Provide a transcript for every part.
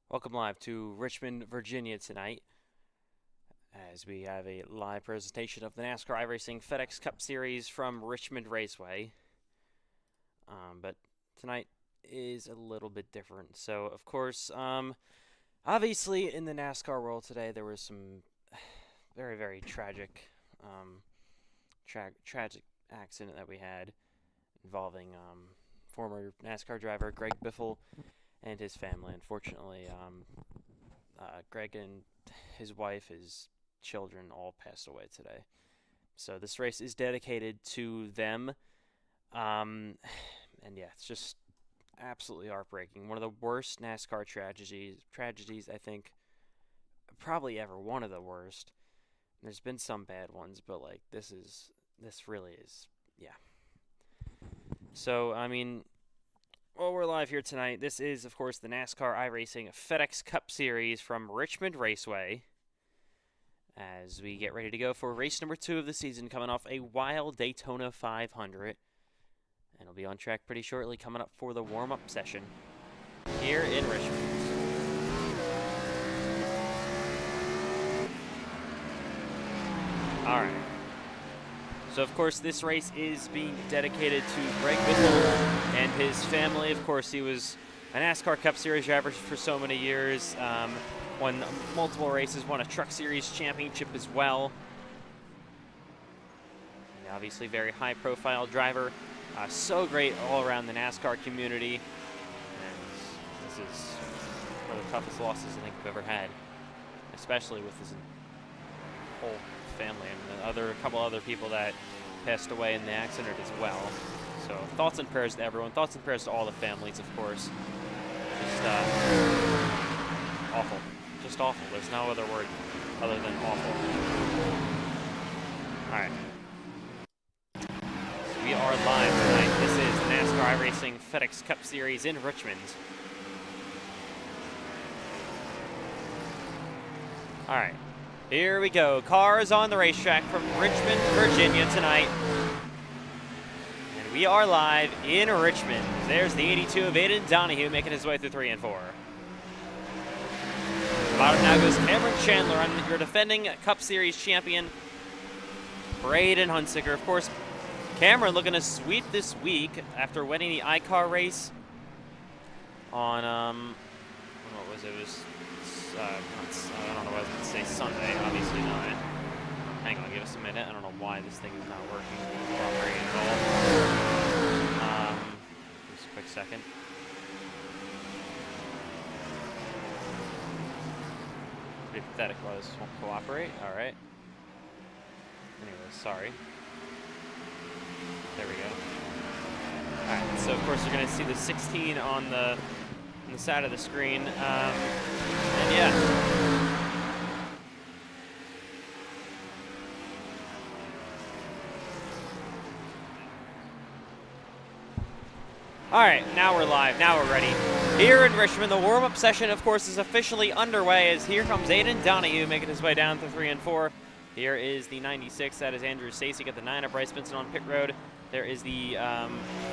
Welcome live to Richmond, Virginia tonight as we have a live presentation of the NASCAR iRacing FedEx Cup Series from Richmond Raceway. But tonight is a little bit different. So, of course, obviously in the NASCAR world today there was some very, very tragic, tragic accident that we had involving former NASCAR driver Greg Biffle and his family. Unfortunately, Greg and his wife, his children all passed away today. So this race is dedicated to them. And yeah, it's just absolutely heartbreaking. One of the worst NASCAR tragedies I think probably ever. One of the worst. There's been some bad ones, but like this really is, yeah. So I mean, well, we're live here tonight. This is, of course, the NASCAR iRacing FedEx Cup Series from Richmond Raceway as we get ready to go for race number 2 of the season, coming off a wild Daytona 500. And we'll be on track pretty shortly, coming up for the warm-up session here in Richmond. All right. So, of course, this race is being dedicated to Greg Biffle and his family. Of course, he was a NASCAR Cup Series driver for so many years, won multiple races, won a Truck Series championship as well. And obviously, very high-profile driver. So great all around the NASCAR community. And this is one of the toughest losses I think we've ever had, especially with his whole family and a couple other people that passed away in the accident as well. So thoughts and prayers to everyone. Thoughts and prayers to all the families, of course. Just awful. Just awful. There's no other word other than awful. All right. So we are live tonight. This is the NASCAR iRacing FedEx Cup Series in Richmond. All right. Here we go. Cars on the racetrack from Richmond, Virginia tonight. And we are live in Richmond. There's the 82 of Aiden Donahue making his way through 3 and 4. Bottom now goes Cameron Chandler on your defending Cup Series champion, Braden Hunsicker. Of course, Cameron looking to sweep this week after winning the iCar race on, what was it? It was I don't know what I was going to say, Sunday, obviously not. Hang on, give us a minute. I don't know why this thing is not working properly at all. Just a quick second. Pretty pathetic why this won't cooperate. All right. Anyways, sorry. There we go. All right, so of course you're going to see the 16 on the side of the screen. And yeah. All right, now we're live. Now we're ready. Here in Richmond, the warm-up session, of course, is officially underway as here comes Aiden Donahue making his way down to 3 and 4. Here is the 96. That is Andrew Stacey. Got the 9 of Bryce Benson on pit road. There is the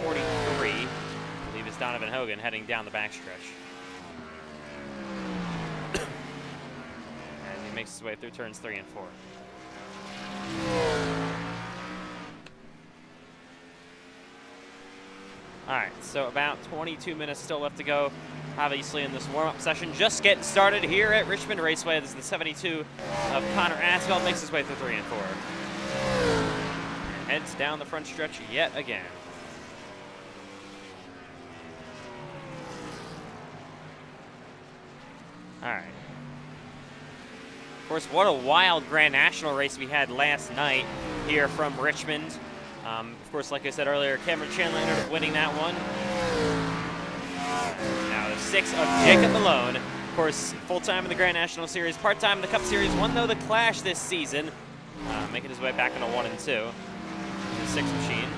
43. I believe it's Donovan Hogan heading down the backstretch. As he makes his way through turns 3 and 4. All right, so about 22 minutes still left to go, obviously, in this warm-up session. Just getting started here at Richmond Raceway. This is the 72 of Connor Asfeld, makes his way through 3 and 4. And heads down the front stretch yet again. All right. Of course, what a wild Grand National race we had last night here from Richmond. Of course, like I said earlier, Cameron Chandler ended up winning that one. Now the 6 of Jacob Malone. Of course, full-time in the Grand National Series, part-time in the Cup Series. Won, though, the Clash this season, making his way back into 1 and 2. The 6 machine.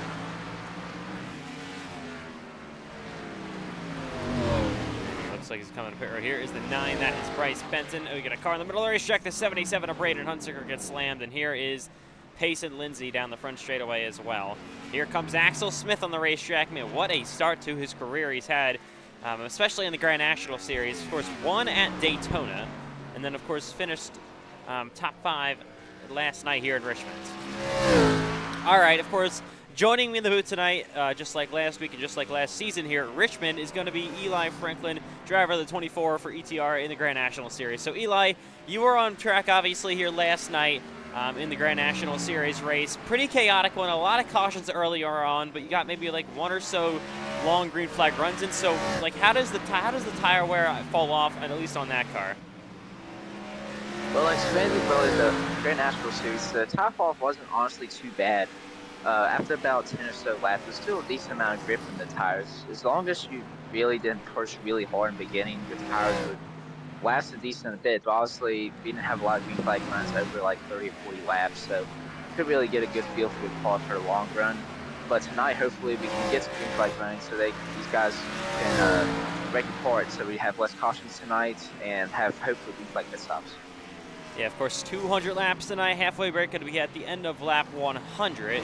Looks like he's coming to pit right here. Is the 9. That is Bryce Benson. Oh, we got a car in the middle of the racetrack. The 77 of Braden Hunsicker gets slammed, and here is Payson Lindsay down the front straightaway as well. Here comes Axel Smith on the racetrack. Man, what a start to his career he's had especially in the Grand National Series. Of course, won at Daytona, and then, of course, finished top 5 last night here in Richmond. All right, of course, joining me in the booth tonight, just like last week and just like last season here at Richmond, is going to be Eli Franklin, driver of the 24 for ETR in the Grand National Series. So, Eli, you were on track, obviously, here last night in the Grand National Series race. Pretty chaotic one, a lot of cautions earlier on, but you got maybe like one or so long green flag runs in. So, like, how does the tire wear fall off, at least on that car? Well, expanding really the Grand National Series, the tire fall off wasn't honestly too bad. After about 10 or so laps, there's still a decent amount of grip in the tires. As long as you really didn't push really hard in the beginning, your tires would last a decent bit. But obviously, we didn't have a lot of green flag runs over like 30 or 40 laps, so you could really get a good feel for the car for the long run. But tonight, hopefully, we can get some green flag running so these guys can break apart, so we have less cautions tonight and have hopefully green flag pit stops. Yeah, of course, 200 laps tonight. Halfway break going to be at the end of lap 100.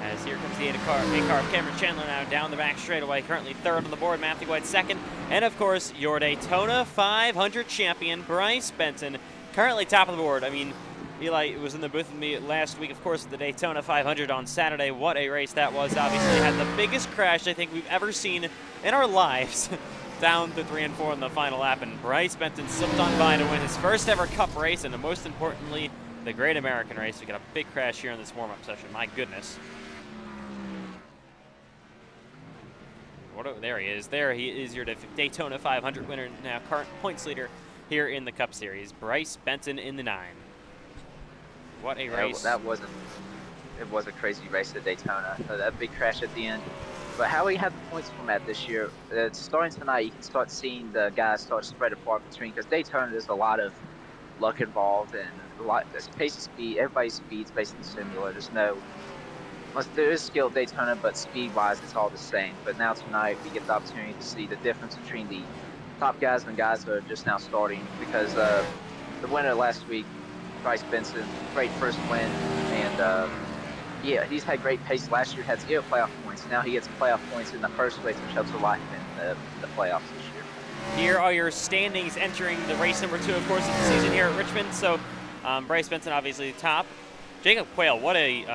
As here comes the 8 car of Cameron Chandler now down the back straightaway. Currently third on the board, Matthew White second. And, of course, your Daytona 500 champion, Bryce Benton, currently top of the board. I mean, Eli was in the booth with me last week, of course, the Daytona 500 on Saturday. What a race that was. Obviously had the biggest crash I think we've ever seen in our lives. Down to 3 and 4 in the final lap, and Bryce Benton slipped on by to win his first ever Cup race, and most importantly, the Great American Race. We got a big crash here in this warm-up session. My goodness. There he is. There he is, your Daytona 500 winner, now current points leader here in the Cup Series. Bryce Benton in the 9. What a race. It was a crazy race at Daytona. That big crash at the end. But how we had the points format this year, starting tonight, you can start seeing the guys start to spread apart between, because Daytona, there's a lot of luck involved and there's pace and speed. Everybody's speed's basically similar. There is skill at Daytona, but speed-wise, it's all the same. But now tonight, we get the opportunity to see the difference between the top guys and guys that are just now starting, because the winner last week, Bryce Benson, great first win, and yeah, he's had great pace last year, had 0 playoff points. Now he gets playoff points in the first race, which helps a lot in the playoffs this year. Here are your standings entering the race number 2, of course, of the season here at Richmond. So Bryce Benson obviously top. Jacob Quayle, what a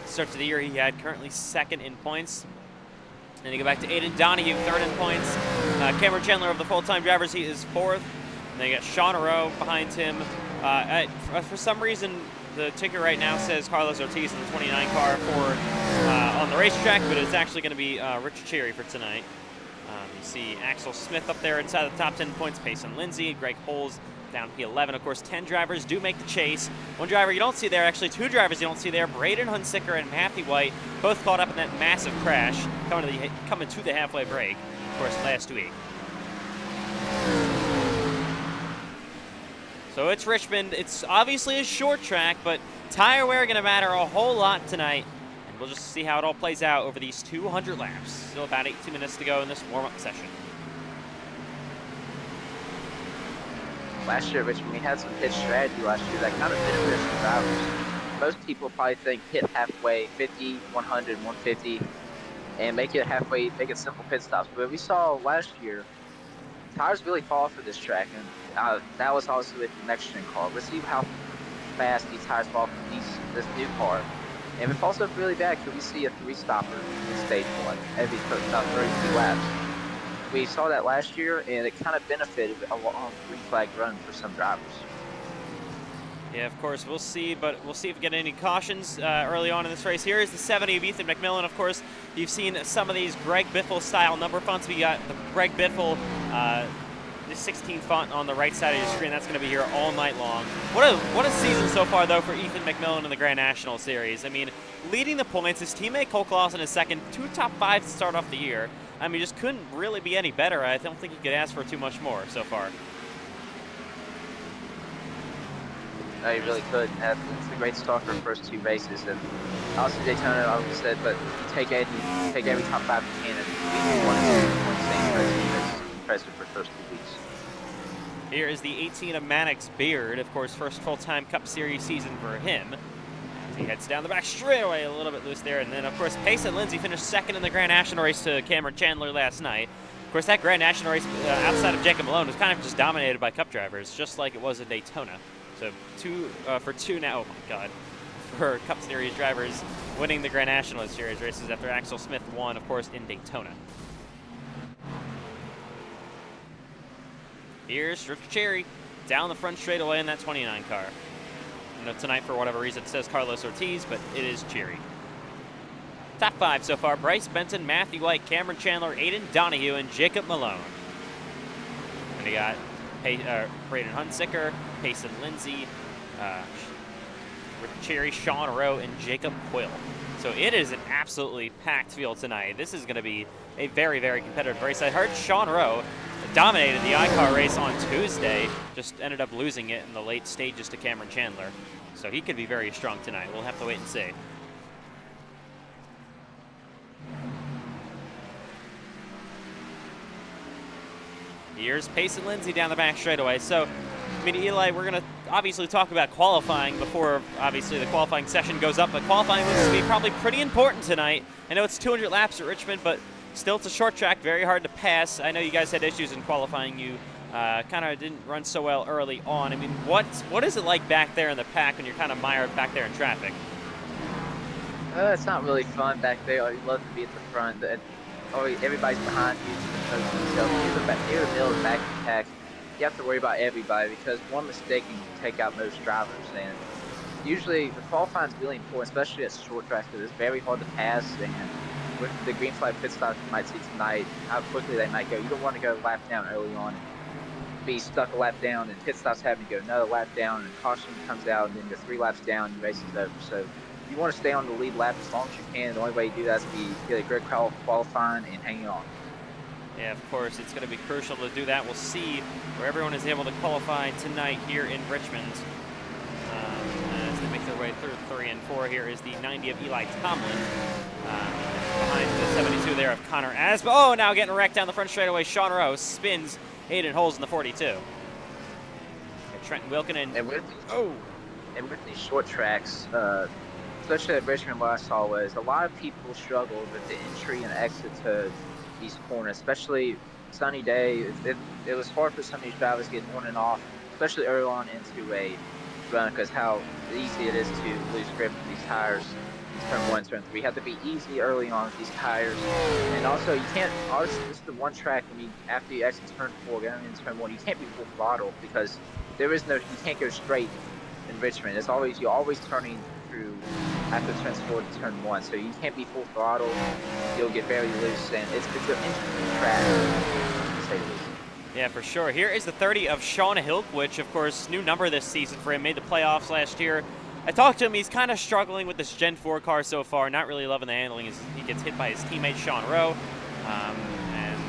start to the year he had, currently second in points. Then you go back to Aiden Donahue, third in points. Cameron Chandler of the full-time drivers, he is fourth. And then you got Sean Rowe behind him. For some reason, the ticker right now says Carlos Ortiz in the 29 car on the racetrack, but it's actually going to be Richard Cherry for tonight. You see Axel Smith up there inside the top 10 points, Payson Lindsay, Greg Holes down P11. Of course, 10 drivers do make the chase. One driver you don't see there, actually 2 drivers you don't see there, Braden Hunsicker and Matthew White, both caught up in that massive crash coming to the halfway break, of course, last week. So it's Richmond. It's obviously a short track, but tire wear going to matter a whole lot tonight. And we'll just see how it all plays out over these 200 laps. Still about 18 minutes to go in this warm-up session. Last year, Richmond, we had some pit strategy last year that kind of benefited some drivers. Most people probably think pit halfway, 50, 100, 150, and make it halfway, make it simple pit stops. But we saw last year, tires really fall for this track, and that was obviously with the next-gen car. Let's see how fast these tires fall from this new car. And if it falls off really bad, could we see a 3-stopper in stage 1 every about 32 laps? We saw that last year, and it kind of benefited a long green flag run for some drivers. Yeah, of course, we'll see, but we'll see if we get any cautions early on in this race. Here is the 70 of Ethan McMillan. Of course, you've seen some of these Greg Biffle-style number fonts. We got the Greg Biffle, the 16 font on the right side of your screen. That's going to be here all night long. What a season so far, though, for Ethan McMillan in the Grand National Series. I mean, leading the points, his teammate Cole Clausen is second, 2 top 5s to start off the year. I mean, just couldn't really be any better. I don't think you could ask for too much more so far. No, you really could. It's a great start for the first 2 races. And obviously Daytona, like we said, but take every top 5 you can, and we won 2 points. That's impressive for the first 2 weeks. Here is the 18 of Maddox Beard, of course, first full-time Cup Series season for him. As he heads down the back straightaway, a little bit loose there. And then, of course, Payson Lindsay finished second in the Grand National race to Cameron Chandler last night. Of course, that Grand National race outside of Jacob Malone was kind of just dominated by Cup drivers, just like it was in Daytona. So 2 for 2 now, oh my God, for Cup Series drivers winning the Grand National Series races after Axel Smith won, of course, in Daytona. Here's Richard Cherry down the front straightaway in that 29 car. I know tonight, for whatever reason, it says Carlos Ortiz, but it is Cherry. Top 5 so far: Bryce Benson, Matthew White, Cameron Chandler, Aiden Donahue, and Jacob Malone. And you got Braden Hunsicker, Payson Lindsay, Richard Cherry, Sean Rowe, and Jacob Quill. So it is an absolutely packed field tonight. This is going to be a very, very competitive race. I heard Sean Rowe dominated the iCar race on Tuesday, just ended up losing it in the late stages to Cameron Chandler. So he could be very strong tonight. We'll have to wait and see. Here's Payson Lindsay down the back straightaway. So, I mean, Eli, we're going to obviously talk about qualifying before, obviously, the qualifying session goes up, but qualifying looks to be probably pretty important tonight. I know it's 200 laps at Richmond, but still, it's a short track, very hard to pass. I know you guys had issues in qualifying. You kind of didn't run so well early on. I mean, what is it like back there in the pack when you're kind of mired back there in traffic? It's not really fun back there. You love to be at the front. Everybody's behind you. You're the middle of the back of the pack. You have to worry about everybody because one mistake can take out most drivers. And usually, the qualifying is really important, especially at short tracks, because it's very hard to pass. And with the green flag pit stops you might see tonight, how quickly they might go. You don't want to go lap down early on and be stuck a lap down, and pit stops having to go another lap down, and caution comes out, and then you're 3 laps down, and the race is over. So you want to stay on the lead lap as long as you can. The only way you do that is to get a great qualifying and hanging on. Yeah, of course, it's going to be crucial to do that. We'll see where everyone is able to qualify tonight here in Richmond. As they make their way through 3 and 4, here is the 90 of Eli Tomlin. Behind the 72 there of Connor Asba. Oh, now getting wrecked down the front straightaway. Sean Rowe spins Aiden Holes in the 42. And Trent Wilkin and with these short tracks, especially at Richmond, what I saw was a lot of people struggled with the entry and exit to these corners, especially sunny day. It was hard for some of these drivers getting on and off, especially early on into a run, because how easy it is to lose grip with these tires. Turn 1, turn 3. You have to be easy early on with these tires, and also you can't. This is the one track when after you exit turn 4, going into turn 1, you can't be full throttle because you can't go straight in Richmond. You're always turning through after turns 4 to turn 1, so you can't be full throttle. You'll get very loose, and it's an interesting track, to say the least. Yeah, for sure. Here is the 30 of Sean Hilk, which, of course, new number this season for him. Made the playoffs last year. I talked to him. He's kind of struggling with this Gen 4 car so far, not really loving the handling. He gets hit by his teammate Sean Rowe, and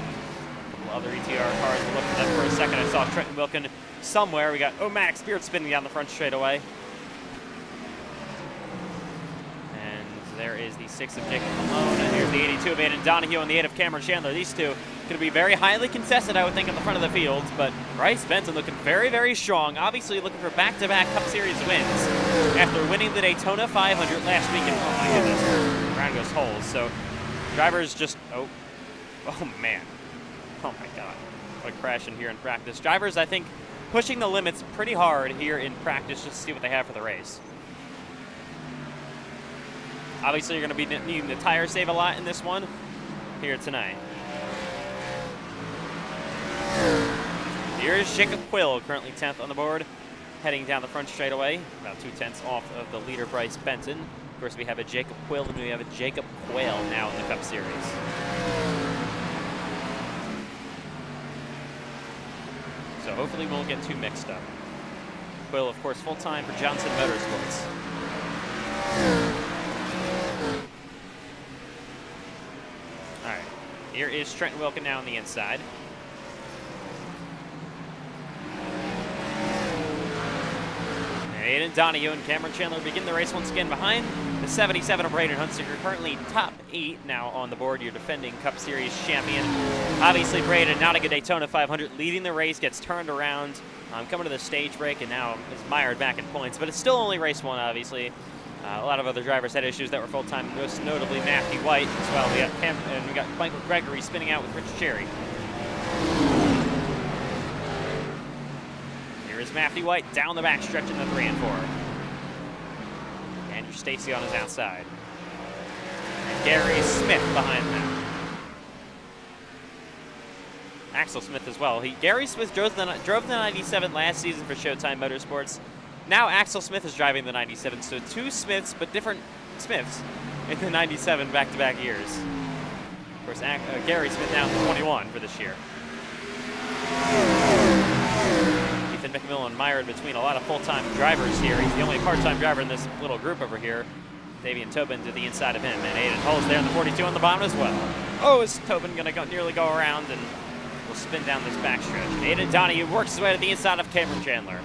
a couple other ETR cars. We'll look for them for a second. I saw Trenton Wilkin somewhere. We got Max Beard spinning down the front straightaway. And there is the 6 of Jacob Malone, and here's the 82 of Aiden Donahue and the 8 of Cameron Chandler. These two going to be very highly contested, I would think, at the front of the fields, but Bryce Benson looking very, very strong. Obviously looking for back-to-back Cup Series wins after winning the Daytona 500 last week. And oh my goodness, around goes Holes. So drivers just, oh man, oh my God, what a crash in here in practice. Drivers, I think, pushing the limits pretty hard here in practice just to see what they have for the race. Obviously, you're going to be needing the tire save a lot in this one here tonight. Here's Jacob Quill, currently 10th on the board, heading down the front straightaway, about 2/10 off of the leader, Bryce Benson. Of course, we have a Jacob Quill, and we have a Jacob Quayle now in the Cup Series. So hopefully we won't get too mixed up. Quill, of course, full-time for Johnson Motorsports. All right, here is Trenton Wilkin now on the inside. Aiden Donahue and Cameron Chandler begin the race once again behind the 77 of Braden Hunsicker, currently top 8 now on the board, your defending Cup Series champion. Obviously, Braden, not a good Daytona 500, leading the race, gets turned around, coming to the stage break, and now is mired back in points. But it's still only race 1, obviously. A lot of other drivers had issues that were full-time, most notably Matthew White as well. We got Michael Gregory spinning out with Rich Cherry. Here is Matthew White down the backstretch in the 3 and 4. Andrew Stacy on his outside. And Gary Smith behind them. Axel Smith as well. Gary Smith drove the 97 last season for Showtime Motorsports. Now Axel Smith is driving the 97, so 2 Smiths, but different Smiths in the 97 back-to-back years. Of course, Gary Smith now in 21 for this year. Ethan McMillan mired between a lot of full-time drivers here. He's the only part-time driver in this little group over here. Davian Tobin to the inside of him, and Aiden Hull's there in the 42 on the bottom as well. Oh, is Tobin going to nearly go around and will spin down this backstretch. Aiden Donahue works his way to the inside of Cameron Chandler.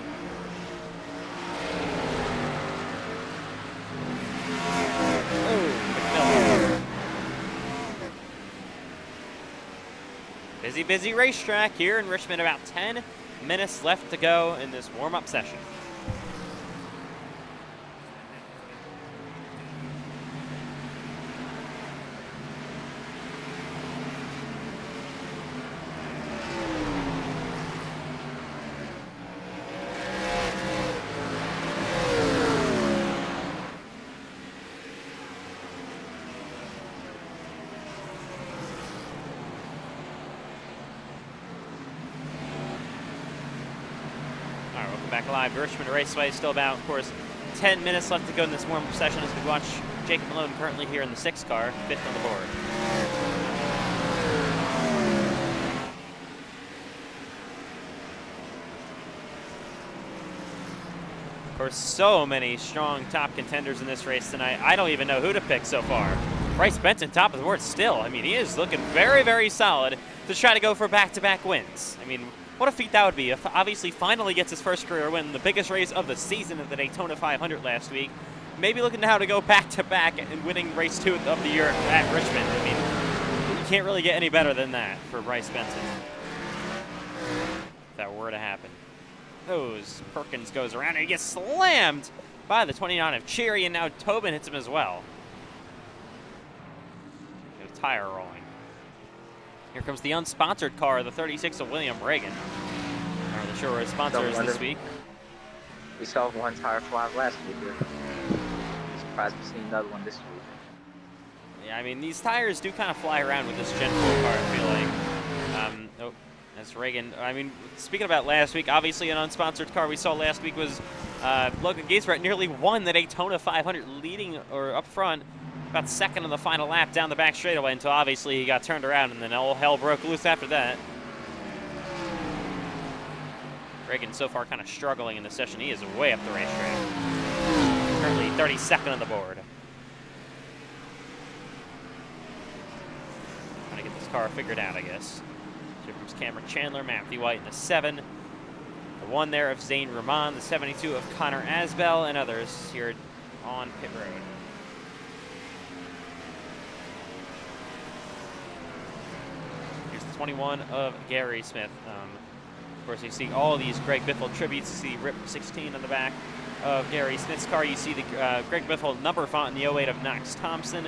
Busy racetrack here in Richmond. About 10 minutes left to go in this warm-up session. Back live to Richmond Raceway. Still about, of course, 10 minutes left to go in this warm-up session as we watch Jake Malone currently here in the 6 car, 5th on the board. Of course, so many strong top contenders in this race tonight. I don't even know who to pick so far. Bryce Benton, top of the board still. I mean, he is looking very, very solid to try to go for back-to-back wins. I mean, what a feat that would be if obviously finally gets his first career win, the biggest race of the season at the Daytona 500 last week. Maybe looking to how to go back-to-back and winning race 2 of the year at Richmond. I mean, you can't really get any better than that for Bryce Benton. If that were to happen. Perkins goes around and he gets slammed by the 29 of Cherry, and now Tobin hits him as well. The tire rolling. Here comes the unsponsored car, the 36 of William Reagan. Not really sure what his sponsor is this week. We saw one tire fly last week. I'm surprised we've seen another one this week. Yeah, I mean, these tires do kind of fly around with this Gen 4 car, I feel like. That's Reagan. I mean, speaking about last week, obviously an unsponsored car we saw last week was Logan Gaisbrett nearly won the Daytona 500 leading or up front. About second on the final lap down the back straightaway until obviously he got turned around, and then all hell broke loose after that. Reagan so far kind of struggling in the session. He is way up the racetrack. Currently 32nd on the board. Trying to get this car figured out, I guess. Here comes Cameron Chandler, Matthew White in the 7. The 1 there of Zane Rahman, the 72 of Connor Asbell, and others here on pit road. Here's the 21 of Gary Smith. Of course, you see all these Greg Biffle tributes. You see RIP 16 on the back of Gary Smith's car. You see the Greg Biffle number font in the 08 of Knox Thompson.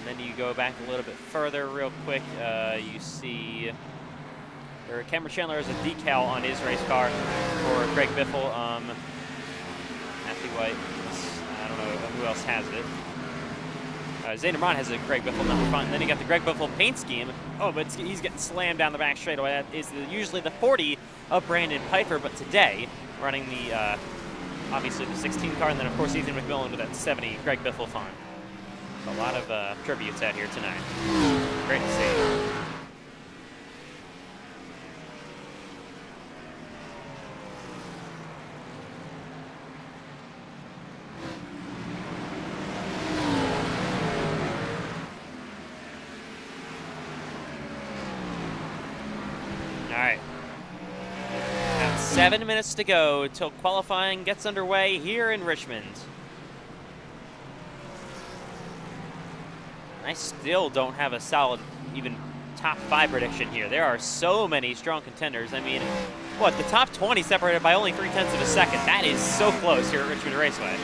Then you go back a little bit further real quick. You see Cameron Chandler has a decal on his race car for Greg Biffle. Matthew White, I don't know who else has it. Zane Rahman has a Greg Biffle number font, and then you got the Greg Biffle paint scheme. Oh, but he's getting slammed down the back straightaway. That is usually the 40 of Brandon Pfeiffer, but today running the obviously the 16 car, and then of course Ethan McMillan with that 70 Greg Biffle font. A lot of tributes out here tonight. Great to see. All right. Got 7 minutes to go till qualifying gets underway here in Richmond. I still don't have a solid, even top 5 prediction here. There are so many strong contenders. I mean, what, the top 20 separated by only 0.3 of a second. That is so close here at Richmond Raceway.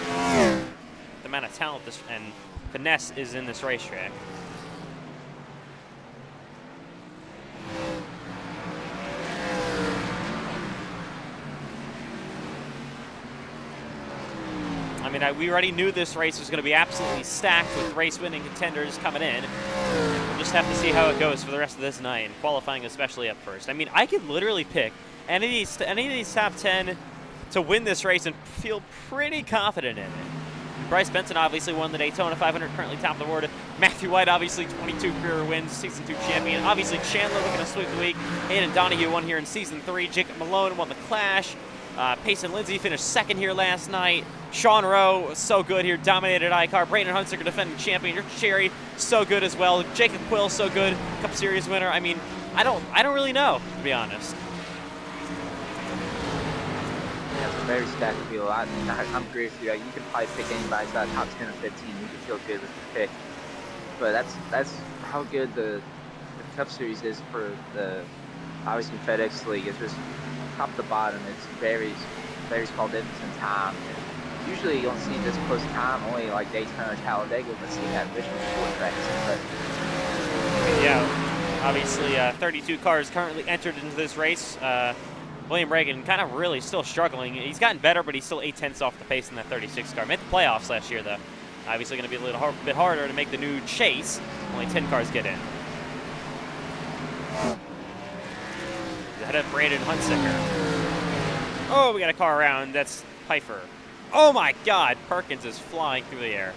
The amount of talent and finesse is in this racetrack. I mean, we already knew this race was going to be absolutely stacked with race-winning contenders coming in. We'll just have to see how it goes for the rest of this night, and qualifying especially up first. I mean, I could literally pick any of these top 10 to win this race and feel pretty confident in it. Bryce Benson obviously won the Daytona 500, currently top of the board. Matthew White, obviously 22 career wins, Season 2 champion. Obviously Chandler looking to sweep the week. Hayden Donahue won here in Season 3. Jacob Malone won the Clash. Payson Lindsay finished second here last night. Sean Rowe was so good here, dominated iCar. Braden Hunsicker, defending champion. Richard Cherry, so good as well. Jacob Quill, so good, Cup Series winner. I mean, I don't really know, to be honest. That's a very stacked field. I'm agree with you. You can probably pick anybody out top 10 or 15. You can feel good with the pick. But that's how good the Cup Series is for the obviously FedEx League. It's just top to bottom. It's very small difference in time. And usually you don't see this close time. Only like Daytona or Talladega, but see that Richmond short track is incredible. Yeah, obviously 32 cars currently entered into this race. William Reagan kind of really still struggling. He's gotten better, but he's still 8/10 off the pace in that 36 car. Made the playoffs last year, though. Obviously going to be a little bit harder to make the new chase. Only 10 cars get in. Ahead of Braden Hunsicker. Oh, we got a car around. That's Pfeiffer. Oh my God, Perkins is flying through the air.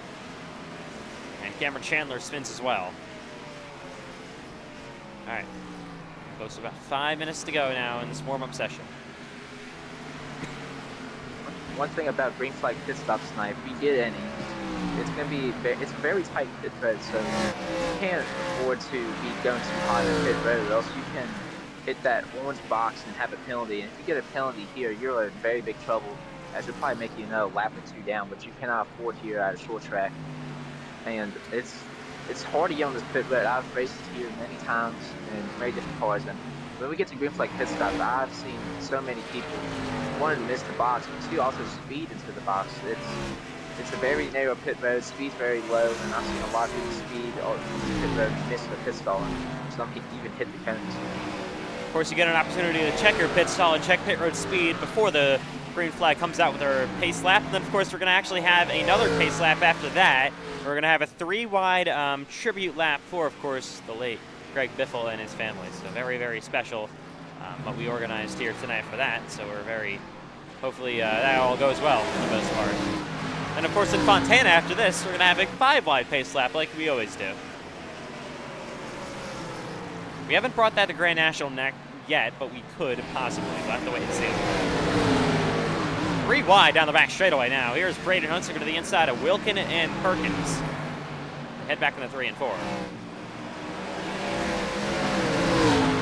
And Cameron Chandler spins as well. All right. Close to about 5 minutes to go now in this warm-up session. One thing about green flag pit stops tonight, if we get any, it's a very tight pit road, so you can't afford to be going too high in the pit road, or else you can hit that orange box and have a penalty. And if you get a penalty here, you're in very big trouble, as it'll probably make you a lap or two down, but you cannot afford here at a short track. And it's hard to get on this pit road. I've raced here many times in very different cars, and when we get to green flag pit stops, I've seen so many people, one, miss the box, but two, also speed into the box. It's a very narrow pit road, speed's very low, and I've seen a lot of people speed on the pit road and miss the pit stall, and some people even hit the cones. Of course, you get an opportunity to check your pit stall and check pit road speed before the green flag comes out with our pace lap. And then, of course, we're going to actually have another pace lap after that. We're going to have a 3-wide tribute lap for, of course, the late Greg Biffle and his family. So very, very special. But we organized here tonight for that. So we're very, hopefully that all goes well for the most part. And, of course, in Fontana after this, we're going to have a 5-wide pace lap like we always do. We haven't brought that to Grand National yet, but we could possibly. We'll have to wait and see. 3 wide down the back straightaway now. Here's Braden Hunsicker to the inside of Wilkin and Perkins. Head back in the 3 and 4.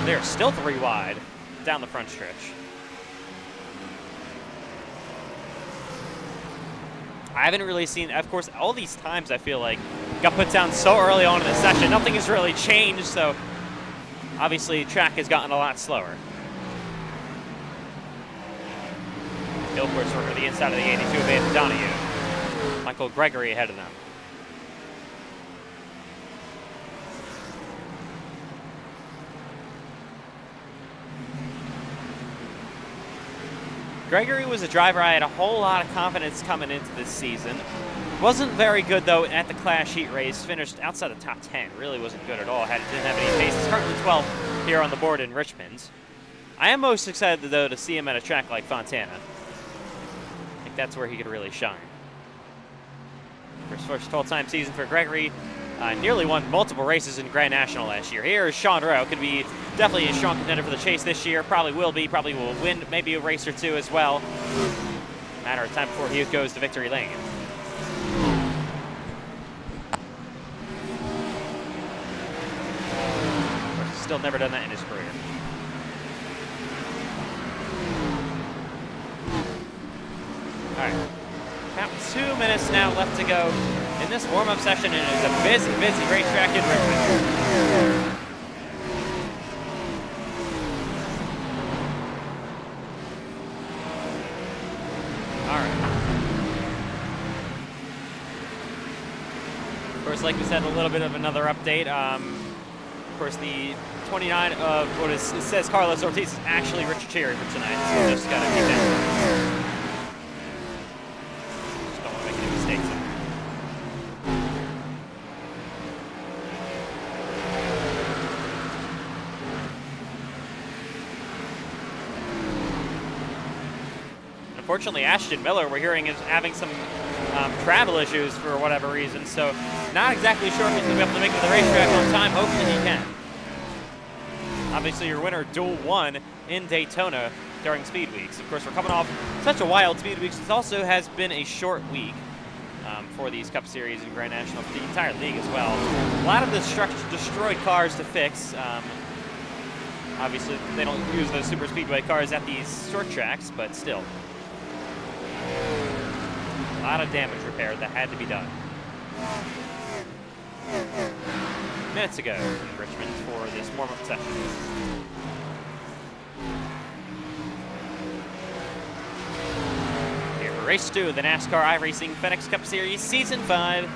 They're still 3 wide down the front stretch. I haven't really seen, of course, all these times I feel like got put down so early on in the session. Nothing has really changed, so obviously track has gotten a lot slower. Gilbert's working to the inside of the 82 of Hayden Donahue. Michael Gregory ahead of them. Gregory was a driver I had a whole lot of confidence coming into this season. Wasn't very good, though, at the Clash Heat race. Finished outside the top 10. Really wasn't good at all. Didn't have any paces. Currently 12th here on the board in Richmond. I am most excited, though, to see him at a track like Fontana. I think that's where he could really shine. First full-time season for Gregory. Nearly won multiple races in Grand National last year. Here is Sean Rowe. Could be definitely a strong contender for the chase this year. Probably will be. Probably will win maybe a race or two as well. Matter of time before he goes to victory lane. Still never done that in his career. All right. About 2 minutes now left to go in this warm-up session, and it's a busy, busy racetrack in Richmond. All right. course, like we said, a little bit of another update. Of course, the 29 of what it says Carlos Ortiz is actually Richard Cherry for tonight, so just gotta keep that. Just don't want to make any mistakes there. Unfortunately, Ashton Miller, we're hearing, is having some travel issues for whatever reason, so not exactly sure if he's going to be able to make it to the racetrack on time. Hopefully he can. Obviously, your winner dual won in Daytona during Speed Weeks. Of course, we're coming off such a wild Speed Weeks. It also has been a short week for these Cup Series and Grand National, for the entire league as well. A lot of destroyed cars to fix. Obviously, they don't use those super speedway cars at these short tracks, but still. A lot of damage repair that had to be done. Minutes ago in Richmond for this warm-up session. Here for race 2 of the NASCAR iRacing FedEx Cup Series Season 5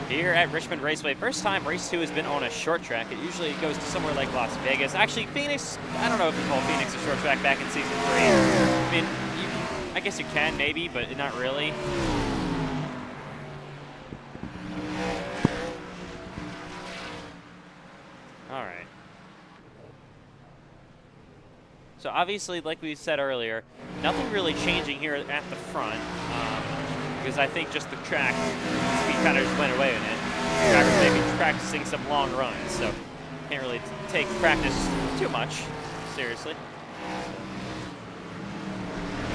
here at Richmond Raceway. First time race 2 has been on a short track. It usually goes to somewhere like Las Vegas. Actually, Phoenix, I don't know if you call Phoenix a short track back in Season 3. I mean, I guess you can maybe, but not really. All right. So obviously, like we said earlier, nothing really changing here at the front, because I think just the track speed kind of just went away in it. Drivers may be practicing some long runs, so can't really take practice too much seriously.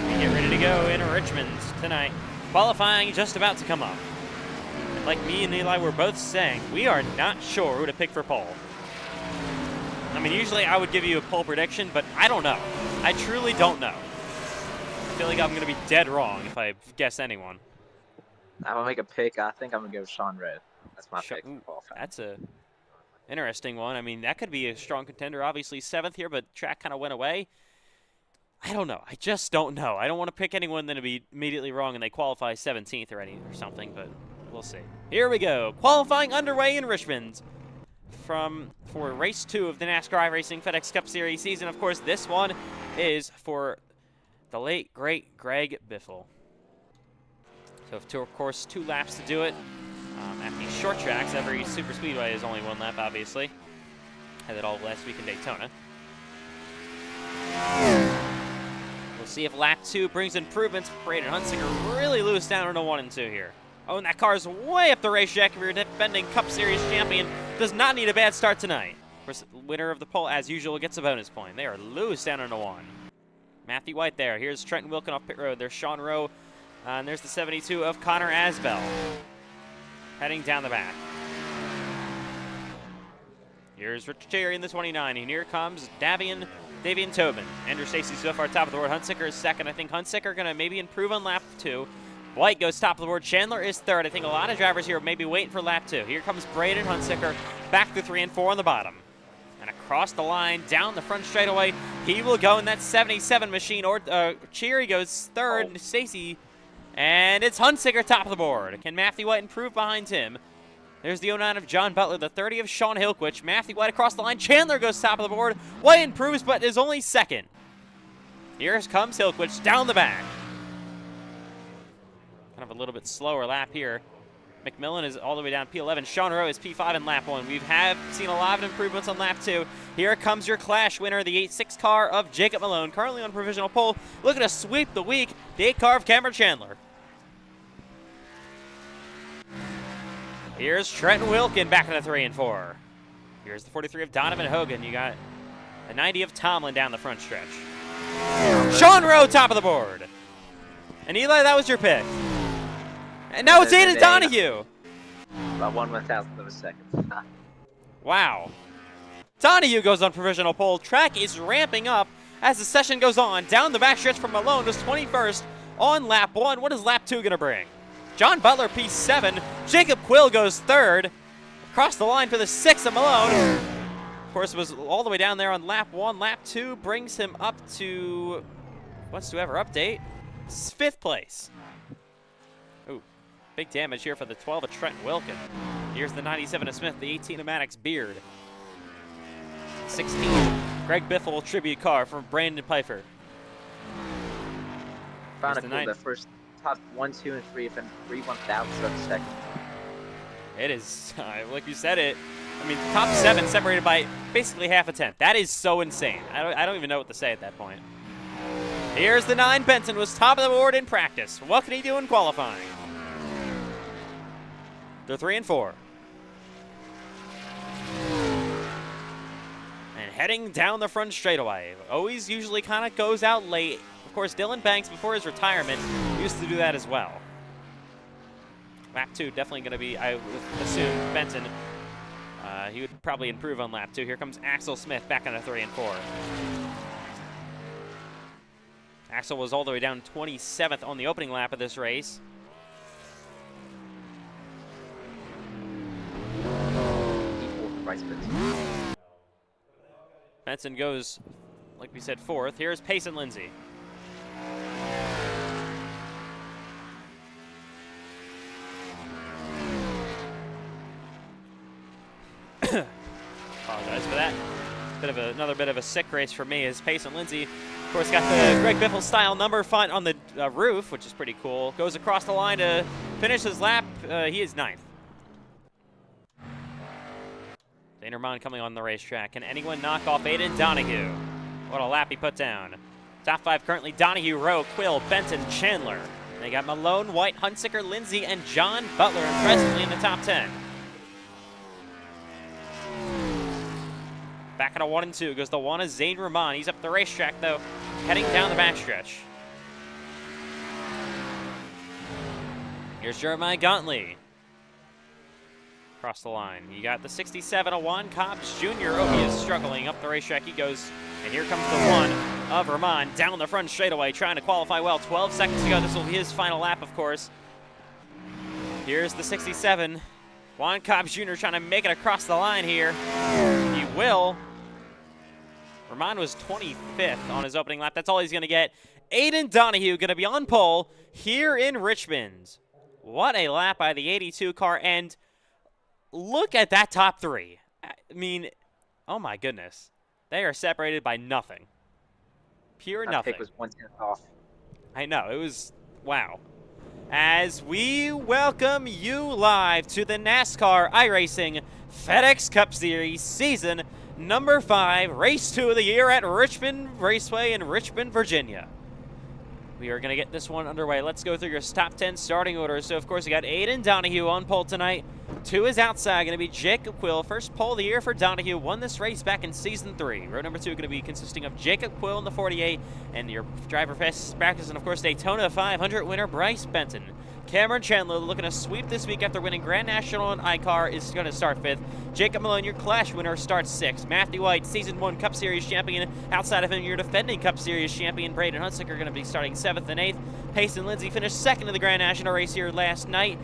We get ready to go in Richmond tonight. Qualifying just about to come up. And like me and Eli were both saying, we are not sure who to pick for pole. I mean, usually I would give you a pole prediction, but I don't know. I truly don't know. I feel like I'm going to be dead wrong if I guess anyone. I'm going to make a pick. I think I'm going to go with Sean Red. That's my pick for qualifying. That's a interesting one. I mean, that could be a strong contender. Obviously 7th here, but track kind of went away. I don't know. I just don't know. I don't want to pick anyone then to be immediately wrong and they qualify 17th or something, but we'll see. Here we go. Qualifying underway in Richmond for race 2 of the NASCAR iRacing FedEx Cup Series season. Of course, this one is for the late, great Greg Biffle. So, of course, 2 laps to do it. At these short tracks, every super speedway is only 1 lap, obviously. Had it all last week in Daytona. We'll see if lap 2 brings improvements. Braden Hunsinger really loose down into 1 and 2 here. Oh, and that car's way up the racetrack. If you're a defending Cup Series champion, does not need a bad start tonight. Of course, the winner of the pole, as usual, gets a bonus point. They are loose down into 1. Matthew White there. Here's Trenton Wilkin off pit road. There's Sean Rowe. And there's the 72 of Connor Asbell. Heading down the back. Here's Richard Cherry in the 29. And here comes Davian Tobin. Andrew Stacy so far top of the board. Hunsicker is 2nd. I think Hunsicker going to maybe improve on lap 2. White goes top of the board. Chandler is 3rd. I think a lot of drivers here may be waiting for lap 2. Here comes Braden Hunsicker back through 3 and 4 on the bottom. And across the line, down the front straightaway, he will go in that 77 machine. Or Cherry goes 3rd. Stacy, and it's Hunsicker top of the board. Can Matthew White improve behind him? There's the 09 of John Butler, the 30 of Sean Hilquich. Matthew White across the line. Chandler goes top of the board. White improves, but is only 2nd. Here comes Hilquich down the back. Kind of a little bit slower lap here. McMillan is all the way down P11. Sean Rowe is P5 in lap 1. We have seen a lot of improvements on lap 2. Here comes your Clash winner, the 8-6 car of Jacob Malone, currently on provisional pole. Looking to sweep the week, the 8 car of Cameron Chandler. Here's Trenton Wilkin back in the 3 and 4. Here's the 43 of Donovan Hogan. You got the 90 of Tomlin down the front stretch. Sean Rowe top of the board. And Eli, that was your pick. And now it's Aiden Donahue. About 1/1000th of a second. Wow. Donahue goes on provisional pole. Track is ramping up as the session goes on. Down the backstretch from Malone is 21st on lap 1. What is lap 2 going to bring? John Butler, P7. Jacob Quill goes 3rd. Across the line for the 6 of Malone. Of course, it was all the way down there on lap 1. Lap 2 brings him up to, what's to ever update, 5th place. Ooh, Big damage here for the 12 of Trent Wilkin. Here's the 97 of Smith, the 18 of Maddox Beard. 16, Greg Biffle tribute car from Brandon Pfeiffer. Found a cool, the first top 1, 2, and 3 and 3 1,000 of a second. It is, like you said it. I mean, top 7 separated by basically half a tenth. That is so insane. I don't even know what to say at that point. Here's the 9. Benson was top of the board in practice. What can he do in qualifying? They're 3 and 4. And heading down the front straightaway. Always usually kind of goes out late. Of course, Dylan Banks, before his retirement, used to do that as well. Lap 2 definitely going to be, I would assume, Benson. He would probably improve on lap 2. Here comes Axel Smith back on a 3 and 4. Axel was all the way down 27th on the opening lap of this race. Benson goes, like we said, 4th. Here's Payson Lindsay. Apologize for that. Another bit of a sick race for me is Payson Lindsay. Of course, got the Greg Biffle style number font on the roof, which is pretty cool. Goes across the line to finish his lap. He is 9th. Dane Ramon coming on the racetrack. Can anyone knock off Aiden Donahue? What a lap he put down. Top 5 currently Donahue, Rowe, Quill, Benton, Chandler. They got Malone, White, Hunsicker, Lindsay, and John Butler impressively in the top 10. Back at a 1 and 2 goes the 1 of Zane Rahman. He's up the racetrack, though, heading down the backstretch. Here's Jeremiah Gauntly. Across the line. You got the 67 of Juan Cobbs Jr. Oh, he is struggling up the racetrack. He goes, and here comes the 1 of Rahman down the front straightaway, trying to qualify well. 12 seconds to go. This will be his final lap, of course. Here's the 67. Juan Cobbs Jr. trying to make it across the line here. He will. Rahman was 25th on his opening lap. That's all he's going to get. Aiden Donahue going to be on pole here in Richmond. What a lap by the 82 car. And look at that top 3. I mean, oh my goodness. They are separated by nothing. Pure nothing. Pick was 1/10 off. I know. It was, wow. As we welcome you live to the NASCAR iRacing FedEx Cup Series Season Number 5, Race 2 of the year at Richmond Raceway in Richmond, Virginia. We are going to get this one underway. Let's go through your top 10 starting orders. So, of course, we got Aiden Donahue on pole tonight. 2 is outside, going to be Jacob Quill. First pole of the year for Donahue. Won this race back in Season 3. Row number 2 going to be consisting of Jacob Quill in the 48 and your driver practice, and, of course, Daytona 500 winner Bryce Benton. Cameron Chandler looking to sweep this week after winning Grand National and iCar is going to start 5th. Jacob Malone, your Clash winner, starts 6th. Matthew White, Season 1 Cup Series champion. Outside of him, your defending Cup Series champion, Braden Hunsicker, going to be starting 7th and 8th. Payson Lindsay finished 2nd in the Grand National race here last night.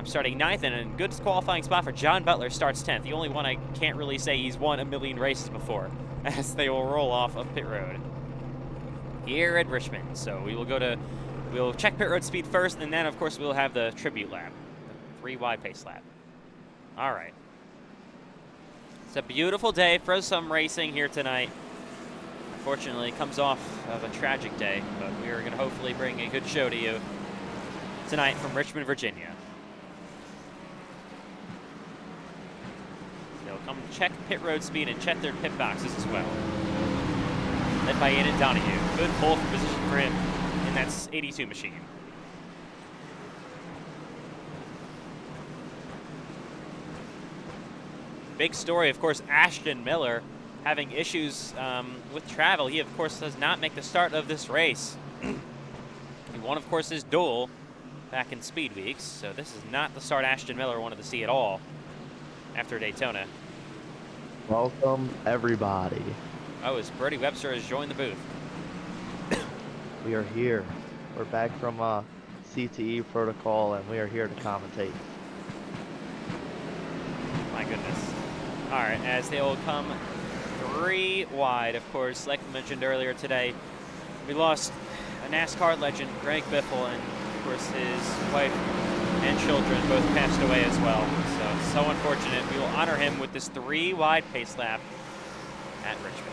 Starting 9th, and a good qualifying spot for John Butler, starts 10th. The only one I can't really say he's won a million races before, as they will roll off of pit road here at Richmond. So we will go to... We'll check pit road speed first, and then, of course, we'll have the tribute lap, the 3 wide pace lap. All right. It's a beautiful day for some racing here tonight. Unfortunately, it comes off of a tragic day, but we are going to hopefully bring a good show to you tonight from Richmond, Virginia. They'll come check pit road speed and check their pit boxes as well. Led by Aiden Donahue. Good pole position for him. And that's 82 machine. Big story, of course, Ashton Miller having issues with travel. He, of course, does not make the start of this race. He won, of course, his duel back in Speed Weeks, so this is not the start Ashton Miller wanted to see at all after Daytona. Welcome, everybody. Oh, as Brody Webster has joined the booth. We are here. We're back from CTE protocol, and we are here to commentate. My goodness. All right, as they will come 3 wide, of course, like we mentioned earlier today, we lost a NASCAR legend, Greg Biffle, and, of course, his wife, and children both passed away as well. So unfortunate. We will honor him with this 3-wide pace lap at Richmond.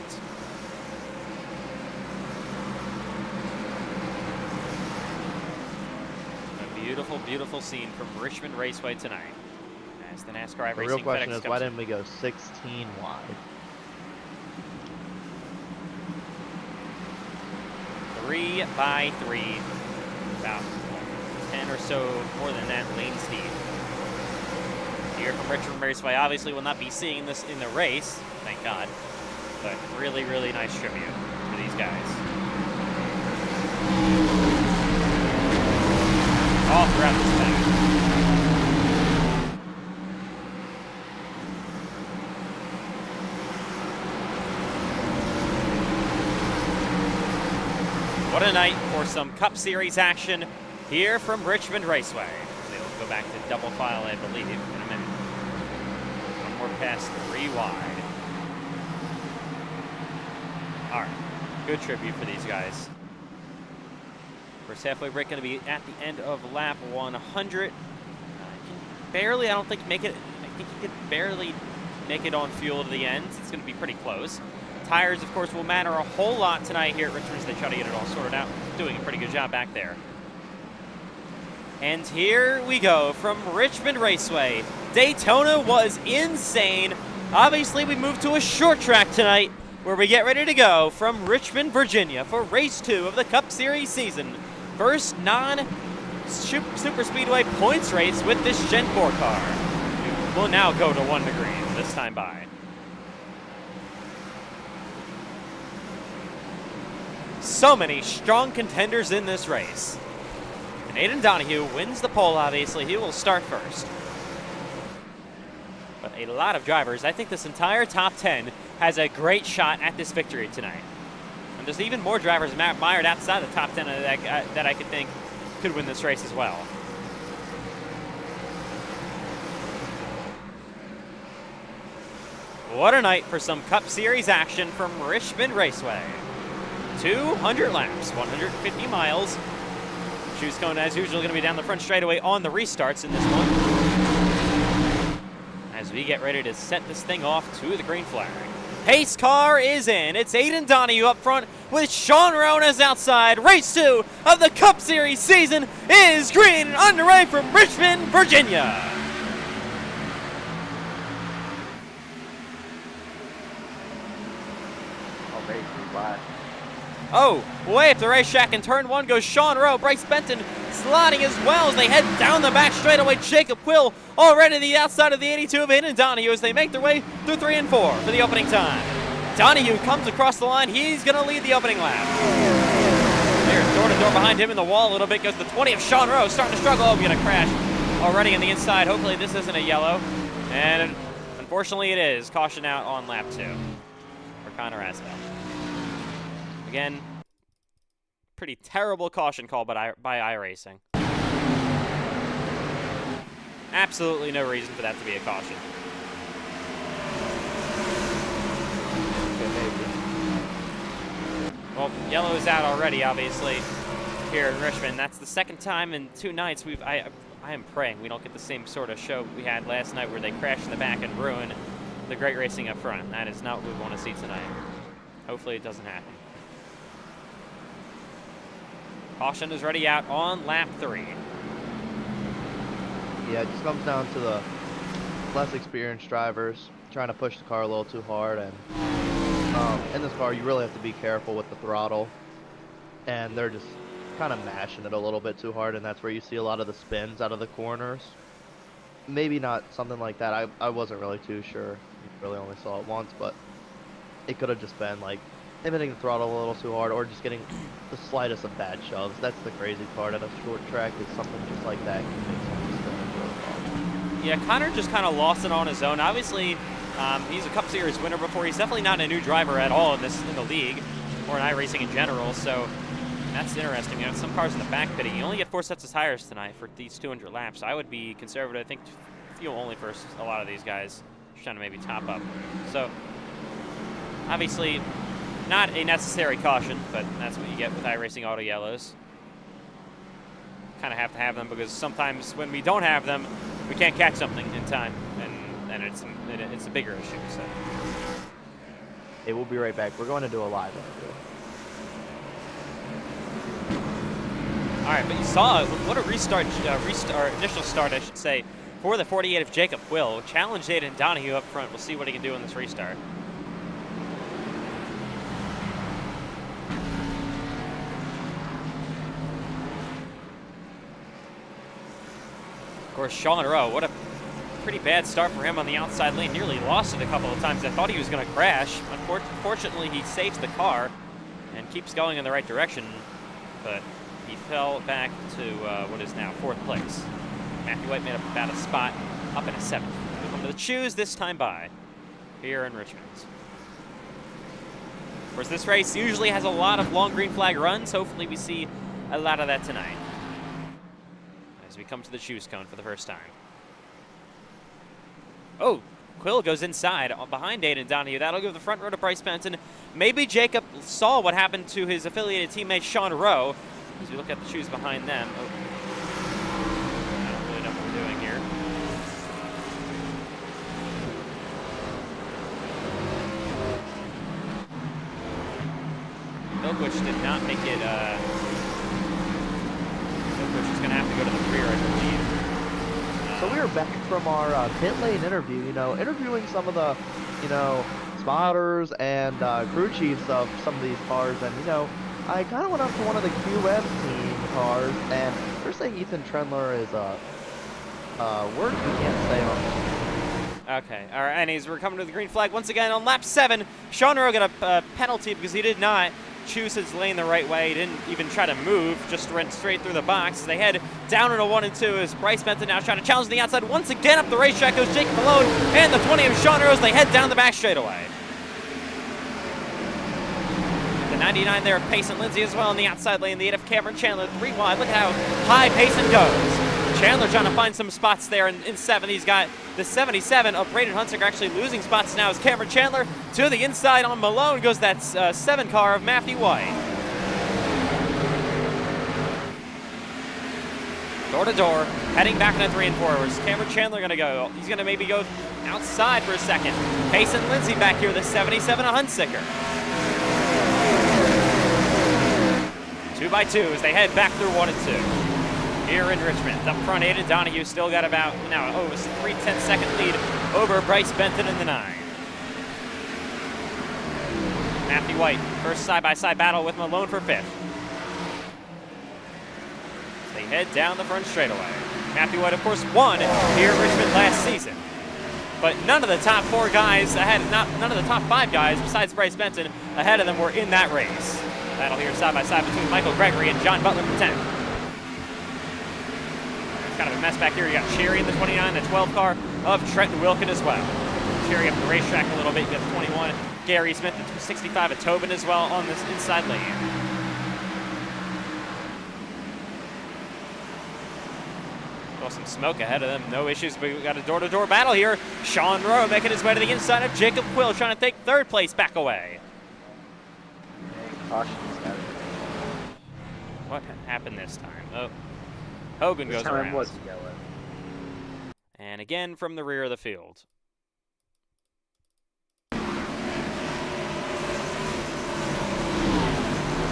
A beautiful, beautiful scene from Richmond Raceway tonight. As the NASCAR iRacing The real question FedEx is, Cup why didn't we go 16 wide? 3 by 3, about 10 or so more than that lane speed. Here from Richmond Raceway, obviously will not be seeing this in the race, thank God, but really, really nice tribute for these guys. All throughout this pack. What a night for some Cup Series action here from Richmond Raceway. They'll go back to double file, I believe, in a minute. One more pass, 3 wide. All right, good tribute for these guys. First halfway break going to be at the end of lap 100. Barely, I don't think, make it. I think he could barely make it on fuel to the end. It's going to be pretty close. Tires, of course, will matter a whole lot tonight here at Richmond as they try to get it all sorted out. Doing a pretty good job back there. And here we go from Richmond Raceway. Daytona was insane. Obviously, we moved to a short track tonight where we get ready to go from Richmond, Virginia for race 2 of the Cup Series season. First non-super speedway points race with this Gen 4 car. We'll now go to 1 degree this time by. So many strong contenders in this race. And Aiden Donahue wins the pole, obviously. He will start first. But a lot of drivers. I think this entire top 10 has a great shot at this victory tonight. And there's even more drivers mired outside the top 10 that I could think could win this race as well. What a night for some Cup Series action from Richmond Raceway. 200 laps, 150 miles. Shoes cone, as usual, going to be down the front straightaway on the restarts in this one. As we get ready to set this thing off to the green flag. Pace car is in. It's Aiden Donahue up front with Sean Ronas outside. Race 2 of the Cup Series season is green and underway from Richmond, Virginia. Oh, maybe 3 wide. Oh, way up the racetrack in turn 1 goes Sean Rowe. Bryce Benton sliding as well as they head down the back straightaway. Jacob Quill already to the outside of the 82 of Aiden Donahue as they make their way through 3 and 4 for the opening time. Donahue comes across the line. He's going to lead the opening lap. There's door-to-door behind him in the wall a little bit. Goes the 20 of Sean Rowe, starting to struggle. Oh, going to crash already on the inside. Hopefully this isn't a yellow. And unfortunately it is. Caution out on lap 2 for Connor Asbell. Again, pretty terrible caution call by iRacing. Absolutely no reason for that to be a caution. Well, yellow is out already, obviously, here in Richmond. That's the second time in 2 nights I am praying we don't get the same sort of show we had last night where they crashed in the back and ruin the great racing up front. That is not what we want to see tonight. Hopefully it doesn't happen. Caution is ready out on lap 3. Yeah, it just comes down to the less experienced drivers trying to push the car a little too hard, and in this car you really have to be careful with the throttle, and they're just kind of mashing it a little bit too hard, and that's where you see a lot of the spins out of the corners. Maybe not something like that. I wasn't really too sure. You really only saw it once, but it could have just been like him hitting the throttle a little too hard or just getting the slightest of bad shoves. That's the crazy part at a short track, is something just like that can make someone spin really well. Yeah, Connor just kind of lost it on his own. Obviously, he's a Cup Series winner before. He's definitely not a new driver at all in the league or in iRacing in general, so that's interesting. You know, some cars in the back pitting. You only get 4 sets of tires tonight for these 200 laps. I would be conservative. I think fuel only for a lot of these guys. Just trying to maybe top up. So, obviously, not a necessary caution, but that's what you get with iRacing auto yellows. kind of have to have them because sometimes when we don't have them, we can't catch something in time, and it's a bigger issue. So. Hey, we'll be right back. We're going to do a live interview. All right, but you saw what a restart, initial start, I should say, for the 48 of Jacob Quill. Challenged Aiden Donahue up front. We'll see what he can do in this restart. Of course, Sean Rowe, what a pretty bad start for him on the outside lane. Nearly lost it a couple of times. I thought he was going to crash. Unfortunately, he saves the car and keeps going in the right direction, but he fell back to what is now 4th place. Matthew White made up about a spot up in a 7th. We'll come to the choose this time by here in Richmond. Of course, this race usually has a lot of long green flag runs. Hopefully we see a lot of that tonight as we come to the choose cone for the first time. Oh, Quill goes inside behind Aiden Donahue. That'll give the front row to Bryce Benton. Maybe Jacob saw what happened to his affiliated teammate Sean Rowe. As we look at the shoes behind them. Oh. I don't really know what we're doing here. Milkwich did not make it. Milkwich is going to have to go to the rear, I believe. So we are back from our pit lane interview, interviewing some of the, spotters and crew chiefs of some of these cars. And, I kind of went up to one of the QM team cars, and they're saying Ethan Trendler is a word we can't say on. Okay, all right, and we're coming to the green flag once again on lap 7. Sean Rowe got a penalty because he did not choose his lane the right way. He didn't even try to move, just went straight through the box. They head down into 1 and 2 as Bryce Benton now trying to challenge the outside. Once again up the racetrack goes Jake Malone and the 20 of Sean Rowe as they head down the back straightaway. The 99 there of Payson Lindsay as well in the outside lane. The 8 of Cameron Chandler, 3 wide. Look at how high Payson goes. Chandler trying to find some spots there in 7. He's got the 77 of Braden Hunsicker actually losing spots now as Cameron Chandler to the inside on Malone goes that 7 car of Matthew White. Door to door, heading back into 3 and 4. Where's Cameron Chandler going to go? He's going to maybe go outside for a second. Payson Lindsay back here, the 77 of Hunsicker. 2 by 2 as they head back through 1 and 2. Here in Richmond, up front, Aiden Donahue still got about, it's a 3/10 lead over Bryce Benton in the 9. Matthew White, first side-by-side battle with Malone for 5th. They head down the front straightaway. Matthew White, of course, won here in Richmond last season. But none of the top 4 guys ahead, none of the top 5 guys besides Bryce Benton ahead of them were in that race. Battle here side-by-side between Michael Gregory and John Butler for 10th. Kind of a mess back here. You got Cherry in the 29, the 12 car of Trenton Wilkin as well. Cherry up the racetrack a little bit. You got the 21, Gary Smith, the 65 of Tobin as well on this inside lane. Well, some smoke ahead of them. No issues, but we got a door-to-door battle here. Sean Rowe making his way to the inside of Jacob Quill, trying to take 3rd place back away. What happened this time? Oh. Hogan goes around. Was yellow. And again from the rear of the field.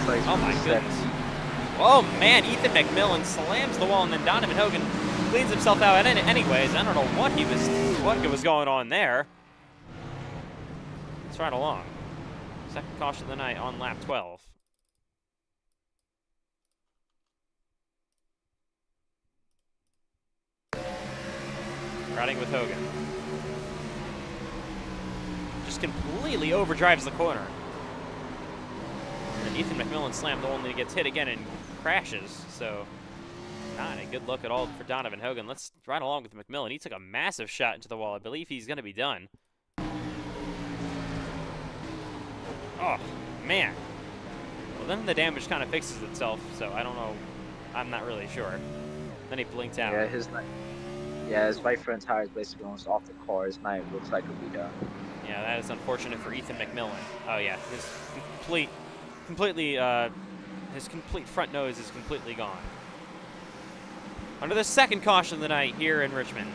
Like oh my goodness. Oh man, Ethan McMillan slams the wall and then Donovan Hogan cleans himself out anyways. I don't know what was going on there. Let's ride along. Second caution of the night on lap 12. Riding with Hogan. Just completely overdrives the corner. And Ethan McMillan slammed the wall and he gets hit again and crashes. So, not a good look at all for Donovan Hogan. Let's ride along with McMillan. He took a massive shot into the wall. I believe he's going to be done. Oh, man. Well, then the damage kind of fixes itself, so I don't know. I'm not really sure. Then he blinked out. Yeah, his right front tire is basically almost off the car. His night looks like it'll be done. Yeah, that is unfortunate for Ethan McMillan. Oh yeah, his complete front nose is completely gone. under the second caution of the night here in Richmond.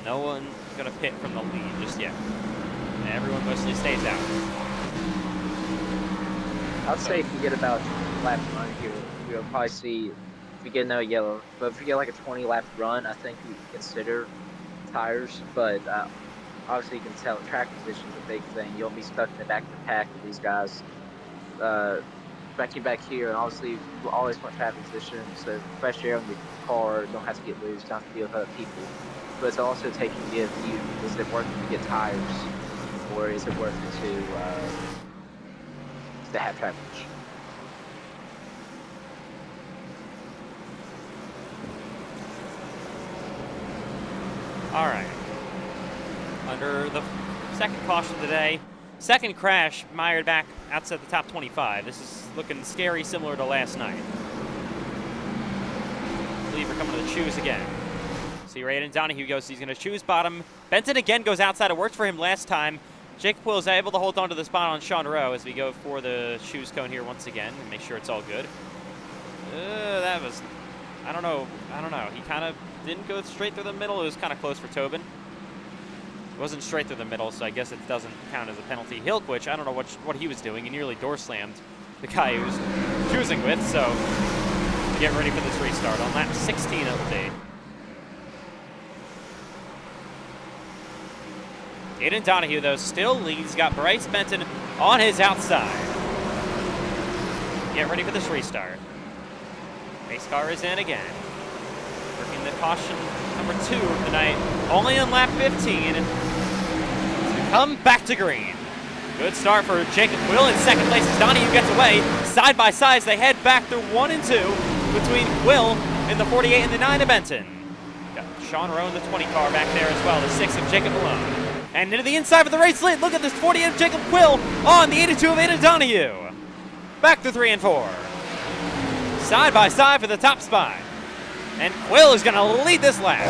No one going to pit from the lead just yet. Everyone mostly stays out. I'd say if you get about 20 lap run here, you'll probably see, if you get no yellow, but if you get like a 20 lap run, I think you consider tires. But obviously you can tell track position is a big thing. You'll be stuck in the back of the pack with these guys. Back here, and obviously you always want track position, so fresh air on your car, don't have to get loose, don't have to deal with other people. But it's also taking the view, is it worth it to get tires, or is it worth it to have track position? All right. Under the second caution of the day, second crash mired back outside the top 25. This is looking scary, similar to last night. I believe we're coming to the choose again. See where Aiden Donahue goes. He's going to choose bottom. Benton again goes outside. It worked for him last time. Jacob Will is able to hold on to the spot on Sean Rowe as we go for the choose cone here once again and make sure it's all good. That was, I don't know. He kind of didn't go straight through the middle. It was kind of close for Tobin. It wasn't straight through the middle, so I guess it doesn't count as a penalty. Hilkwich, I don't know what he was doing. He nearly door slammed the guy he was choosing with, so get ready for this restart on lap 16 of the day. Aiden Donahue, though, still leads. He's got Bryce Benton on his outside. Get ready for this restart. Race car is in again. Working the caution number 2 of the night. Only on lap 15. To come back to green. Good start for Jacob Will in second place as Donahue gets away. Side by side as they head back through 1 and 2 between Will and the 48 and the 9 of Benton. Got Sean Rowe in the 20 car back there as well, the 6 of Jacob Malone. And into the inside for the race lead. Look at this 48 of Jacob Quill on the 82 of Aiden Donahue. Back to 3 and 4. Side by side for the top spot. And Quill is going to lead this lap.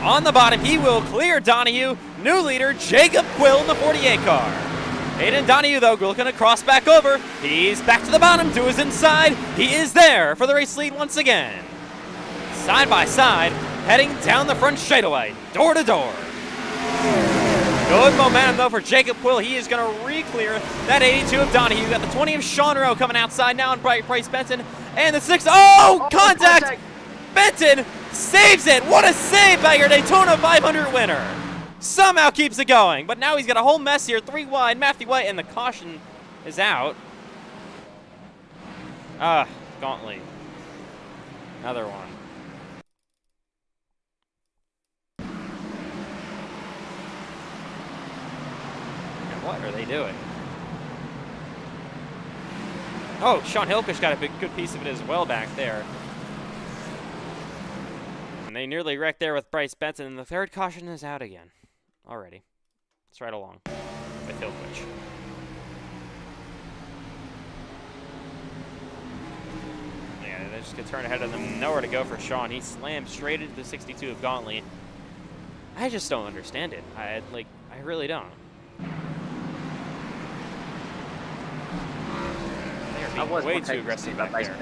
On the bottom, he will clear Donahue. New leader, Jacob Quill in the 48 car. Aiden Donahue, though, looking to cross back over. He's back to the bottom, to his inside. He is there for the race lead once again. Side by side, heading down the front straightaway, door to door. Good momentum, though, for Jacob Quill. He is going to re-clear that 82 of Donahue. Got the 20 of Sean Rowe coming outside now, and Bryce Benton. And the 6, contact! Benton saves it! What a save by your Daytona 500 winner! Somehow keeps it going, but now he's got a whole mess here. 3 wide, Matthew White, and the caution is out. Gauntlet. Another one. What are they doing? Oh, Sean Hilkish got a good piece of it as well back there. And they nearly wrecked there with Bryce Benton, and the third caution is out again. Already. Let's ride along with Hilkish. Yeah, they just get turned ahead of them. Nowhere to go for Sean. He slammed straight into the 62 of Gauntlet. I just don't understand it. I really don't. I was way too aggressive back there.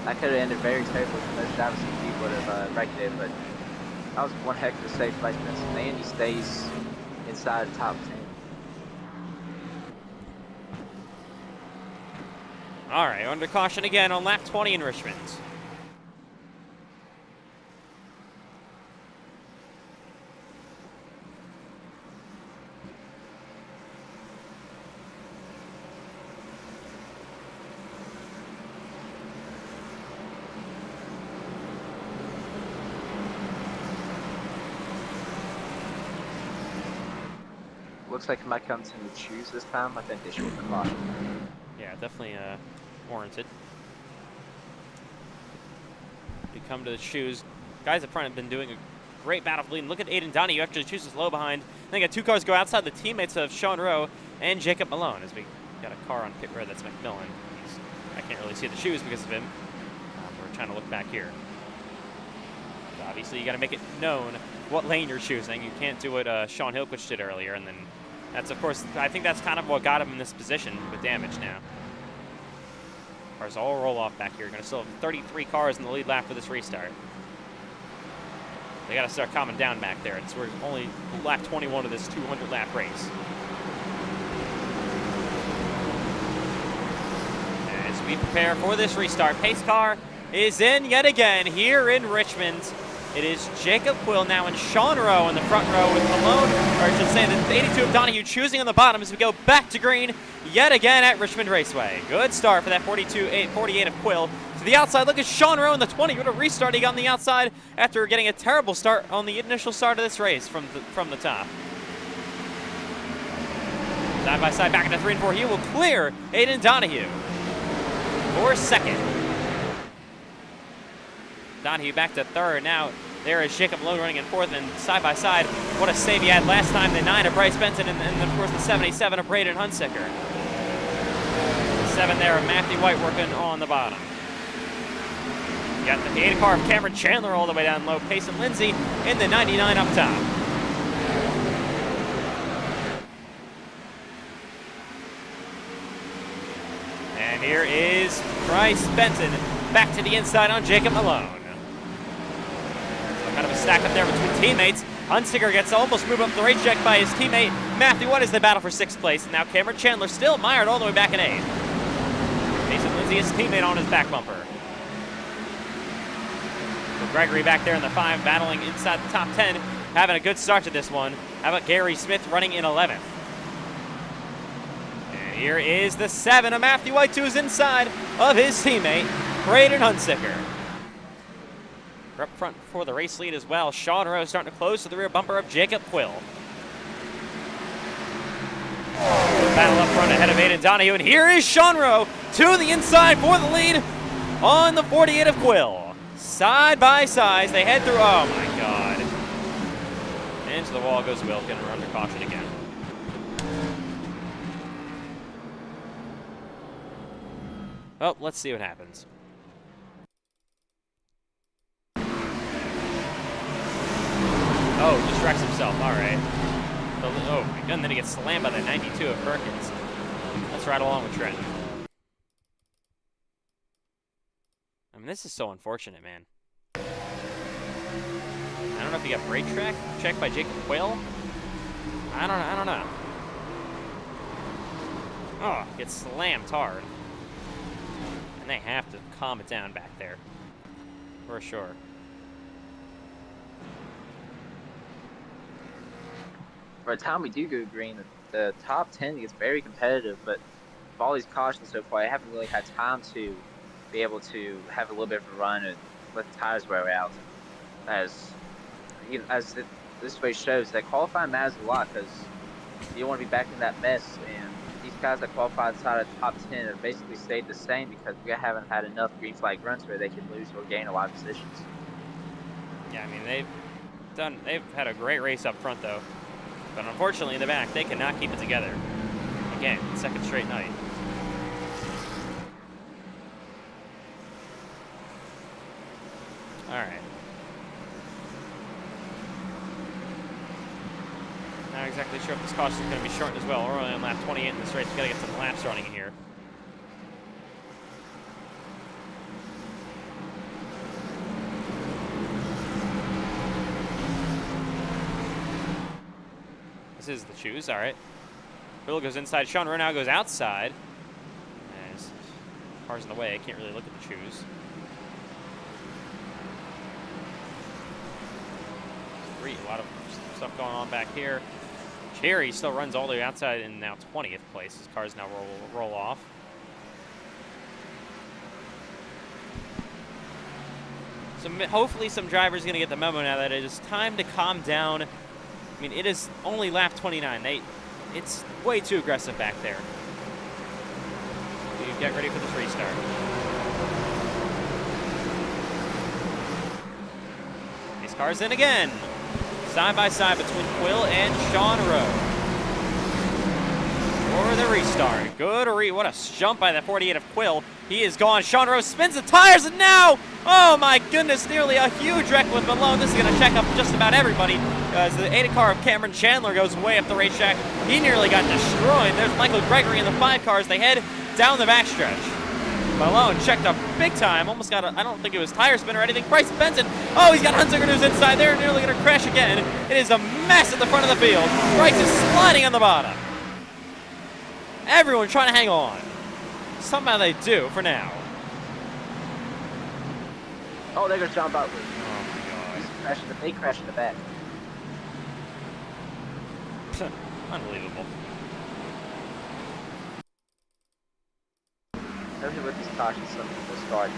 That could have ended very terribly for those drivers if he would have wrecked it, but that was one heck of a save by Benson. And he stays inside the top 10. All right, under caution again on lap 20 in Richmond. Looks like it might come to the choose this time. I think they should have caution. Yeah, definitely warranted. We come to the choose. Guys up front have been doing a great battle for lead. Look at Aiden Donahue. Actually chooses low behind. Then got 2 cars go outside the teammates of Sean Rowe and Jacob Malone as we got a car on pit road. That's McMillan. I can't really see the shoes because of him. We're trying to look back here. obviously you got to make it known what lane you're choosing. You can't do what Sean Hillquist did earlier, and then that's, of course, I think that's kind of what got him in this position with damage now. Cars all roll off back here. Going to still have 33 cars in the lead lap for this restart. They got to start calming down back there. We're only lap 21 of this 200 lap race. As we prepare for this restart, pace car is in yet again here in Richmond. It is Jacob Quill now and Sean Rowe in the front row with Malone, or I should say the 82 of Donahue choosing on the bottom as we go back to green yet again at Richmond Raceway. Good start for that 48 of Quill. To the outside, look at Sean Rowe in the 20. What a restart he got on the outside after getting a terrible start on the initial start of this race from the top. Side by side back into 3 and 4. He will clear Aiden Donahue for second. Donahue back to third. Now there is Jacob Malone running in fourth, and side by side, what a save he had last time. The 9 of Bryce Benton, and of course the 77 of Braden Hunsicker. The 7 there of Matthew White working on the bottom. You got the 8 car of Cameron Chandler all the way down low. Payson Lindsay in the 99 up top. And here is Bryce Benton back to the inside on Jacob Malone. Kind of a stack up there between teammates. Hunsicker gets almost moved up the racetrack by his teammate Matthew White as they battle for 6th place. And now Cameron Chandler still mired all the way back in 8th. Jason Lindsay, his teammate, on his back bumper. So Gregory back there in the 5, battling inside the top 10, having a good start to this one. How about Gary Smith running in 11th? And here is the 7 of Matthew White to his inside of his teammate Braden Hunsicker. Up front for the race lead as well. Sean Rowe starting to close to the rear bumper of Jacob Quill. Battle up front ahead of Aiden Donahue, and here is Sean Rowe to the inside for the lead on the 48 of Quill. Side by side, they head through. Oh my God. Into the wall goes Wilkin, and we're under caution again. Oh, let's see what happens. Oh, just wrecks himself. All right. Oh, my God. And then he gets slammed by the 92 of Perkins. Let's ride along with Trent. I mean, this is so unfortunate, man. I don't know if he got brake track checked by Jacob Quill. I don't know. Oh, gets slammed hard. And they have to calm it down back there. For sure. By the time we do go green, the top 10 gets very competitive, but with all these cautions so far, I haven't really had time to be able to have a little bit of a run and let the tires wear out. As this race shows, that qualifying matters a lot because you don't want to be back in that mess. And these guys that qualified inside of the top 10 have basically stayed the same because we haven't had enough green flag runs where they can lose or gain a lot of positions. Yeah, I mean, they've had a great race up front though. But unfortunately in the back, they cannot keep it together. Again, second straight night. All right. Not exactly sure if this caution is going to be shortened as well. We're only on lap 28 in this race. We've got to get some laps running here. This is the choose, all right. Bill goes inside, Sean Rowe now goes outside. As car's in the way, I can't really look at the choose. A lot of stuff going on back here. Cherry still runs all the way outside in now 20th place. His cars now roll off. So hopefully some drivers are going to get the memo now that it is time to calm down. I mean, it is only lap 29. It's way too aggressive back there. You get ready for this restart. These cars in again. Side by side between Quill and Sean Rowe. for the restart. Good what a jump by the 48 of Quill. He is gone. Sean Rose spins the tires, and now, oh my goodness, nearly a huge wreck with Malone. This is going to check up just about everybody as the 8 car of Cameron Chandler goes way up the racetrack. He nearly got destroyed. There's Michael Gregory in the 5 cars. They head down the backstretch. Malone checked up big time. Almost got I don't think it was tire spin or anything. Bryce Benson. Oh, he's got Hunsinger News inside there. Nearly going to crash again. It is a mess at the front of the field. Bryce is sliding on the bottom. Everyone trying to hang on. Somehow they do for now. Oh, there goes John Butler. Oh They crashed in the back. my god. Unbelievable. Especially with these cautions, some people start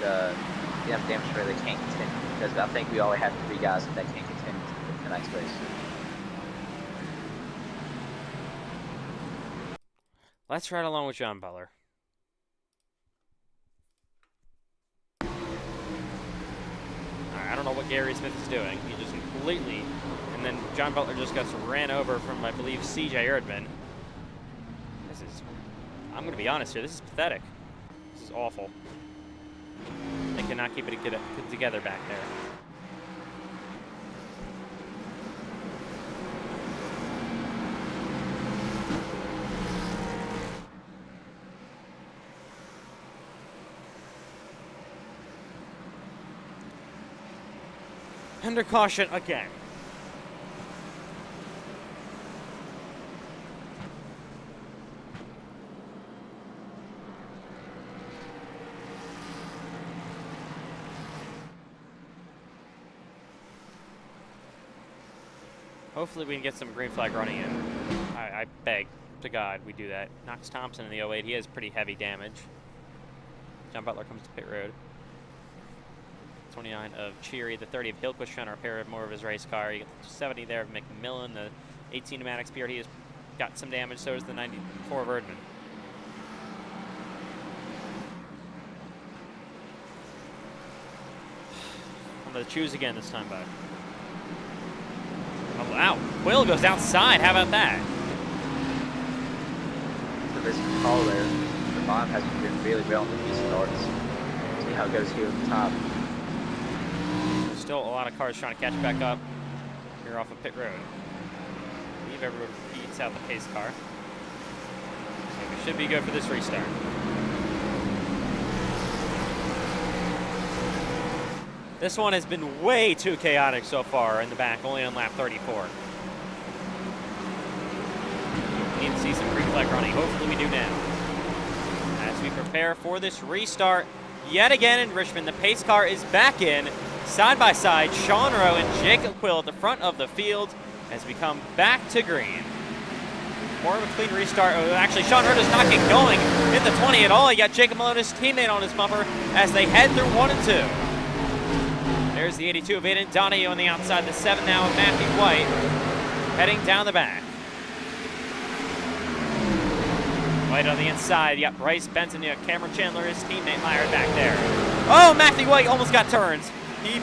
demonstrating they can't continue, because I think we only have 3 guys that can't continue to the next race. Let's ride along with John Butler. Alright, I don't know what Gary Smith is doing. He just completely... And then John Butler just got ran over from, I believe, CJ Erdman. This is... I'm going to be honest here. This is pathetic. This is awful. They cannot keep it together back there. Under caution again. Hopefully we can get some green flag running in. I beg to God we do that. Knox Thompson in the 08, he has pretty heavy damage. John Butler comes to pit road. 29 of Cheery, the 30 of Hillquist trying to repair more of his race car. You get the 70 there of McMillan, the 18 of Maddox Beard. He has got some damage, so does the 94 of Erdman. I'm going to choose again this time, bud. Oh, wow. Quill goes outside. How about that? So this call there, the bottom has been really well in the these starts. See how it goes here at the top. Still a lot of cars trying to catch back up here off of pit road. I believe everyone beats out the pace car. So we should be good for this restart. This one has been way too chaotic so far in the back, only on lap 34. We need to see some green flag running. Hopefully we do now. As we prepare for this restart yet again in Richmond, the pace car is back in. Side by side, Sean Rowe and Jacob Quill at the front of the field as we come back to green. More of a clean restart. Oh, actually, Sean Rowe does not get going in the 20 at all. You got Jacob Malone, his teammate, on his bumper as they head through 1 and 2. There's the 82 of Aiden Donahue on the outside. The 7 now of Matthew White heading down the back. White on the inside. You got Bryce Benson. You got Cameron Chandler, his teammate, mired back there. Oh, Matthew White almost got turns. He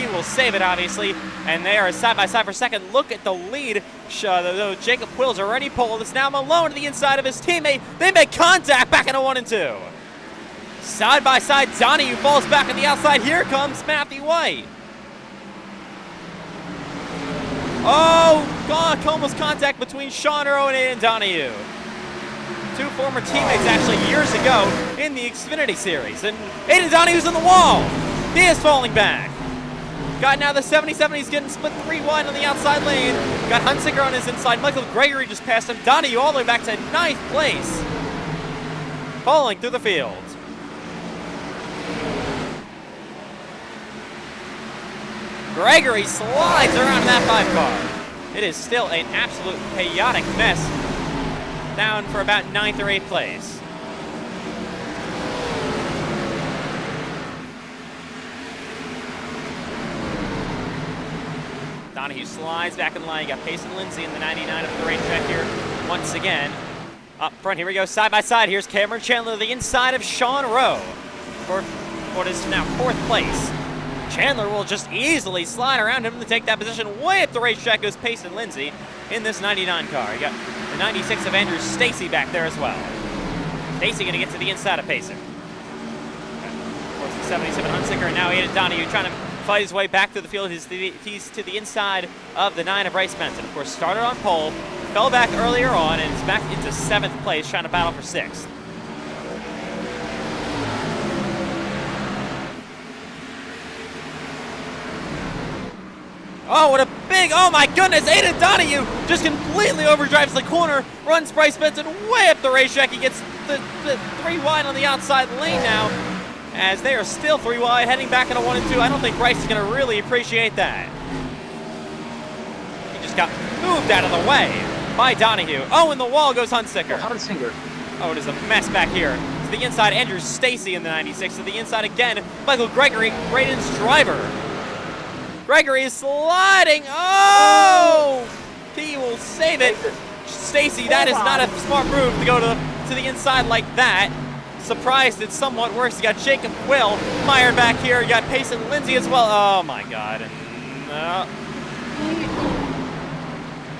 will save it, obviously, and they are side by side for second. Look at the lead. Jacob Quill's already pulled. It's now Malone to the inside of his teammate. They make contact back into 1 and 2. Side by side, Donahue falls back on the outside. Here comes Matthew White. Oh, God, almost contact between Sean Rowe and Aiden Donahue. 2 former teammates, actually, years ago in the Xfinity Series. And Aiden Donahue's on the wall. He is falling back. Got now the 77. He's getting split 3 wide on the outside lane. Got Hunsinger on his inside. Michael Gregory just passed him. Donahue all the way back to 9th place. Falling through the field. Gregory slides around that 5 car. It is still an absolute chaotic mess. Down for about 9th or 8th place. Donahue slides back in the line. You got Payson Lindsay in the 99 of the racetrack here once again. Up front, here we go, side by side. Here's Cameron Chandler, the inside of Sean Rowe for what is now 4th place. Chandler will just easily slide around him to take that position. Way up the racetrack goes Payson Lindsay in this 99 car. You got the 96 of Andrew Stacy back there as well. Stacy going to get to the inside of Payson. Of course, the 77 Hunsicker, and now Aiden Donahue trying to fight his way back to the field. He's to the inside of the 9 of Bryce Benson. Of course, started on pole, fell back earlier on, and is back into 7th place, trying to battle for 6th. Oh, what a big, oh my goodness, Aiden Donahue just completely overdrives the corner, runs Bryce Benson way up the racetrack. He gets the 3 wide on the outside lane now, as they are still 3 wide, heading back into 1 and 2. I don't think Bryce is going to really appreciate that. He just got moved out of the way by Donahue. Oh, and the wall goes Hunsicker. Oh, it is a mess back here. To the inside, Andrew Stacy in the 96. To the inside again, Michael Gregory, Braden's driver. Gregory is sliding. Oh! He will save it. Stacy, that is not a smart move to go to the inside like that. Surprised it somewhat works. You got Jacob Will mired back here. You got Payson Lindsay as well. Oh my God.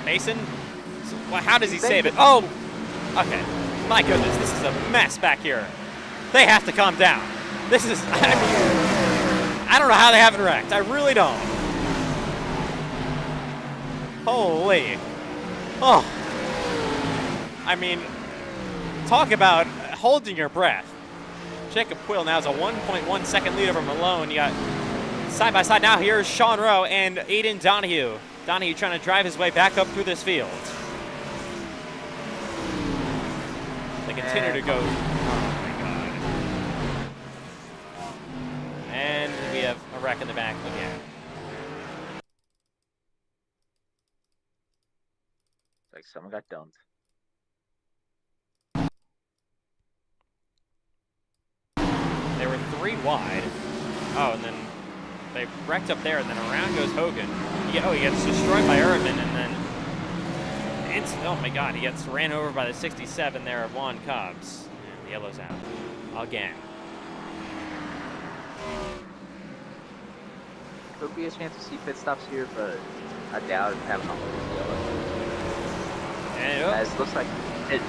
Mason, how does he save it? Oh, okay. My goodness, this is a mess back here. They have to calm down. This is, I don't know how they haven't wrecked. I really don't. Holy. Oh. I mean, talk about holding your breath. Jacob Quill now has a 1.1 second lead over Malone. You got side by side now. Here's Sean Rowe and Aiden Donahue. Donahue trying to drive his way back up through this field. They continue to go. Oh my God. And we have a wreck in the back again. Like someone got dumped. They were 3 wide. Oh, and then they wrecked up there, and then around goes Hogan. He gets destroyed by Erdman, and then oh my God, he gets ran over by the 67 there of Juan Cobbs. And the yellow's out again. Could be a chance to see pit stops here, but I doubt it having all those yellow. And As looks like it.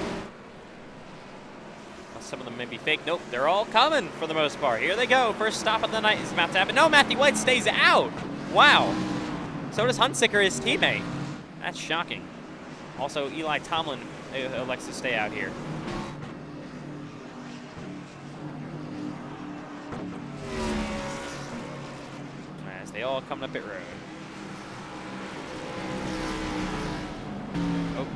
Some of them may be fake. Nope, they're all coming for the most part. Here they go. First stop of the night is about to happen. No, Matthew White stays out. Wow. So does Hunsicker, his teammate. That's shocking. Also, Eli Tomlin elects to stay out here. As they all come to pit road. Oh.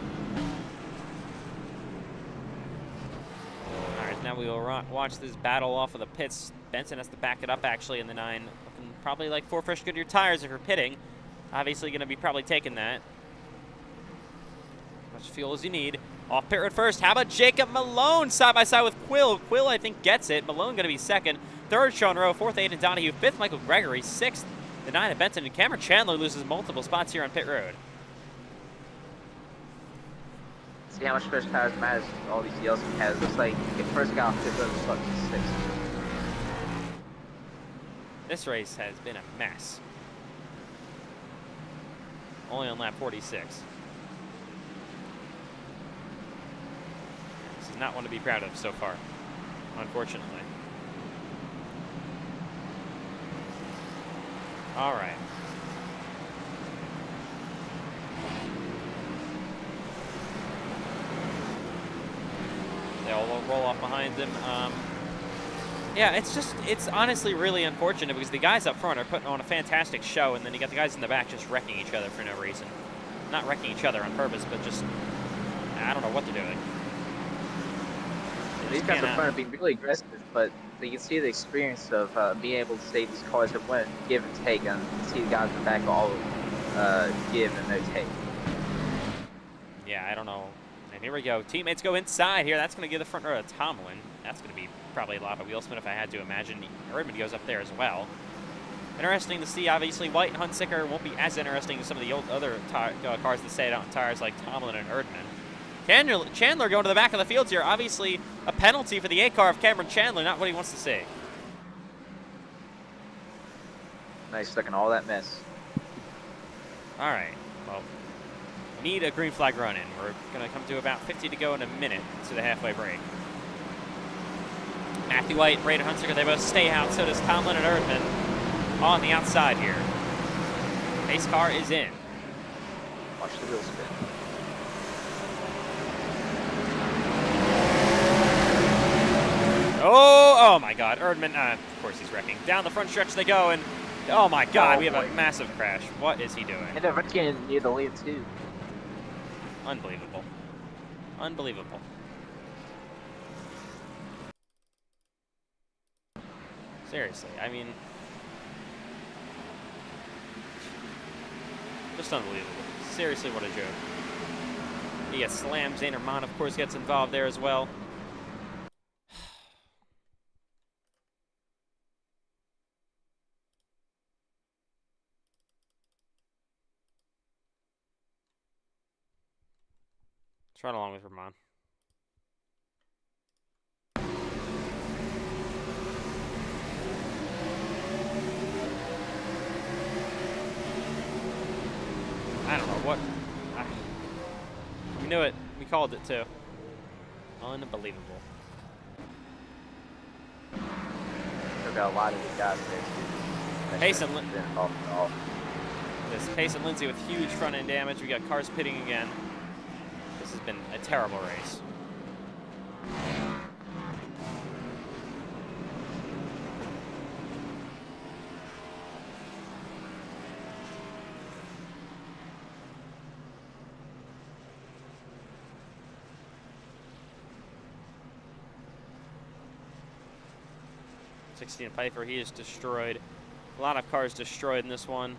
Now we will watch this battle off of the pits. Benson has to back it up actually in the 9. Looking probably like 4 fresh Goodyear tires if you're pitting. Obviously going to be probably taking that. Much fuel as you need. Off pit road first. How about Jacob Malone side by side with Quill? Quill I think gets it. Malone going to be 2nd. 3rd Sean Rowe. 4th Aiden Donahue. 5th Michael Gregory. 6th the 9 of Benson. And Cameron Chandler loses multiple spots here on pit road. See how much fresh tires matters. All these yellows he has. Looks like the first guy off pit road was like 6th. This race has been a mess. Only on lap 46. This is not one to be proud of so far, unfortunately. All right. They all roll off behind them. Yeah, it's honestly really unfortunate because the guys up front are putting on a fantastic show, and then you got the guys in the back just wrecking each other for no reason. Not wrecking each other on purpose, but just, I don't know what they're doing. These guys up front are being really aggressive, but you can see the experience of being able to save these cars that went give and take, and you can see the guys in the back all give and no take. Yeah, I don't know. And here we go. Teammates go inside here. That's going to give the front row to Tomlin. That's going to be probably a lot of wheel spin if I had to imagine. Erdman goes up there as well. Interesting to see. Obviously, White and Hunsicker won't be as interesting as some of the other cars that stayed out on tires like Tomlin and Erdman. Chandler going to the back of the field here. Obviously, a penalty for the A car of Cameron Chandler. Not what he wants to see. Nice stuck in all that mess. All right. Well, Need a green flag run in. We're going to come to about 50 to go in a minute to the halfway break. Matthew White and Braden Hunsaker, they both stay out. So does Tomlin and Erdman on the outside here. Pace car is in. Watch the wheel spin. Oh my God. Erdman, of course he's wrecking. Down the front stretch they go, and oh my God, we have a massive crash. What is he doing? And they're wrecking near the lead, too. Unbelievable. Unbelievable. Seriously, I mean, just unbelievable. Seriously, what a joke. He gets slammed. Zaner Mon, of course, gets involved there as well. Let's run along with Ramon. I don't know what. We knew it. We called it too. Unbelievable. They've got a lot of the guys there too. Pace and Pace and Lindsay with huge front end damage. We got cars pitting again. This has been a terrible race. Pfeiffer, he is destroyed. A lot of cars destroyed in this one.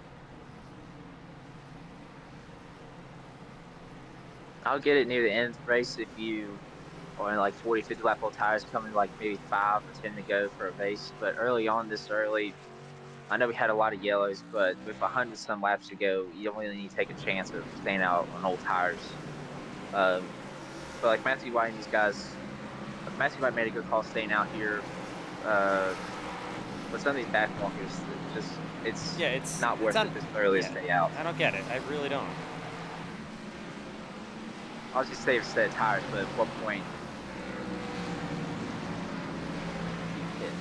I'll get it near the end of the race if you are in like 40, 50 lap old tires coming like maybe 5 or 10 to go for a race. But early on, this early, I know we had a lot of yellows, but with 100 some laps to go, you only need to take a chance of staying out on old tires. But like Matthew White and these guys, Matthew White made a good call staying out here. But some of these backwalkers, it's not worth it this early to stay out. I don't get it. I really don't. I'll just save a set of tires, but at what point you hit?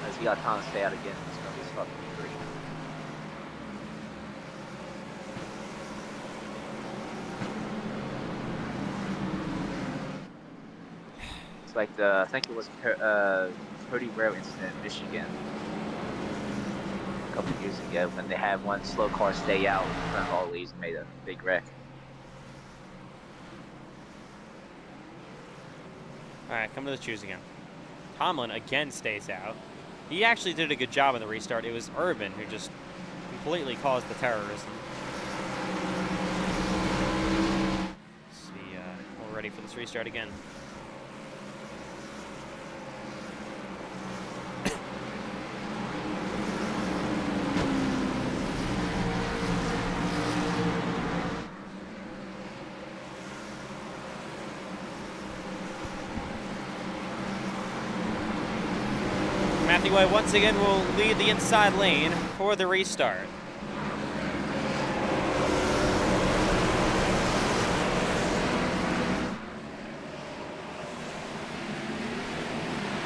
As you got time to stay out again, it's going to be stuck in 3. It's like I think it was Cody Rowe incident in Michigan a couple years ago when they had one slow car stay out in front of all these and made a big wreck. All right, come to the choose again. Tomlin again stays out. He actually did a good job in the restart. It was Urban who just completely caused the terrorism. Let's see, we're ready for this restart again. Matthew White once again will lead the inside lane for the restart.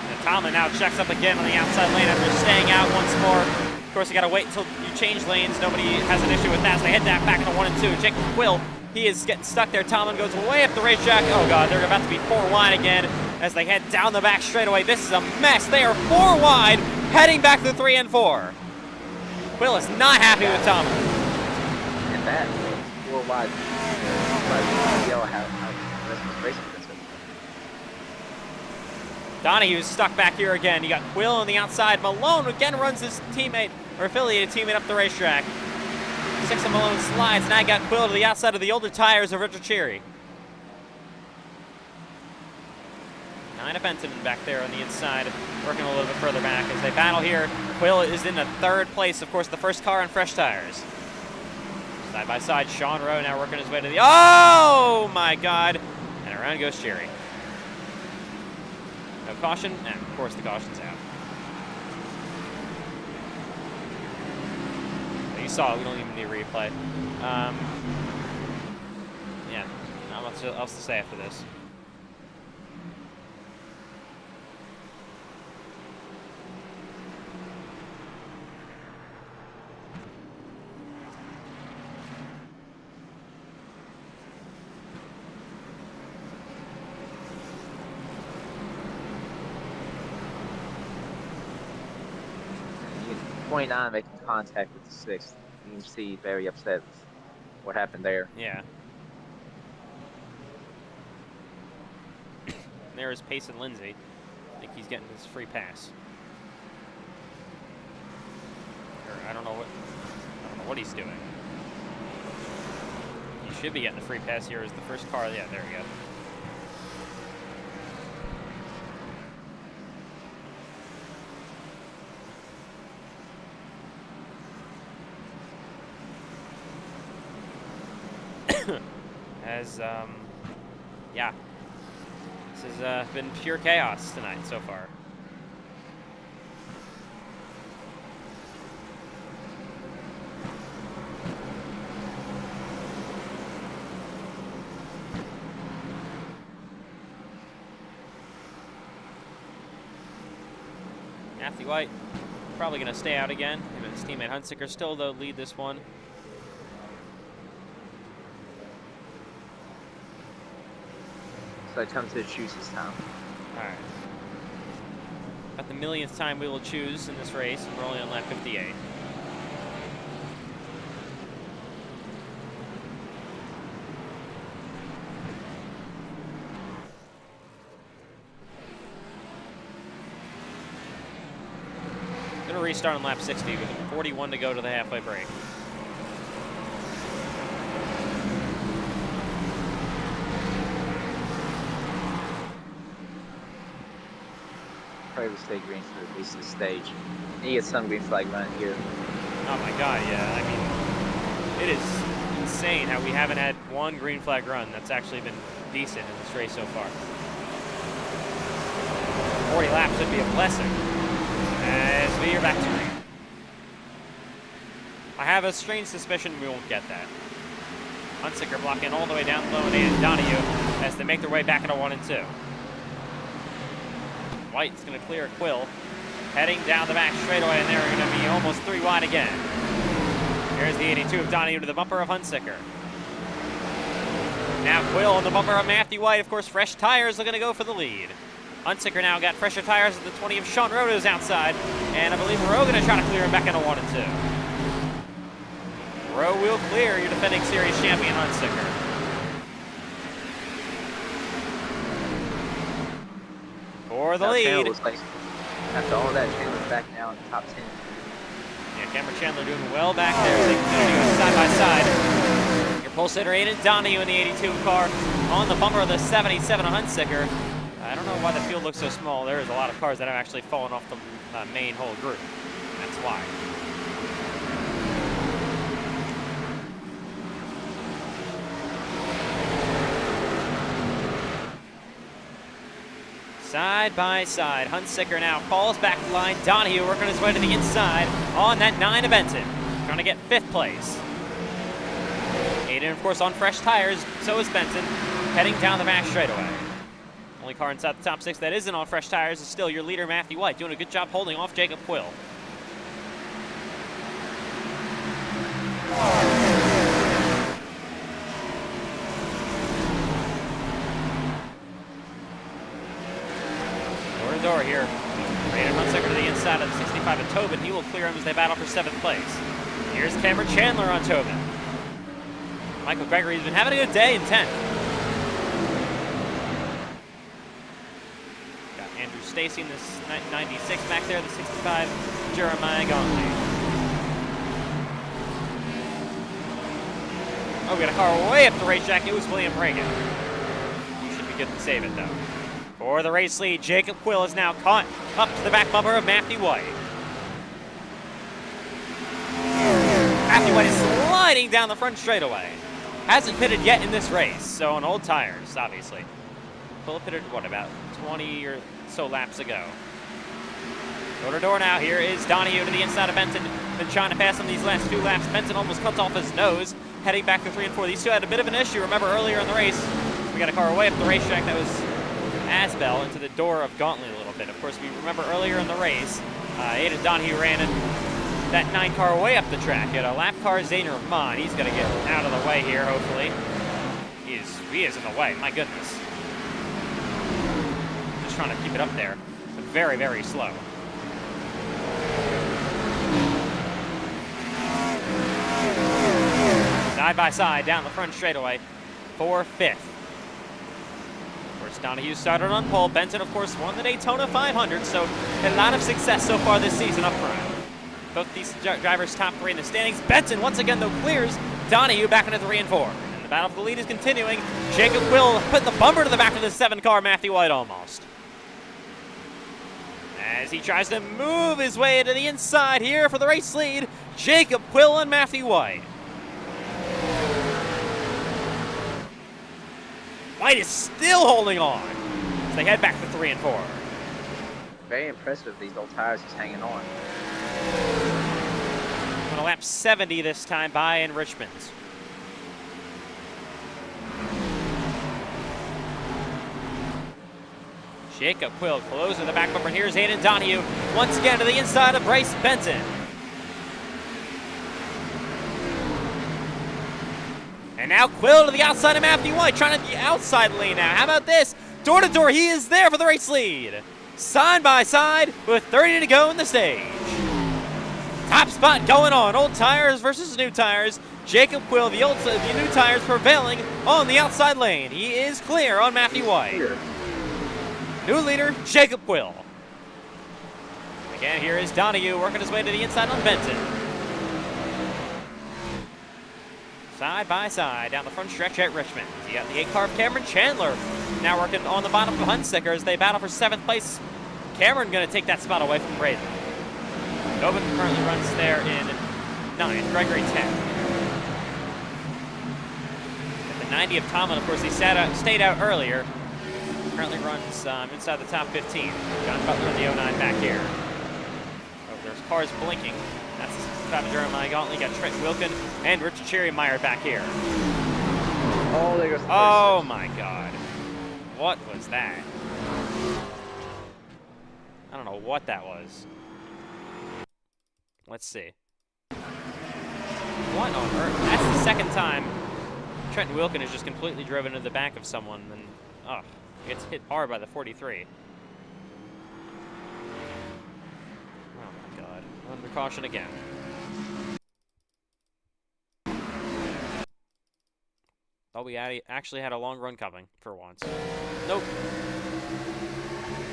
And Tomlin now checks up again on the outside lane after staying out once more. Of course, you got to wait until you change lanes. Nobody has an issue with that, so they head that back into 1 and 2. Jacob Quill, he is getting stuck there. Tomlin goes way up the racetrack. Oh God, they're about to be 4 wide again as they head down the back straightaway. This is a mess. They are 4 wide, heading back to 3 and 4. Quill is not happy with Tomlin. And that 4 wide. How the rest of the race is. Donahue's stuck back here again. You got Quill on the outside. Malone again runs his teammate, or affiliated teammate, up the racetrack. 6 of Malone slides. Now got Quill to the outside of the older tires of Richard Cherry. 9 of Benton back there on the inside, working a little bit further back as they battle here. Quill is in the 3rd place, of course, the first car on fresh tires. Side by side, Sean Rowe now working his way to the, oh my God! And around goes Cherry. No caution, and of course the caution's out. You saw it, we don't even need a replay. else to say after this. You get 29 making contact with the 6th. You can see very upset with what happened there. Yeah. There is Payson Lindsay. I think he's getting his free pass. Or I don't know what he's doing. He should be getting the free pass here as the first car. Yeah, there we go. Yeah, this has been pure chaos tonight so far. Matthew White probably going to stay out again. Him and his teammate Hunsicker still, though, lead this one. So it comes to choose this time. All right. About the millionth time we will choose in this race, and we're only on lap 58. Gonna restart on lap 60 with 41 to go to the halfway break. Probably will stay green for at least this stage. And you get some green flag run here. Oh my god, yeah. I mean, it is insane how we haven't had one green flag run that's actually been decent in this race so far. 40 laps would be a blessing. As we are back to green. I have a strange suspicion we won't get that. Hunsicker blocking all the way down low and Donahue as they make their way back into 1 and 2. White's going to clear Quill, heading down the back straightaway, and they're going to be almost 3 wide again. Here's the 82 of Donahue to the bumper of Hunsicker. Now Quill on the bumper of Matthew White. Of course, fresh tires are going to go for the lead. Hunsicker now got fresher tires at the 20 of Sean Rodo's outside, and I believe Rowe going to try to clear him back into 1 and 2. Rowe will clear your defending series champion Hunsicker. For the Now, lead. Chandler was like, after all that, Chandler's back now in the top 10. Yeah, Cameron Chandler doing well back there as they continue to go side by side. Your pole sitter Aiden Donahue in the 82 car on the bumper of the 77 of Hunsicker. I don't know why the field looks so small. There's a lot of cars that have actually fallen off the main whole group. That's why. Side by side, Hunsicker now falls back the line. Donahue working his way to the inside on that 9 of Benton. Trying to get 5th place. Aiden, of course, on fresh tires. So is Benton, heading down the back straightaway. Only car inside the top 6 that isn't on fresh tires is still your leader, Matthew White, doing a good job holding off Jacob Quill. Door here. Brandon Hunsicker to the inside of the 65 of Tobin. He will clear him as they battle for 7th place. Here's Cameron Chandler on Tobin. Michael Gregory's been having a good day in 10th. Got Andrew Stacy in this 96 back there, the 65, Jeremiah Gontley. Oh, we got a car way up the racetrack. It was William Reagan. He should be good to save it, though. For the race lead, Jacob Quill is now caught up to the back bumper of Matthew White. Matthew White is sliding down the front straightaway. Hasn't pitted yet in this race, so on old tires, obviously. Quill pitted, what, about 20 or so laps ago. Door to door now. Here is Donahue to the inside of Benton. Been trying to pass him these last few laps. Benton almost cuts off his nose, heading back to 3 and 4. These two had a bit of an issue. Remember earlier in the race, we got a car way up the racetrack that was Asbel into the door of Gauntlet a little bit. Of course, we remember earlier in the race, Aiden Donahue ran in that 9 car way up the track. He had a lap car, Zaner Rahman. He's going to get out of the way here, hopefully. He is in the way, my goodness. Just trying to keep it up there, but very, very slow. Side by side down the front straightaway for 5th. Of course, Donahue started on pole. Benson, of course, won the Daytona 500, so a lot of success so far this season up front. Both these drivers top 3 in the standings. Benson, once again, though, clears Donahue back into 3 and 4. And the battle for the lead is continuing. Jacob Quill put the bumper to the back of the 7 car, Matthew White almost. As he tries to move his way to the inside here for the race lead, Jacob Quill and Matthew White. White is still holding on as they head back to 3 and 4. Very impressive, these old tires just hanging on. On a lap 70 this time by in Richmond. Jacob Quill closing the back bumper. Here's Aiden Donahue once again to the inside of Bryce Benson. And now Quill to the outside of Matthew White, trying to the outside lane now. How about this? Door to door, he is there for the race lead. Side by side with 30 to go in the stage. Top spot going on. Old tires versus new tires. Jacob Quill, the new tires prevailing on the outside lane. He is clear on Matthew White. New leader, Jacob Quill. Again, here is Donahue working his way to the inside on Benson. Side by side down the front stretch at Richmond. You got the 8 car of Cameron Chandler now working on the bottom of Hunsaker as they battle for 7th place. Cameron going to take that spot away from Braden. Tobin currently runs there in 9th, Gregory 10th. At the 90 of Tomlin, of course, he stayed out earlier. Currently runs inside the top 15. John Butler in the 09 back here. Oh, there's cars blinking. That's Travis Jeremiah Gauntlet. Got Trent Wilkin and Richard Cherry-Meyer back here. Oh, there goes the Oh my God. What was that? I don't know what that was. Let's see. What on earth? That's the second time Trenton Wilkin has just completely driven into the back of someone and gets hit hard by the 43. Oh my God. Under caution again. Oh, we actually had a long run coming for once. Nope.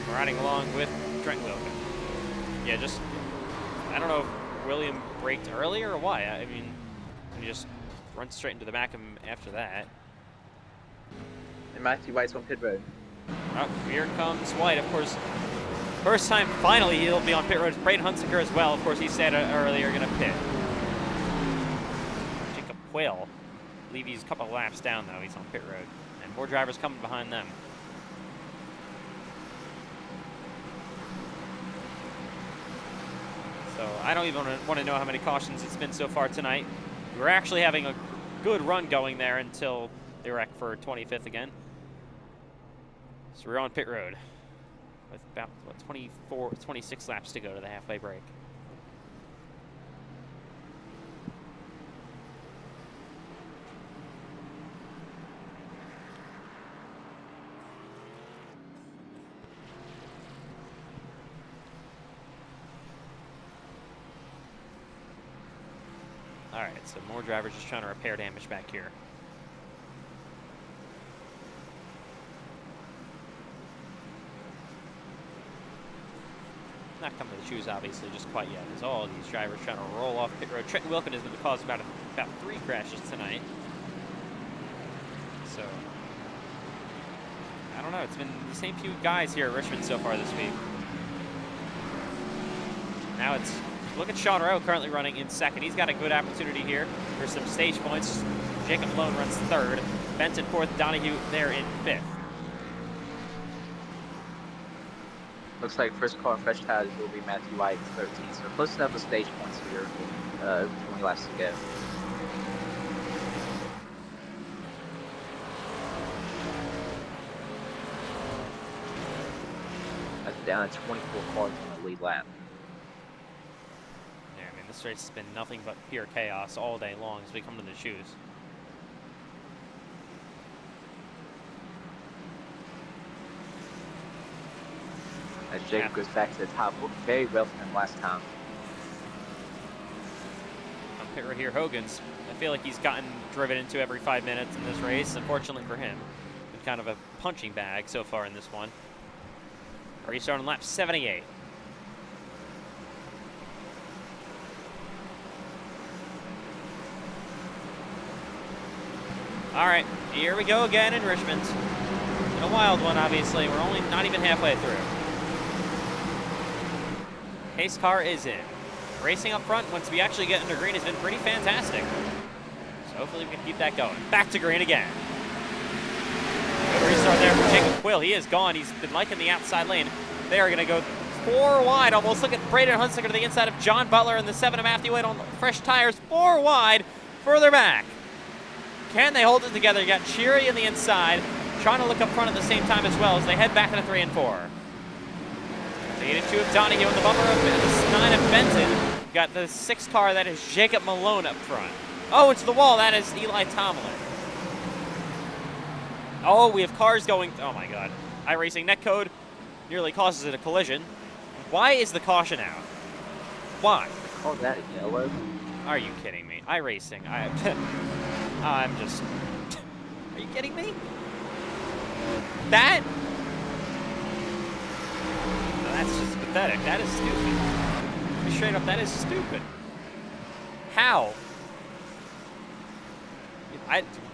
We're riding along with Trent Wilkin. Yeah, just, I don't know if William braked earlier or why. I mean, he just runs straight into the back of him after that. And Matthew White's on pit road. Oh, here comes White, of course. First time, finally, he'll be on pit road. Braden Hunsaker as well. Of course, he said earlier going to pit. Jacob Quill. I believe he's a couple laps down, though. He's on pit road. And more drivers coming behind them. So I don't even want to know how many cautions it's been so far tonight. We're actually having a good run going there until they wreck for 25th again. So we're on pit road with about 26 laps to go to the halfway break. All right, so more drivers just trying to repair damage back here. Not coming to the shoes, obviously, just quite yet. As all these drivers trying to roll off pit road. Trenton Wilkin has been the cause of about 3 crashes tonight. So, I don't know. It's been the same few guys here at Richmond so far this week. Now it's, look at Sean Rowe currently running in 2nd. He's got a good opportunity here. There's some stage points. Jacob Malone runs 3rd. Benson 4th. Donahue there in 5th. Looks like first car on fresh tires will be Matthew White, 13. So close enough to stage points here. 20 laps to go. down to 24 cars on the lead lap. Yeah, I mean, this race has been nothing but pure chaos all day long as we come to the shoes. As Jacob goes back to the top, very well for him last time. On pit right here, Hogan's, I feel like he's gotten driven into every 5 minutes in this race. Unfortunately for him, been kind of a punching bag so far in this one. Restart on lap 78. All right, here we go again in Richmond. In a wild one, obviously. We're only not even halfway through. Pace car is in. Racing up front, once we actually get under green, has been pretty fantastic. So hopefully we can keep that going. Back to green again. Good restart there for Jacob Quill. He is gone. He's been liking the outside lane. They are going to go 4 wide. Almost look at Braden Hunsaker to the inside of John Butler in the 7 of Matthew Wade on fresh tires. 4 wide, further back. Can they hold it together? You got Cheery in the inside, trying to look up front at the same time as well as they head back into 3 and 4. The 8 and 2 of Donahue and the bumper of the 9 of Benton. Got the 6 car, that is Jacob Malone up front. Oh, into the wall, that is Eli Tomlin. Oh, we have cars going, oh my God. iRacing netcode nearly causes it a collision. Why is the caution out? Why? Call that a yellow? Are you kidding me? iRacing, I'm just, are you kidding me? That? No, that's just pathetic. That is stupid. Straight up, that is stupid. How?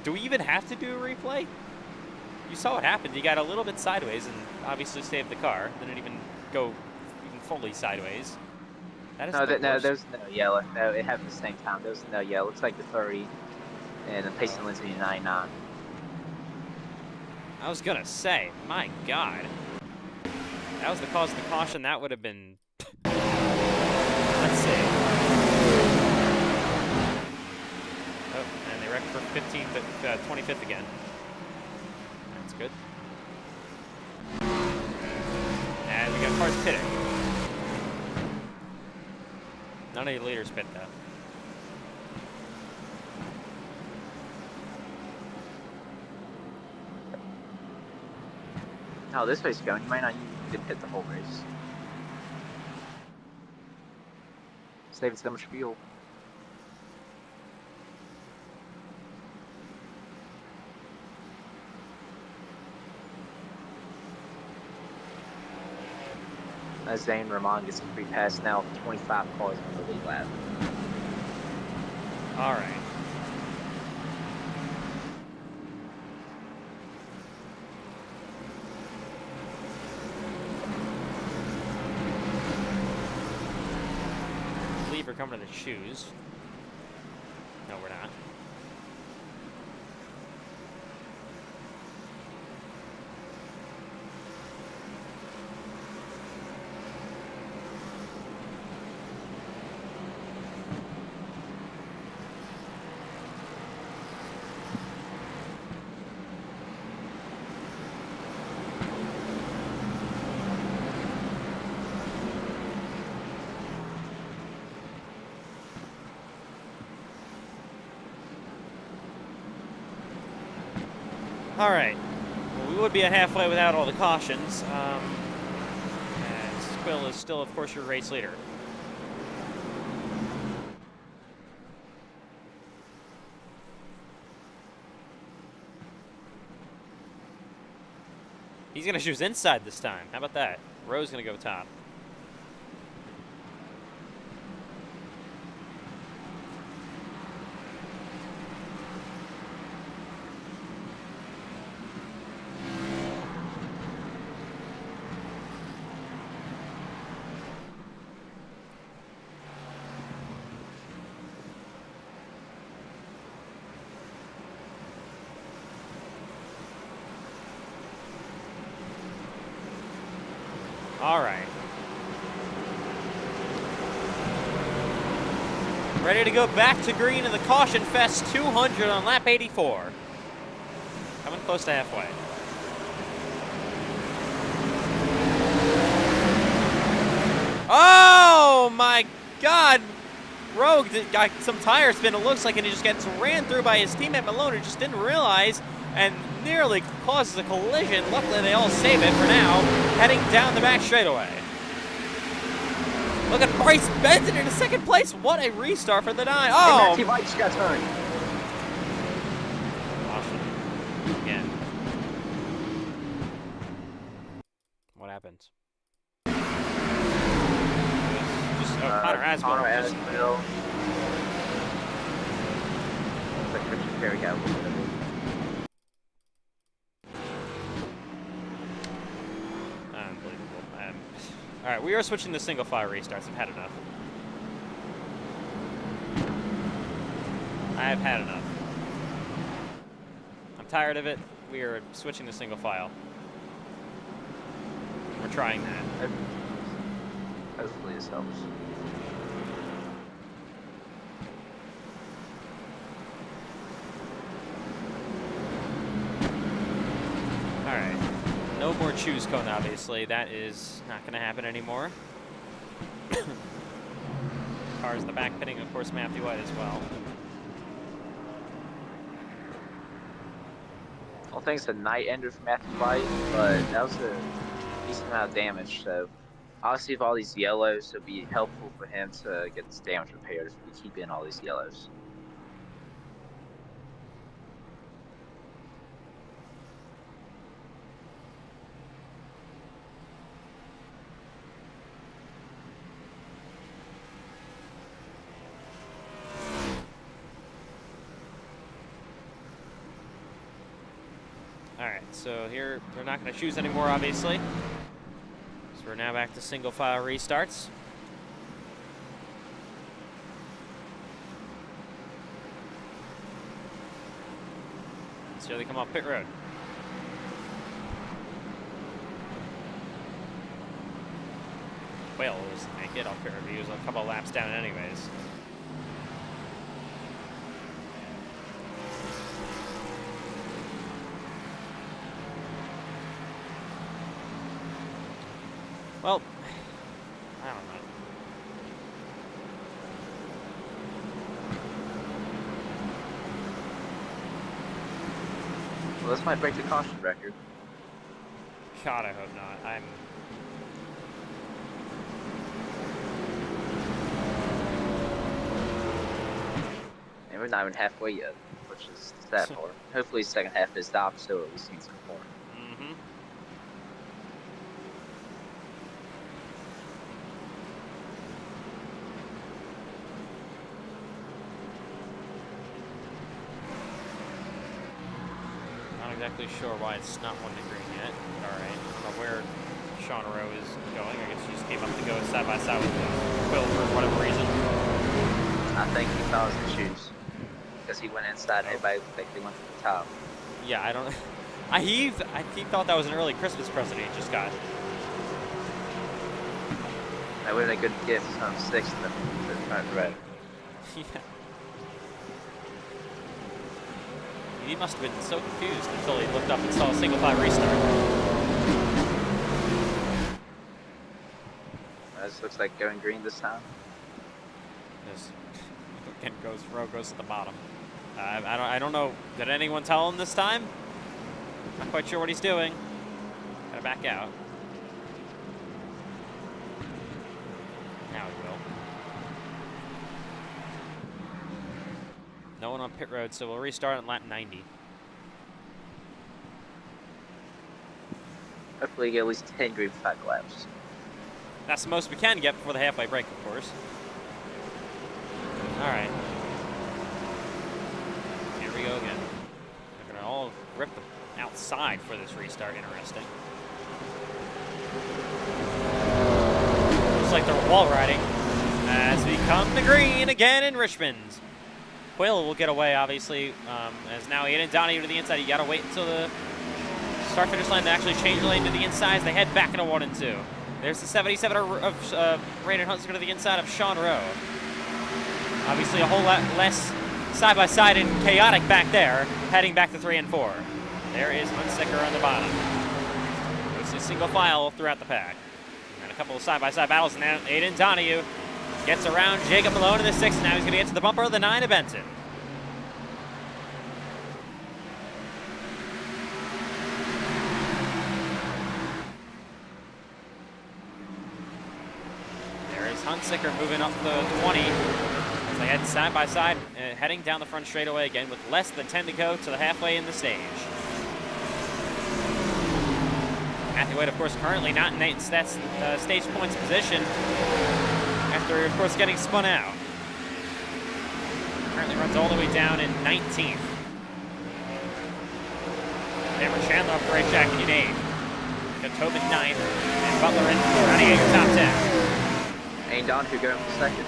Do we even have to do a replay? You saw what happened. You got a little bit sideways and obviously saved the car. Didn't even go even fully sideways. That is there's no yellow. No, it happened at the same time. There was no yellow. Looks like the 30 and then Payson Lindsay 99. I was gonna say, my God. That was the cause of the caution. That would have been. Let's see. Oh, and they wrecked for 25th again. That's good. And we got cars pitting. None of the leaders pit though. How this race is going, you might not need to pit the whole race. Save so much fuel. Zane Ramon gets a free pass now, 25 cars on the lead lap. All right. I believe we're coming to the shoes. No, we're not. All right. Well, we would be at halfway without all the cautions. And Quill is still, of course, your race leader. He's going to choose inside this time. How about that? Rowe's going to go top. All right. Ready to go back to green in the Caution Fest 200 on lap 84. Coming close to halfway. Oh my God! Rogue got some tire spin, it looks like, and he just gets ran through by his teammate Malone, who just didn't realize and nearly causes a collision. Luckily, they all save it for now, heading down the back straightaway. Look at Bryce Benson into second place. What a restart for the 9. Oh! Hey, Matthew White just got turned. Awesome. Again. What happens? Connor Aswell. Connor Aswell. Looks like Richard Perry got a little bit of it. Unbelievable. Alright, we are switching to single file restarts. I've had enough. I have had enough. I'm tired of it. We are switching to single file. We're trying that. Hopefully this helps. Alright. No more choose cone, obviously. That is not going to happen anymore. Cars in the back pitting, of course, Matthew White as well. I don't think it's a night ender for Matthew White, but that was a decent amount of damage. So obviously, with all these yellows, it'll be helpful for him to get this damage repaired if we keep in all these yellows. Alright, so here they're not going to choose anymore, obviously. So we're now back to single file restarts. So here they come off pit road. Whale was make it off pit road. He was a couple laps down anyways. Well, I don't know. Well, this might break the caution record. God, I hope not. And we're not even halfway yet, which is the sad part. Hopefully, the second half is the opposite, or at least needs some more. Mm-hmm. Not exactly sure why it's not 1 degree yet. Alright. I don't know where Sean Rowe is going. I guess he just came up to go side by side with Will for whatever reason. I think he found his shoes. Because he went inside and everybody looked like they went to the top. Yeah, I don't he thought that was an early Christmas present he just got. That would have been a good gift on 6th in the front row. Yeah. He must have been so confused until he looked up and saw a single file restart. This looks like going green this time. This again Rowe goes to the bottom. I don't know. Did anyone tell him this time? Not quite sure what he's doing. Gotta back out. Now he will. No one on pit road, so we'll restart on lap 90. Hopefully, get at least 10 green flag laps. That's the most we can get before the halfway break, of course. All right. Here we go again. They're gonna all rip the outside for this restart. Interesting. Looks like they're wall riding as we come to green again in Richmond. Quayle will get away, obviously, as now Aiden Donahue to the inside. You gotta wait until the start-finish line to actually change the lane to the inside as they head back into 1 and 2. There's the 77 of Raiden Hunziker to the inside of Sean Rowe. Obviously a whole lot less side-by-side and chaotic back there, heading back to 3 and 4. There is Hunziker on the bottom. It's a single file throughout the pack. And a couple of side-by-side battles, and now Aiden Donahue Gets around Jacob Malone in the 6, and now he's going to get to the bumper of the 9 of Benton. There is Hunsicker moving up the 20. As they head side by side, heading down the front straightaway again with less than 10 to go to the halfway in the stage. Matthew Wade, of course, currently not in that stage points position after, of course, getting spun out. Currently runs all the way down in 19th. Cameron Chandler up the racetrack in 8th. Got Tobin 9th, and Butler in running your top 10. Ain't Don who going for second.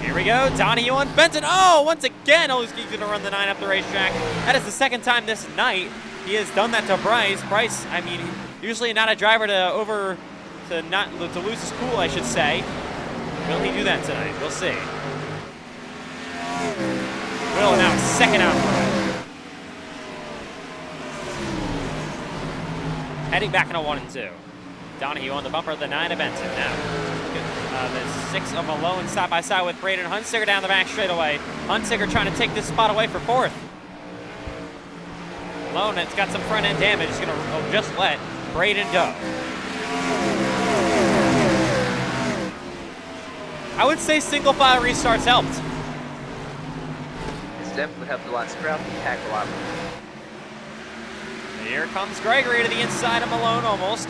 Here we go, Donahue on Benton. Oh, once again, Olszewski's going to run the 9 up the racetrack. That is the second time this night he has done that to Bryce. Bryce, I mean, usually not a driver to lose his cool, I should say. Will he do that tonight? We'll see. Will now second out front. Heading back in a 1 and 2. Donahue on the bumper of the 9 of Benton now. The 6 of Malone side by side with Braden Hunsicker down the back straightaway. Hunsicker trying to take this spot away for 4th. Malone, it's got some front end damage. He's going to just let Braden go. I would say single file restarts helped. It's definitely helped a lot. Sprout the pack a lot. Here comes Gregory to the inside of Malone almost.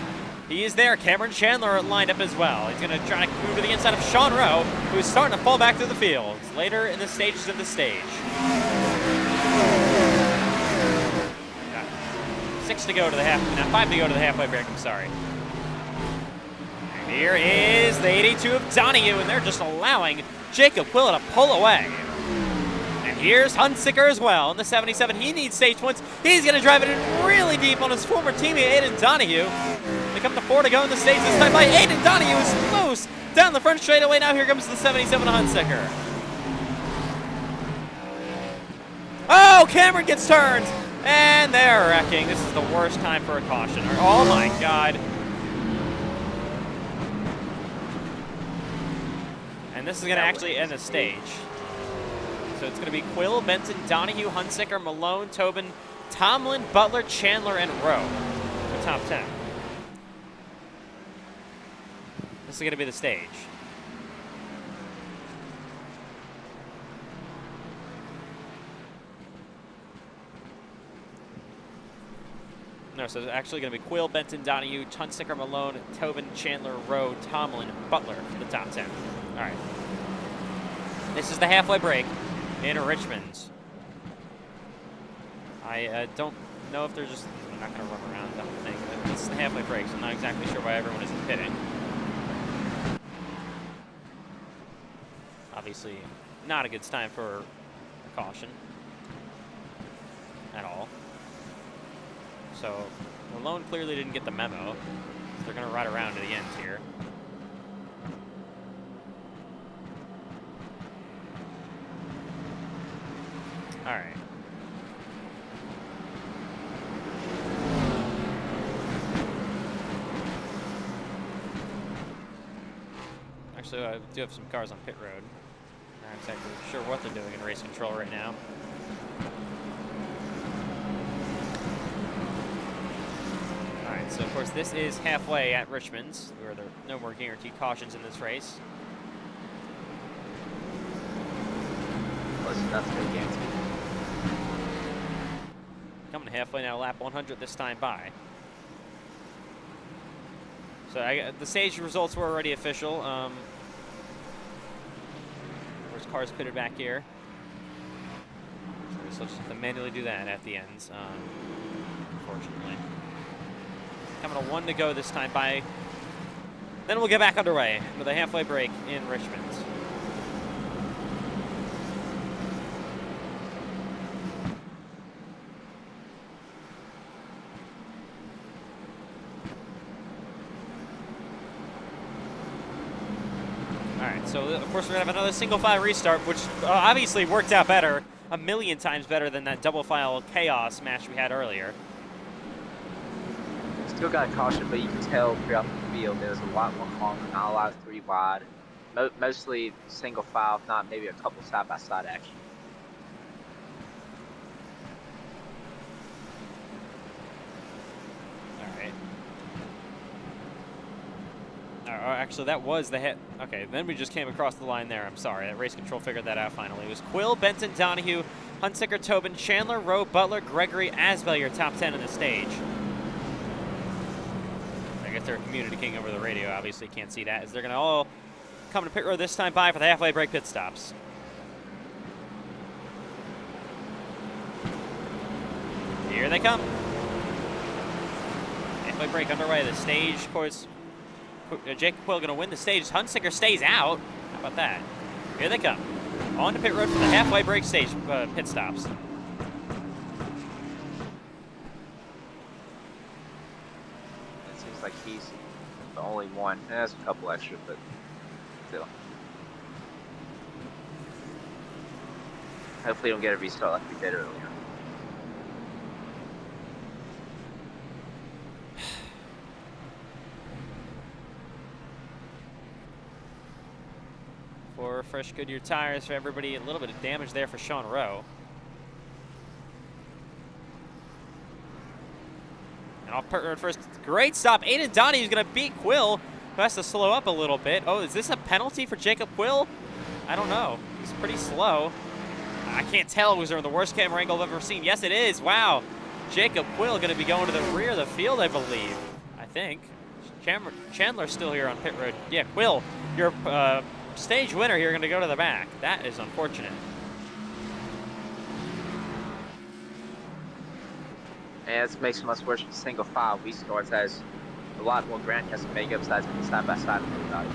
He is there. Cameron Chandler lined up as well. He's going to try to move to the inside of Sean Rowe, who's starting to fall back through the field later in the stages of the stage. 6 to go to the 5 to go to the halfway break, I'm sorry. And here is the 82 of Donahue, and they're just allowing Jacob Quilla to pull away. And here's Hunsicker as well in the 77. He needs stage points. He's going to drive it in really deep on his former teammate, Aiden Donahue. They come to 4 to go in the stage this time by Aiden Donahue is loose down the front straightaway. Now here comes the 77 Hunsicker. Oh, Cameron gets turned. And they're wrecking. This is the worst time for a caution. Oh my God. And this is going to actually end the stage. So it's going to be Quill, Benton, Donahue, Hunsicker, Malone, Tobin, Tomlin, Butler, Chandler, and Rowe. The top 10. This is going to be the stage. No, so it's actually going to be Quill, Benton, Donahue, Hunsicker, Malone, Tobin, Chandler, Rowe, Tomlin, Butler for the top 10. All right. This is the halfway break in Richmond. I don't know if they're just not going to run around the whole thing. But this is the halfway break, so I'm not exactly sure why everyone isn't pitting. Obviously, not a good time for a caution at all. So Malone clearly didn't get the memo. So they're going to ride around to the end here. All right. Actually, I do have some cars on pit road. Not exactly sure what they're doing in race control right now. So, of course, this is halfway at Richmond, where there are no more guaranteed cautions in this race. Close enough to a guarantee. Coming halfway now, lap 100 this time by. So the stage results were already official. There's cars pitted back here. So we'll just have to manually do that at the ends, unfortunately. Coming to 1 to go this time by. Then we'll get back underway with a halfway break in Richmond. All right, so of course we're gonna have another single file restart, which obviously worked out better, a million times better than that double file chaos match we had earlier. Still got caution, but you can tell throughout the field there was a lot more calm, not a lot of 3 wide. Mostly single file, if not maybe a couple side-by-side action. Actually, that was the hit. Okay, then we just came across the line there. I'm sorry. Race Control figured that out finally. It was Quill, Benton, Donahue, Hunsicker, Tobin, Chandler, Rowe, Butler, Gregory, Asbell, your top 10 in the stage. I guess they're communicating over the radio. Obviously, can't see that, as they're going to all come to pit road this time by for the halfway break pit stops. Here they come. Halfway break underway. The stage, of course. Jacob Quill going to win the stage. Hunsicker stays out. How about that? Here they come. On to pit road for the halfway break stage pit stops. It seems like he's the only one. There's a couple extra, but still. Hopefully, don't get a restart like we did earlier. For fresh Goodyear tires for everybody. A little bit of damage there for Sean Rowe. And off pit road first. Great stop. Aiden Donahue's going to beat Quill, who has to slow up a little bit. Oh, is this a penalty for Jacob Quill? I don't know. He's pretty slow. I can't tell. Was there the worst camera angle I've ever seen? Yes, it is. Wow. Jacob Quill going to be going to the rear of the field, I believe. I think. Chandler's still here on pit road. Yeah, Quill, your stage winner here, going to go to the back. That is unfortunate. And it makes it much worse for single file. Restarts has a lot more ground has to make up besides being side by side with everybody.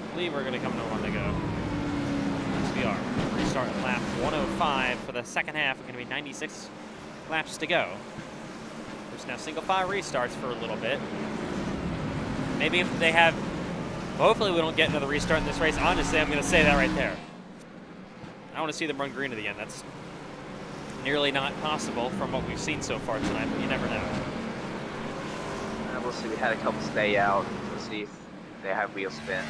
I believe we're going to come to one to go. Yes, we are. Restart lap 105 for the second half. It's going to be 96 laps to go. There's now single file restarts for a little bit. Maybe if they have, hopefully we don't get another restart in this race. Honestly, I'm going to say that right there. I want to see them run green to the end. That's nearly not possible from what we've seen so far tonight, but you never know. We'll see. We had a couple stay out. We'll see if they have wheel spin.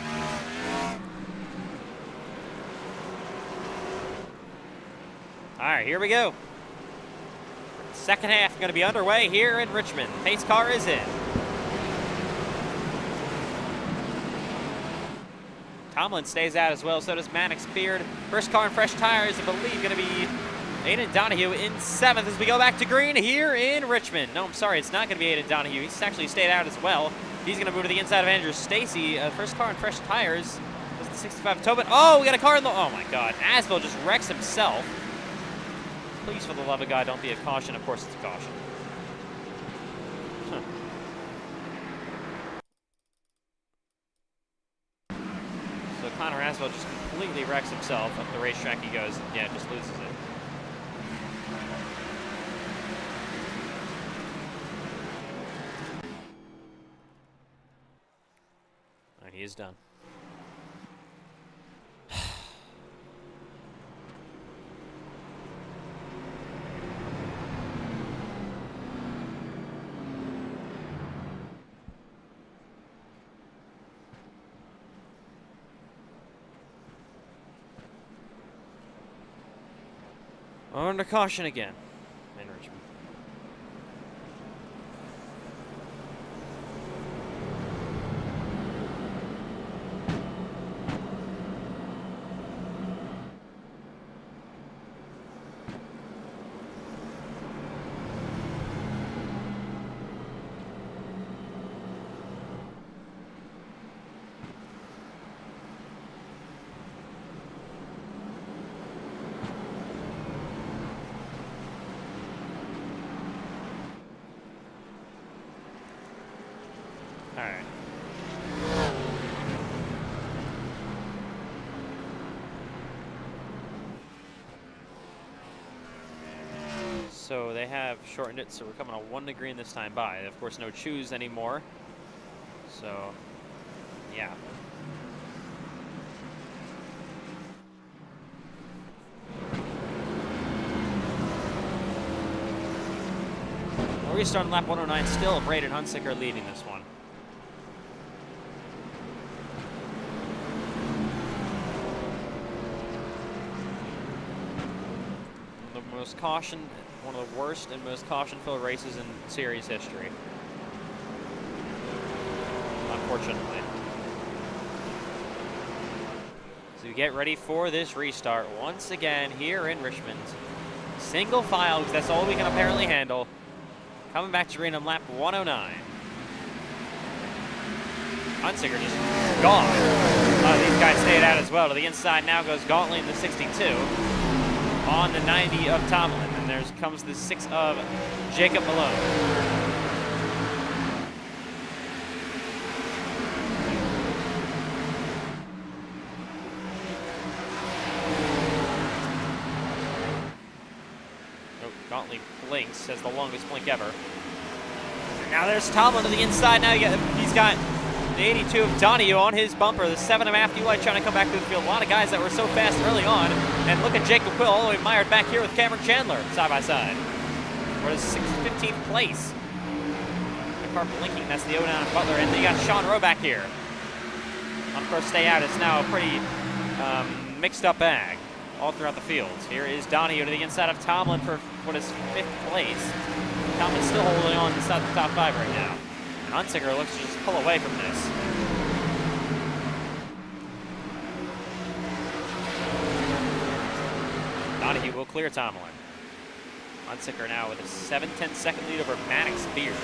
All right, here we go. Second half going to be underway here in Richmond. Pace car is in. Tomlin stays out as well, so does Maddox Beard. First car and fresh tires, I believe, going to be Aiden Donahue in 7th as we go back to green here in Richmond. No, I'm sorry, it's not going to be Aiden Donahue. He's actually stayed out as well. He's going to move to the inside of Andrew Stacy. First car and fresh tires was the 65 Tobin. Oh, we got a car in the... Oh, my God. Asbell just wrecks himself. Please, for the love of God, don't be a caution. Of course, it's a caution. Huh. So Connor Asbell just completely wrecks himself. Up the racetrack he goes. Yeah, just loses it. He is done. Under caution again in Richmond. right. So they have shortened it, so we're coming on 1 degree in this time by. Of course, no chews anymore. So, yeah. We're restarting lap 109 still. Braden Hunsicker leading this one. The most caution, one of the worst and most caution-filled races in series history. Unfortunately. So you get ready for this restart once again here in Richmond. Single file, because that's all we can apparently handle. Coming back to green on lap 109. Hunsicker just gone. These guys stayed out as well. To the inside now goes Gauntly in the 62. On the 90 of Tomlin. And there comes the 6 of Jacob Malone. Gauntly blinks, has the longest blink ever. Now there's Tomlin to the inside. Now he's got the 82 of Donahue on his bumper. The 7 of Matthew White trying to come back to the field. A lot of guys that were so fast early on. And look at Jacob Quill all the way mired back here with Cameron Chandler side by side. For his 15th place. The car blinking, that's the 09 of Butler. And then you got Sean Rowe back here. On first stay out, it's now a pretty mixed up bag all throughout the fields. Here is Donahue to the inside of Tomlin for what is 5th place. Tomlin's still holding on inside the top 5 right now. And Hunsicker looks to just pull away from this. Donahue will clear Tomlin. Hunsicker now with a 7/10 second lead over Maddox Beard.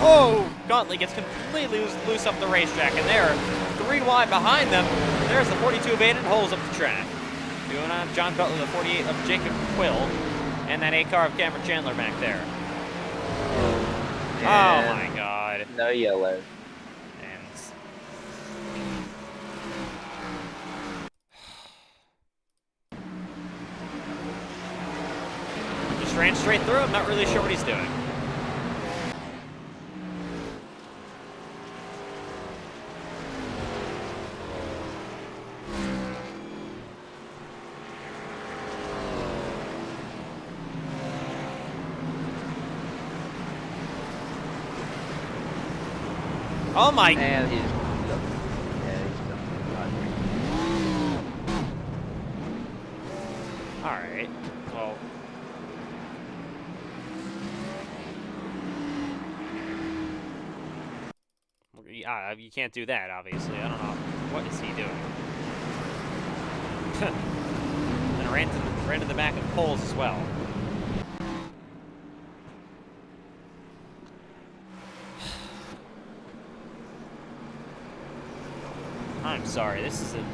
Oh, Gauntly gets completely loose up the racetrack, and they're 3 wide behind them. There's the 42 of Aiden Holes up the track. Doing on John Butler, the 48 of Jacob Quill, and that 8 car of Cameron Chandler back there. And oh my God. No yellow. And just ran straight through him, not really sure what he's doing. Oh my! And he's All right. Well, you can't do that, obviously. I don't know. What is he doing? And ran to the back of poles as well. I'm sorry, this is an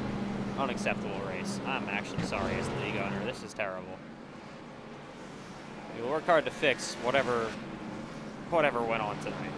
unacceptable race. I'm actually sorry as the league owner. This is terrible. We'll work hard to fix whatever went on tonight.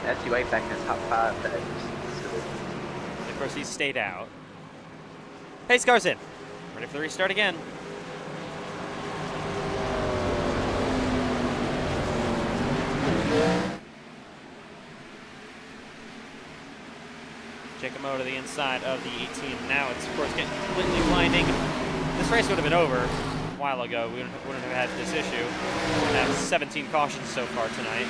Matthew White back in the top 5. Of course, he stayed out. Pace car's in. Ready for the restart again. Jacob Moe to the inside of the 18. Now it's, of course, getting completely blinding. This race would have been over a while ago. We wouldn't have had this issue. We have 17 cautions so far tonight.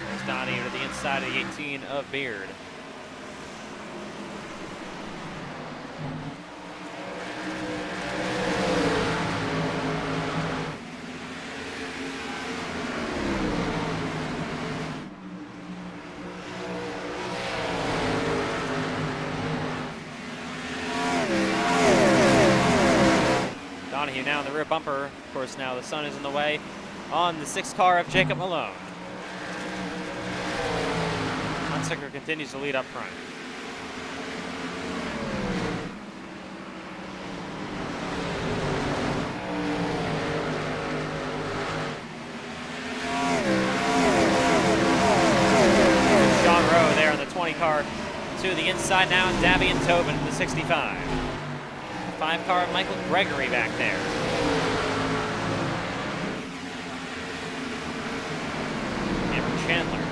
There's Donnie to the inside of the 18 of Beard. Donahue now in the rear bumper. Of course, now the sun is in the way on the 6th car of Jacob Malone. Hunsaker continues to lead up front. Sean Rowe there on the 20 car to the inside now, and Davian Tobin in the 65. 5 car of Michael Gregory back there. Cameron Chandler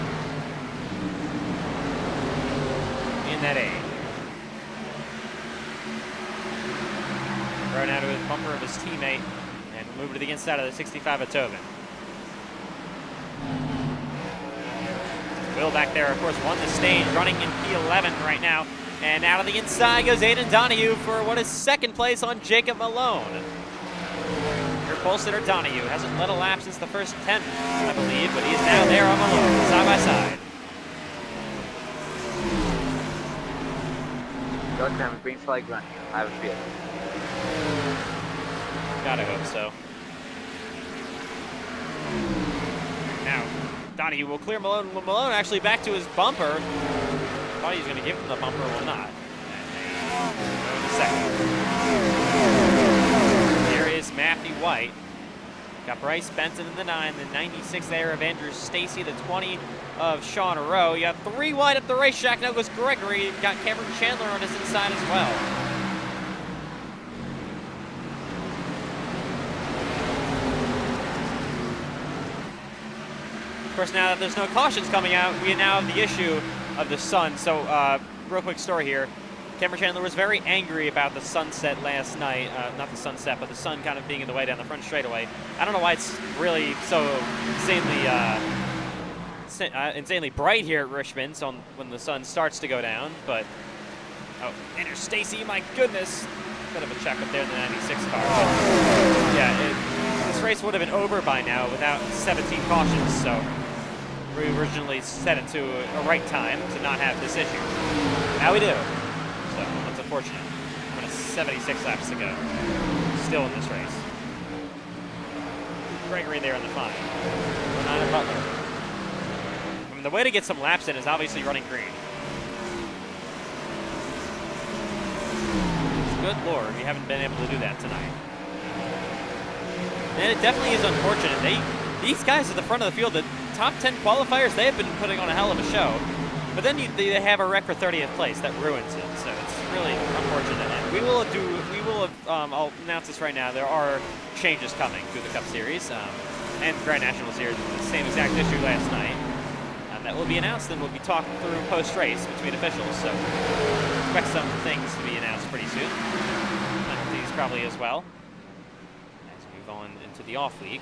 in that A. Throw now to his bumper of his teammate and move to the inside of the 65 of Tobin. Will back there, of course, won the stage, running in P11 right now. And out of the inside goes Aiden Donahue for what is 2nd place on Jacob Malone. Your Polster Donahue hasn't led a lap since the first 10, I believe, but he is now there on Malone, side by side. Don't have a green flag running. I have a feeling. Gotta hope so. Now, Donahue will clear Malone. Malone actually back to his bumper. Thought he was going to give him the bumper, will not. Second. Here is Matthew White. Got Bryce Benson in the 9, the 96 there of Andrew Stacy, the 20 of Sean Rowe. You got 3 wide up the racetrack. Now goes Gregory. You've got Cameron Chandler on his inside as well. Of course, now that there's no cautions coming out, we now have the issue of the sun. So, real quick story here. Cameron Chandler was very angry about the sunset last night. Not the sunset, but the sun kind of being in the way down the front straightaway. I don't know why it's really so insanely bright here at Richmond when the sun starts to go down. But, oh, Andrew Stacy, my goodness. Bit of a check up there in the 96 car. But, yeah, this race would have been over by now without 17 cautions. So, we originally set it to a right time to not have this issue. Now we do. So that's unfortunate. 76 laps to go. Still in this race. Gregory there in the 5. 9 of Butler. I mean, the way to get some laps in is obviously running green. Good Lord, we haven't been able to do that tonight. And it definitely is unfortunate. These guys at the front of the field, the top 10 qualifiers, they have been putting on a hell of a show. But then they have a wreck for 30th place. That ruins it. So it's really unfortunate. And I'll announce this right now. There are changes coming through the Cup Series and Grand National Series. The same exact issue last night. That will be announced and will be talked through post-race between officials. So expect some things to be announced pretty soon. Penalties probably as well. As we move on into the off week.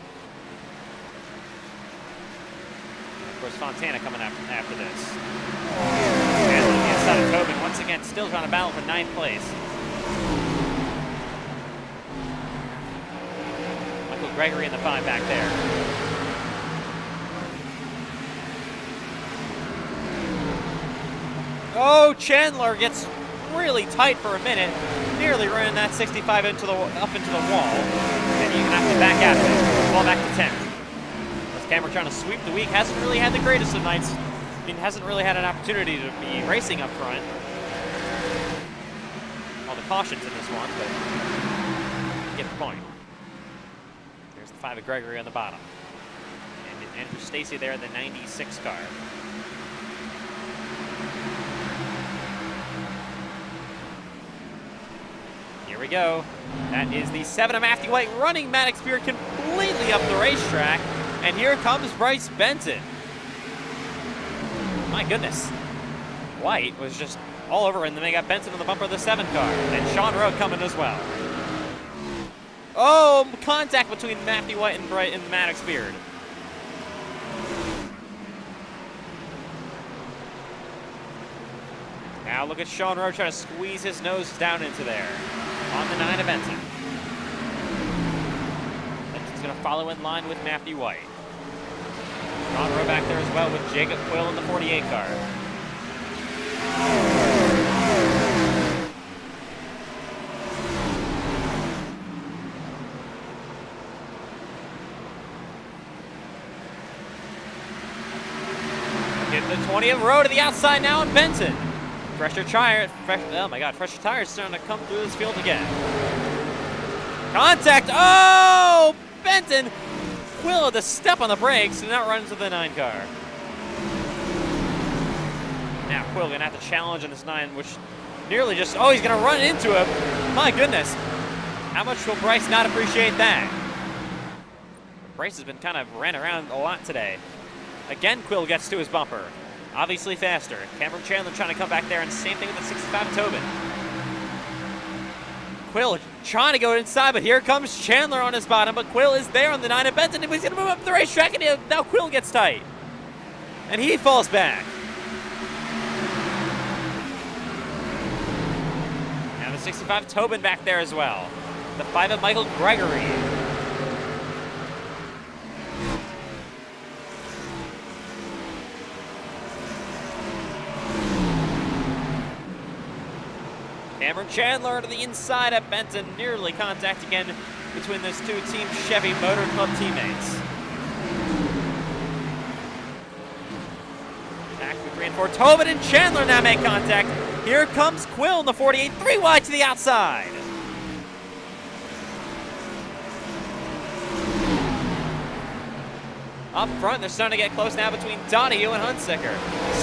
Of course, Fontana coming after this. And on the inside of Tobin, once again, still trying to battle for 9th place. Michael Gregory in the 5 back there. Oh, Chandler gets really tight for a minute. Nearly ran that 65 up into the wall. And you can have to back out of it. Fall back to 10th. Cameron trying to sweep the week. Hasn't really had the greatest of nights. I mean, hasn't really had an opportunity to be racing up front. All the cautions in this one, but you get the point. There's the 5 of Gregory on the bottom. And Andrew Stacy there in the 96 car. Here we go. That is the 7 of Matthew White running Maddox Beard completely up the racetrack. And here comes Bryce Benton. My goodness. White was just all over, and then they got Benton on the bumper of the 7 car. And Sean Rowe coming as well. Oh, contact between Matthew White and Maddox Beard. Now look at Sean Rowe trying to squeeze his nose down into there on the 9 of Benton. Benton's going to follow in line with Matthew White. Sean Rowe back there as well with Jacob Quill in the 48 car. Get the 20 of Rowe to the outside now, and Benton. Fresher tires starting to come through this field again. Contact, oh! Benton! Quill had to step on the brakes and now run into the 9 car. Now Quill gonna have to challenge on this 9, which nearly just, oh, he's gonna run into him. My goodness. How much will Bryce not appreciate that? Bryce has been kind of ran around a lot today. Again, Quill gets to his bumper. Obviously faster. Cameron Chandler trying to come back there, and same thing with the 65 Tobin. Quill trying to go inside, but here comes Chandler on his bottom, but Quill is there on the 9 of Benton, and he's going to move up the racetrack, and now Quill gets tight. And he falls back. Now the 65 Tobin back there as well. The 5 of Michael Gregory. Cameron Chandler to the inside of Benton. Nearly contact again between those two Team Chevy Motor Club teammates. Back to 3 and 4. Tobin and Chandler now make contact. Here comes Quill in the 48. 3 wide to the outside. Up front, they're starting to get close now between Donahue and Hunsicker.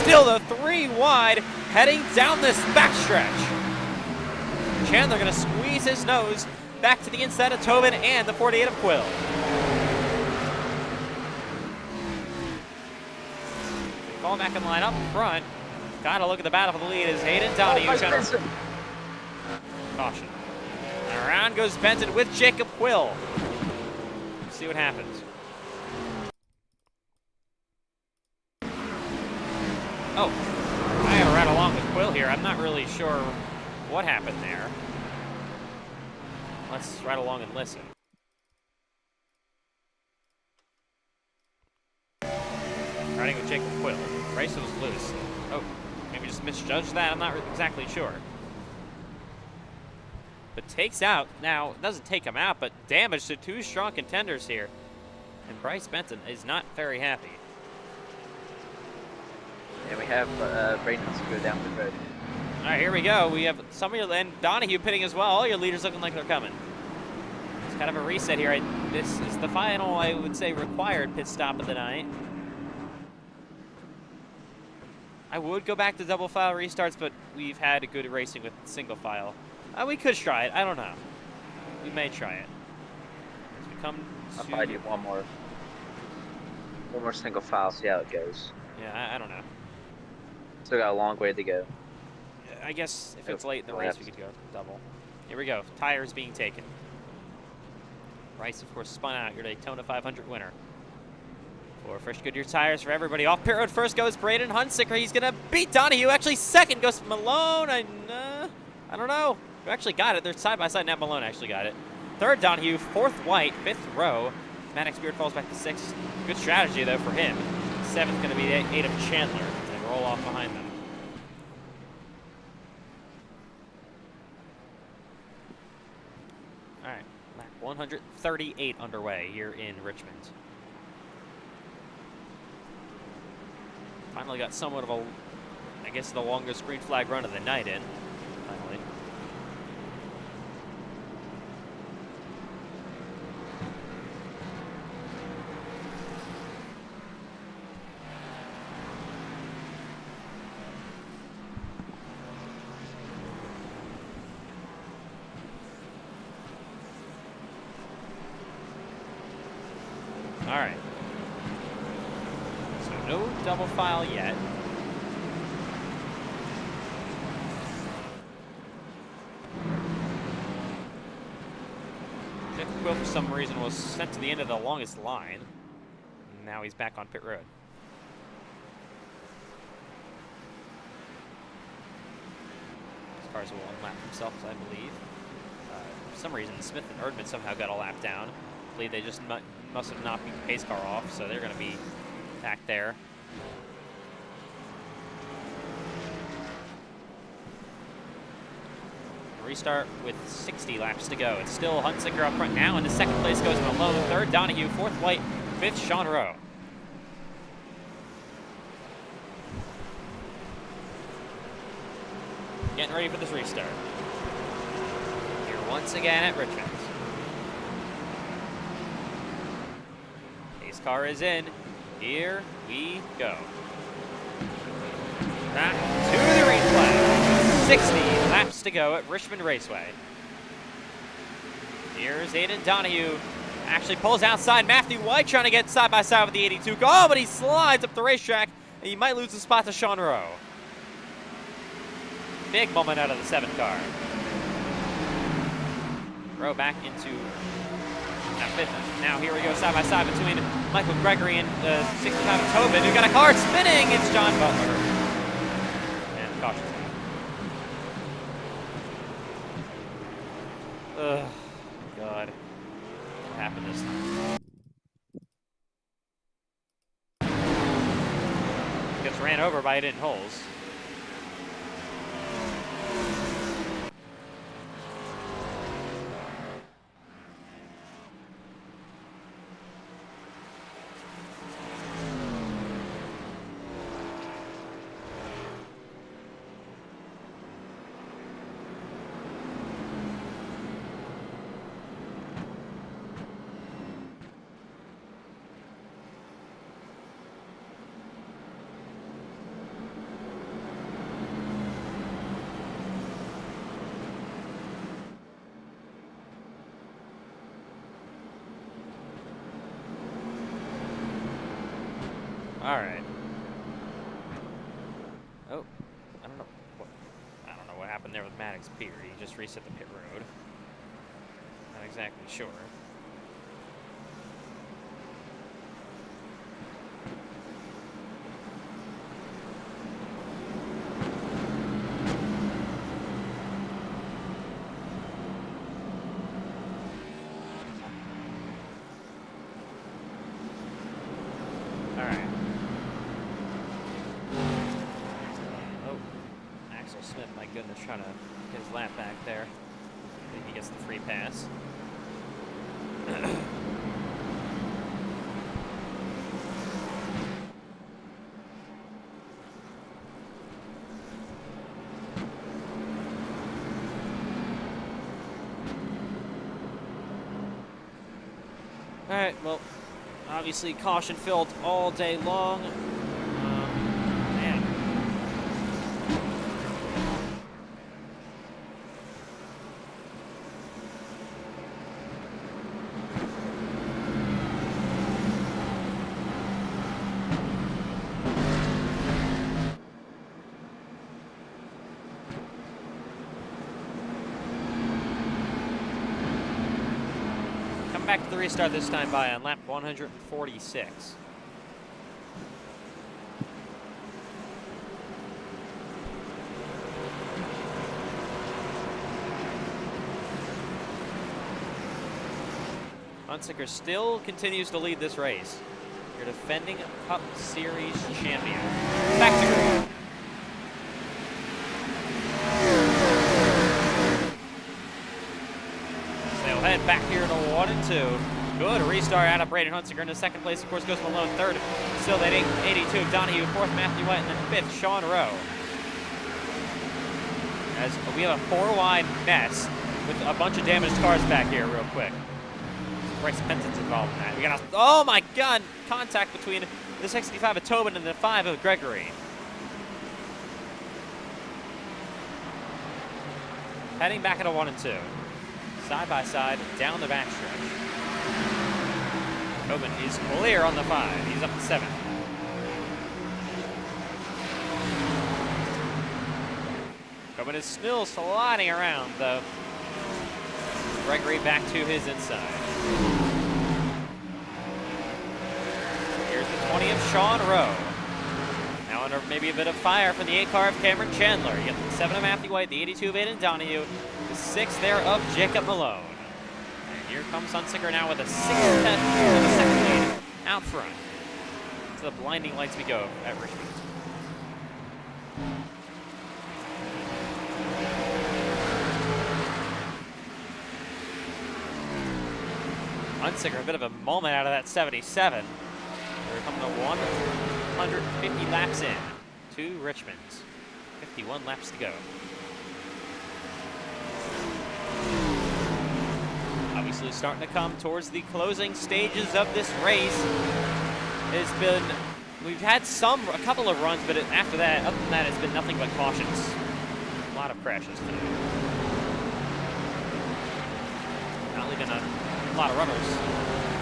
Still the 3 wide heading down this backstretch. Chandler going to squeeze his nose back to the inside of Tobin and the 48 of Quill. Fall back in line up front. Got to look at the battle for the lead as Hayden Donahue. Caution. And around goes Benton with Jacob Quill. Let's see what happens. Oh, I got to ride along with Quill here. I'm not really sure what happened there. Let's ride along and listen. Riding with Jacob Quill. Race was loose. Oh, maybe just misjudged that. I'm not exactly sure. But takes out. Now, it doesn't take him out, but damage to 2 strong contenders here. And Bryce Benton is not very happy. And we have Braden to go down the road. All right, here we go. We have some of your, and Donahue pitting as well. All your leaders looking like they're coming. It's kind of a reset here. This is the final, I would say, required pit stop of the night. I would go back to double file restarts, but we've had good racing with single file. We could try it. I don't know. We may try it. As we come to... I'll probably do one more single file, see how it goes. Yeah, I don't know. Still got a long way to go. I guess if it's late in the race, we could go double. Here we go. Tires being taken. Rice, of course, spun out your Daytona 500 winner. For fresh Goodyear tires for everybody. Off pit road first goes Braden Hunsicker. He's going to beat Donahue. Actually, second goes Malone. I don't know. Who actually got it? They're side by side. Now Malone actually got it. Third, Donahue. Fourth, White. Fifth, Rowe. Maddox Beard falls back to 6th. Good strategy, though, for him. 7th going to be the 8 of Chandler. They roll off behind them. All right, lap 138 underway here in Richmond. Finally got somewhat of a, I guess, the longest green flag run of the night in, finally. All right. So no double file yet. Jeff Quill, for some reason, was sent to the end of the longest line. Now he's back on pit road. As far as will unlap himself, I believe. For some reason, Smith and Erdman somehow got a lap down. I believe they just must have knocked the pace car off, so they're going to be back there. Restart with 60 laps to go. It's still Hunziker up front now. Into second place goes Malone. Third, Donahue. Fourth, White. Fifth, Sean Rowe. Getting ready for this restart. Here once again at Richmond. Pace car is in. Here we go. Back to the replay. 60 laps to go at Richmond Raceway. Here's Aiden Donahue. Actually pulls outside. Matthew White trying to get side by side with the 82. Oh, but he slides up the racetrack, and he might lose the spot to Sean Rowe. Big moment out of the 7 car. Rowe back into fifth. Now here we go side by side between Michael Gregory and 65 Tobin, who got a car spinning. It's John Butler. And caution. Ugh, God. What happened this time? Gets ran over by Aiden Holes. All right. Oh, I don't know what happened there with Maddox Pier. He just reset the pit road. Not exactly sure. Goodness, trying to get his lap back there. I think he gets the free pass. All right, well, obviously caution filled all day long. Back to the restart this time by on lap 146. Hunziker still continues to lead this race. Your defending Cup Series champion. Back to green. They'll head back here to 1 and 2. Good restart out of Braden Hunziker. Into second place, of course, goes Malone. Third, still that 82. Donahue. Fourth, Matthew White. And then fifth, Sean Rowe. As we have a 4-wide mess with a bunch of damaged cars back here real quick. Bryce Penton's involved in that. We got a, oh my God, contact between the 65 of Tobin and the 5 of Gregory. Heading back at a 1 and 2. Side by side, down the backstretch. Tobin is clear on the 5. He's up to 7. Tobin is still sliding around, though. Gregory back to his inside. Here's the 20 of Sean Rowe. Now under maybe a bit of fire from the 8 car of Cameron Chandler. You get the 7 of Matthew White, the 82 of Aiden Donahue, the 6 there of Jacob Malone. And here comes Hunsicker now with a 6-second lead out front. To the blinding lights we go at Richmond. Hunsicker, a bit of a moment out of that 77. They're coming to 150 laps in to Richmond's. 51 laps to go. Obviously starting to come towards the closing stages of this race. We've had a couple of runs, but after that, other than that, it's been nothing but cautions. A lot of crashes today. Not leaving a lot of runners.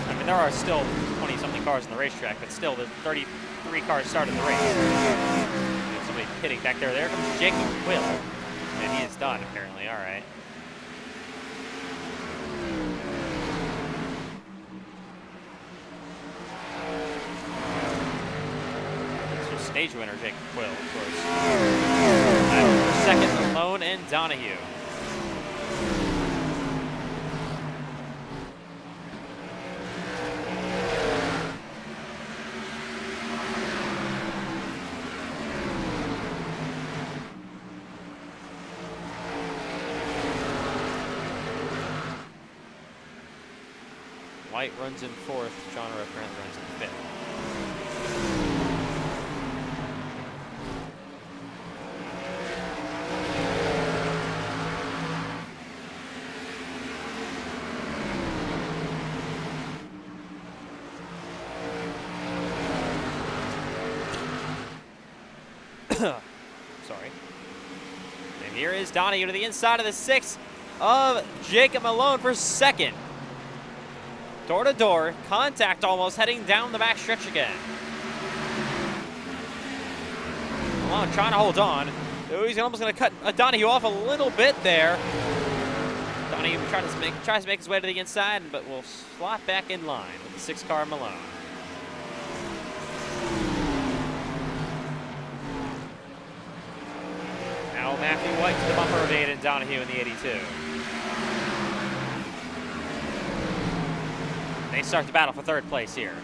I mean, there are still 20-something cars on the racetrack, but still, the 33 cars started the race. There's somebody pitting back there. There comes Jacob Quill. And he is done, apparently. All right. It's your stage winner, Jacob Quill, of course. For second, Malone and Donahue. White runs in 4th. John Rowe currently runs in 5th. Sorry. And here is Donahue to the inside of the 6 of Jacob Malone for second. Door to door, contact almost, heading down the back stretch again. Malone trying to hold on. Oh, he's almost going to cut Donahue off a little bit there. Donahue tries to make his way to the inside, but will slot back in line with the 6 car Malone. Now Matthew White to the bumper of Aiden Donahue in the 82. They start the battle for 3rd place here.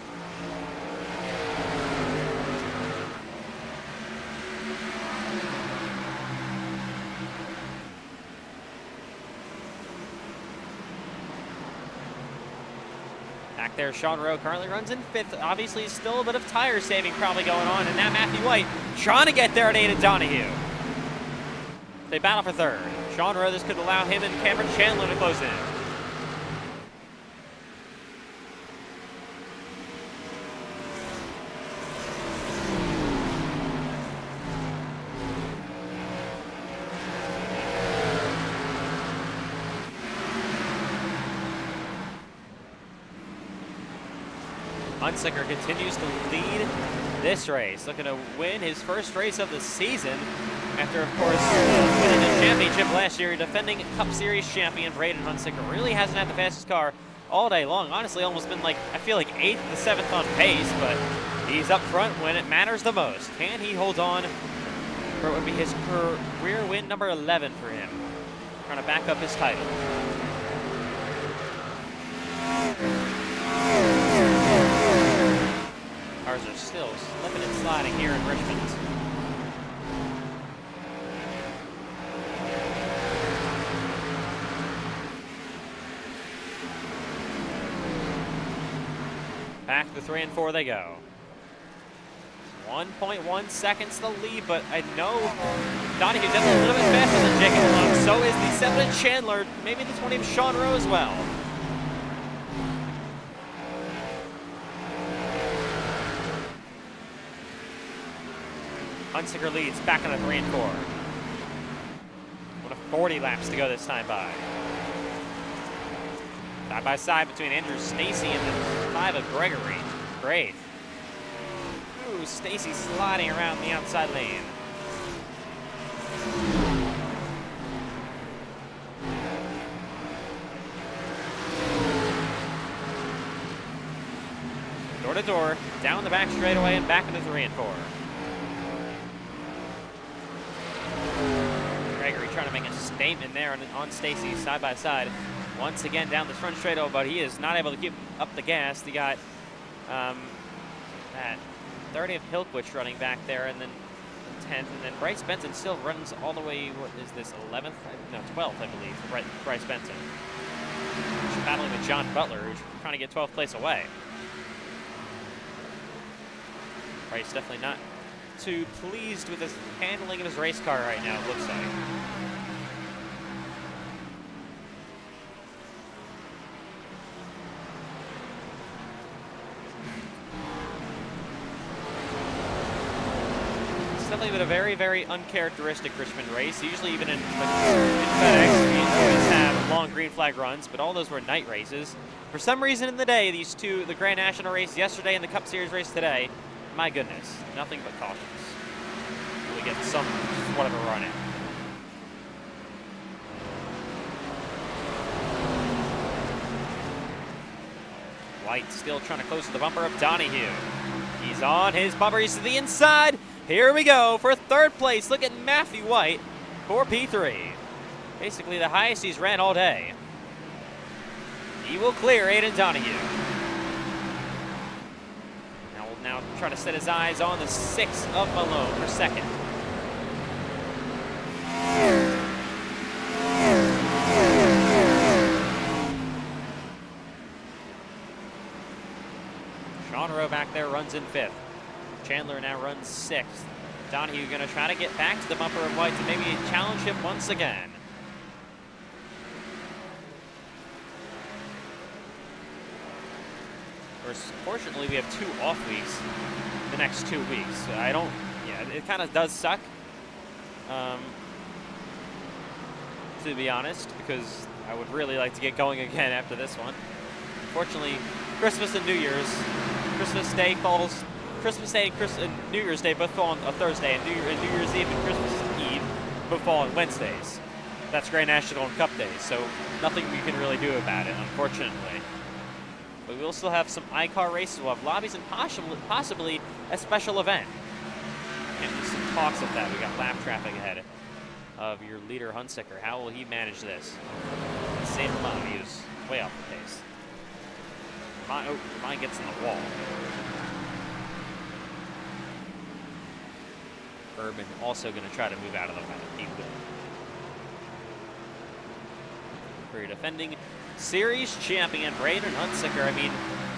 Back there, Sean Rowe currently runs in 5th. Obviously, still a bit of tire saving probably going on. And now Matthew White trying to get there at Aiden Donahue. They battle for 3rd. Sean Rowe, this could allow him and Cameron Chandler to close in. Hunsicker continues to lead this race, looking to win his first race of the season after, of course, winning the championship last year. Defending Cup Series champion Braden Hunsicker really hasn't had the fastest car all day long. Honestly, almost been I feel like 8th to 7th on pace, but he's up front when it matters the most. Can he hold on for what would be his career win number 11 for him? Trying to back up his title. Cars are still slipping and sliding here in Richmond. Back to 3 and 4 they go. 1.1 seconds to lead, but I know Donahue's just a little bit faster than Jacob Malone. So is the 7 of Chandler, maybe the 20 of Sean Rowe as well. Hunsicker leads back on a 3 and 4. What a 40 laps to go this time by. Side by side between Andrew Stacy and the 5 of Gregory. Great. Ooh, Stacy sliding around the outside lane. Door to door, down the back straightaway and back into 3 and 4. Gregory trying to make a statement there on Stacy side by side. Once again down the front straightaway, but he is not able to keep up the gas. He got that 30 of Hilkwich running back there, and then 10th, and then Bryce Benson still runs all the way, what is this, 11th? No, 12th, I believe, for Bryce Benson. He's battling with John Butler, who's trying to get 12th place away. Bryce definitely not too pleased with his handling of his race car right now, it looks like. It's definitely been a very, very uncharacteristic Richmond race. Usually even in FedEx, we always have long green flag runs, but all those were night races. For some reason in the day, these two, the Grand National race yesterday and the Cup Series race today, my goodness, nothing but cautions. We get some whatever run in. White still trying to close to the bumper of Donahue. He's on his bumper, he's to the inside. Here we go for 3rd place. Look at Matthew White for P3. Basically the highest he's ran all day. He will clear Aiden Donahue. Now try to set his eyes on the 6 of Malone for 2nd. Sean Rowe back there runs in 5th. Chandler now runs 6th. Donahue going to try to get back to the bumper of White to maybe challenge him once again. Fortunately, we have 2 off weeks the next 2 weeks. It kind of does suck, to be honest, because I would really like to get going again after this one. Fortunately, Christmas and New Year's, Christmas Day and New Year's Day both fall on a Thursday, and New Year's Eve and Christmas Eve both fall on Wednesdays. That's Grand National and Cup days, so nothing we can really do about it, unfortunately. But we will still have some iCar races. We'll have lobbies and possibly a special event. And there's some talks of that. We got lap traffic ahead of your leader, Hunsicker. How will he manage this? Same Ramon, he was way off the pace. Ramon gets in the wall. Urban also going to try to move out of the way. He will. For your defending series champion Braden Hunsicker. I mean,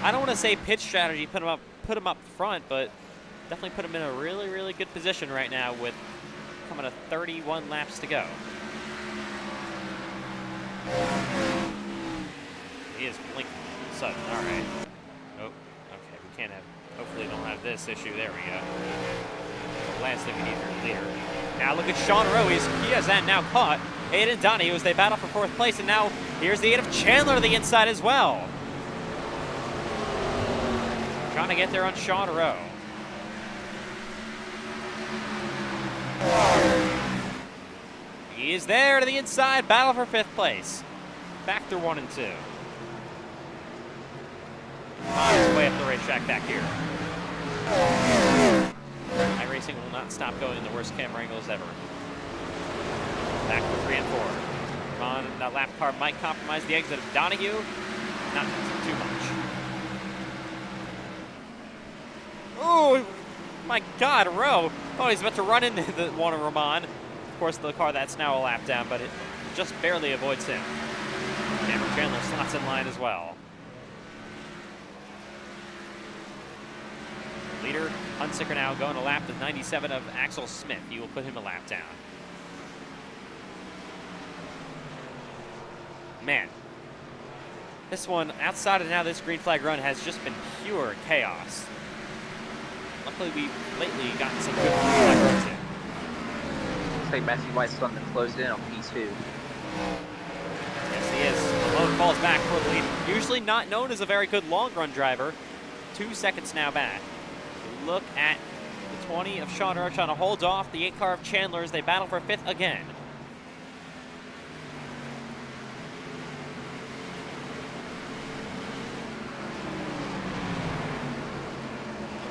I don't want to say pitch strategy put him up front, but definitely put him in a really, really good position right now with coming to 31 laps to go. He is blinking sudden. All right. Oh, okay. We can't have. Hopefully, don't have this issue. There we go. The last thing we need for leader. Now look at Sean Rowe. He has that now caught. Aiden Donahue as they battle for 4th place, and now here's the 8 of Chandler to the inside as well. Trying to get there on Sean Rowe. He is there to the inside, battle for 5th place. Back through 1 and 2. On his way up the racetrack back here. iRacing will not stop going in the worst camera angles ever. Back to 3 and 4. Ramon, that lap car might compromise the exit of Donahue. Not too much. Oh, my God, Rowe. Oh, he's about to run into the one of Ramon. Of course, the car that's now a lap down, but it just barely avoids him. Cameron Chandler slots in line as well. Leader, Hunsicker now going to lap the 97 of Axel Smith. He will put him a lap down. Man, this one, outside of now this green flag run, has just been pure chaos. Luckily, we've lately gotten some good green flag runs in. Looks like Matthew White's starting to close in on P2. Yes, he is. Malone falls falls back for the lead. Usually not known as a very good long run driver. 2 seconds now back. Look at the 20 of Sean Rowe trying to hold off the 8 car of Chandler as they battle for 5th again.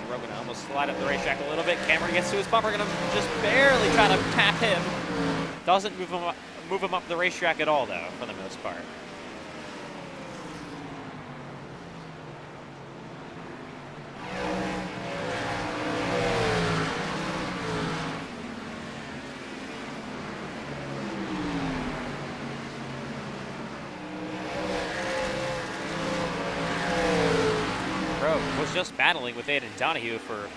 Rowe gonna almost slide up the racetrack a little bit. Cameron gets to his bumper, gonna just barely try to tap him. Doesn't move him up the racetrack at all, though, for the most part. Was just battling with Aiden Donahue for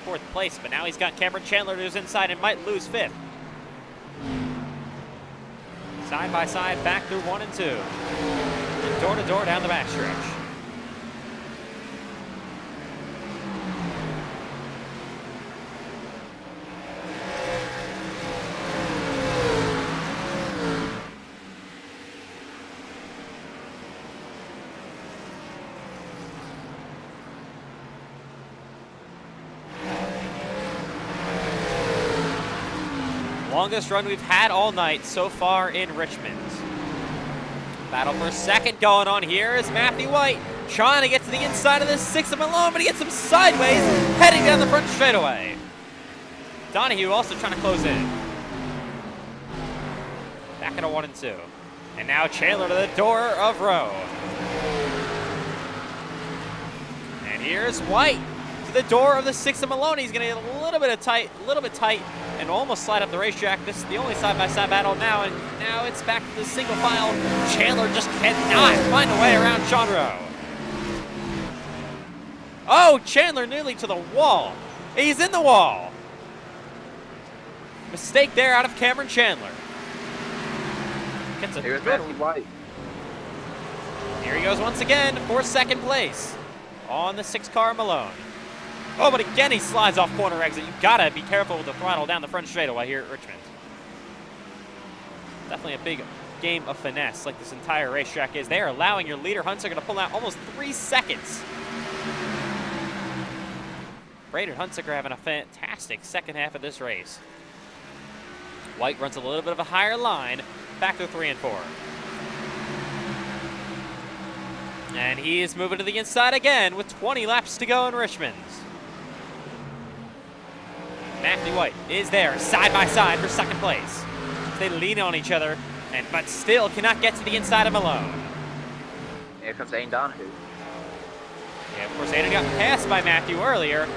4th place, but now he's got Cameron Chandler who's inside and might lose 5th. Side by side, back through 1 and 2. And door to door down the backstretch. Longest run we've had all night so far in Richmond. Battle for 2nd going on here is Matthew White trying to get to the inside of this 6th of Malone, but he gets him sideways, heading down the front straightaway. Donahue also trying to close in. Back at a 1 and 2. And now Chandler to the door of Rowe. And here's White to the door of the 6th of Malone. He's going to get a little bit tight, and almost slide up the racetrack. This is the only side-by-side battle now, and now it's back to the single file. Chandler just cannot find a way around Sean Rowe. Oh, Chandler nearly to the wall. He's in the wall. Mistake there out of Cameron Chandler. Gets a Here's good Matthew White. Here he goes once again for 2nd place on the 6 car Malone. Oh, but again he slides off corner exit. You've got to be careful with the throttle down the front straightaway here at Richmond. Definitely a big game of finesse, like this entire racetrack is. They are allowing your leader, Hunsaker, to pull out almost 3 seconds. Braden Hunsaker having a fantastic second half of this race. White runs a little bit of a higher line, back to 3 and 4. And he is moving to the inside again with 20 laps to go in Richmond. Matthew White is there, side by side for 2nd place. They lean on each other, but still cannot get to the inside of Malone. Here comes Aiden Donahue. Yeah, of course, Aiden got passed by Matthew earlier.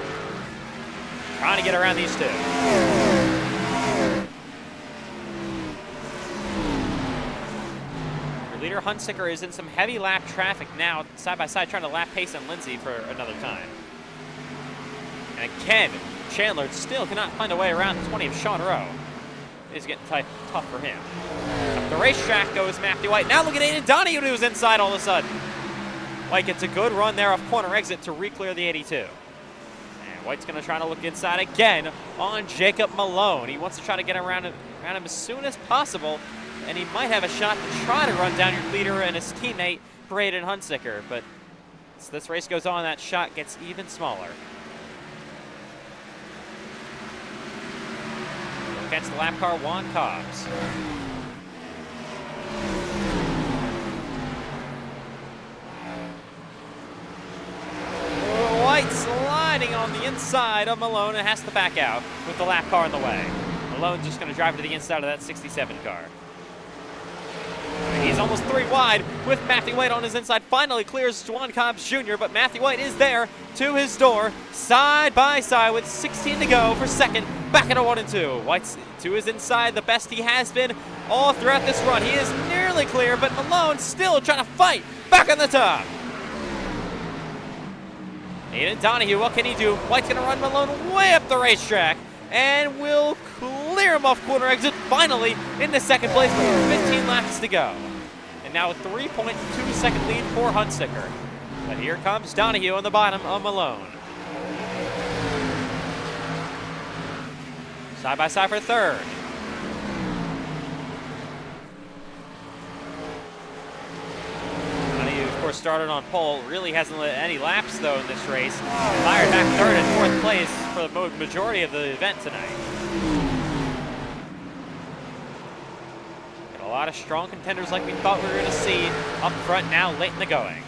Trying to get around these two. Your leader, Hunsaker, is in some heavy lap traffic now, side by side, trying to lap pace on Lindsay for another time. And again, Chandler still cannot find a way around the 20 of Sean Rowe. It's getting tough for him. Up the racetrack goes Matthew White. Now look at Aiden Donahue, who's inside all of a sudden. White gets a good run there off corner exit to re-clear the 82. And White's going to try to look inside again on Jacob Malone. He wants to try to get around him as soon as possible, and he might have a shot to try to run down your leader and his teammate, Braden Hunsaker. But as this race goes on, that shot gets even smaller. Against the lap car, Juan Cobbs. White sliding on the inside of Malone and has to back out with the lap car in the way. Malone's just going to drive to the inside of that 67 car. He's almost 3 wide with Matthew White on his inside. Finally clears Juan Cobbs Jr., but Matthew White is there to his door, side by side with 16 to go for 2nd, back at a 1 and 2. White's to his inside, the best he has been all throughout this run. He is nearly clear, but Malone still trying to fight back on the top. Aiden Donahue, what can he do? White's going to run Malone way up the racetrack and will clear him off corner exit, finally into 2nd place with 15 laps to go. And now a 3.2 second lead for Hunsaker. But here comes Donahue on the bottom of Malone. Side by side for 3rd. course, started on pole. Really hasn't led any laps, though, in this race. Fired back third and fourth place for the majority of the event tonight. Got a lot of strong contenders like we thought we were going to see up front now late in the going.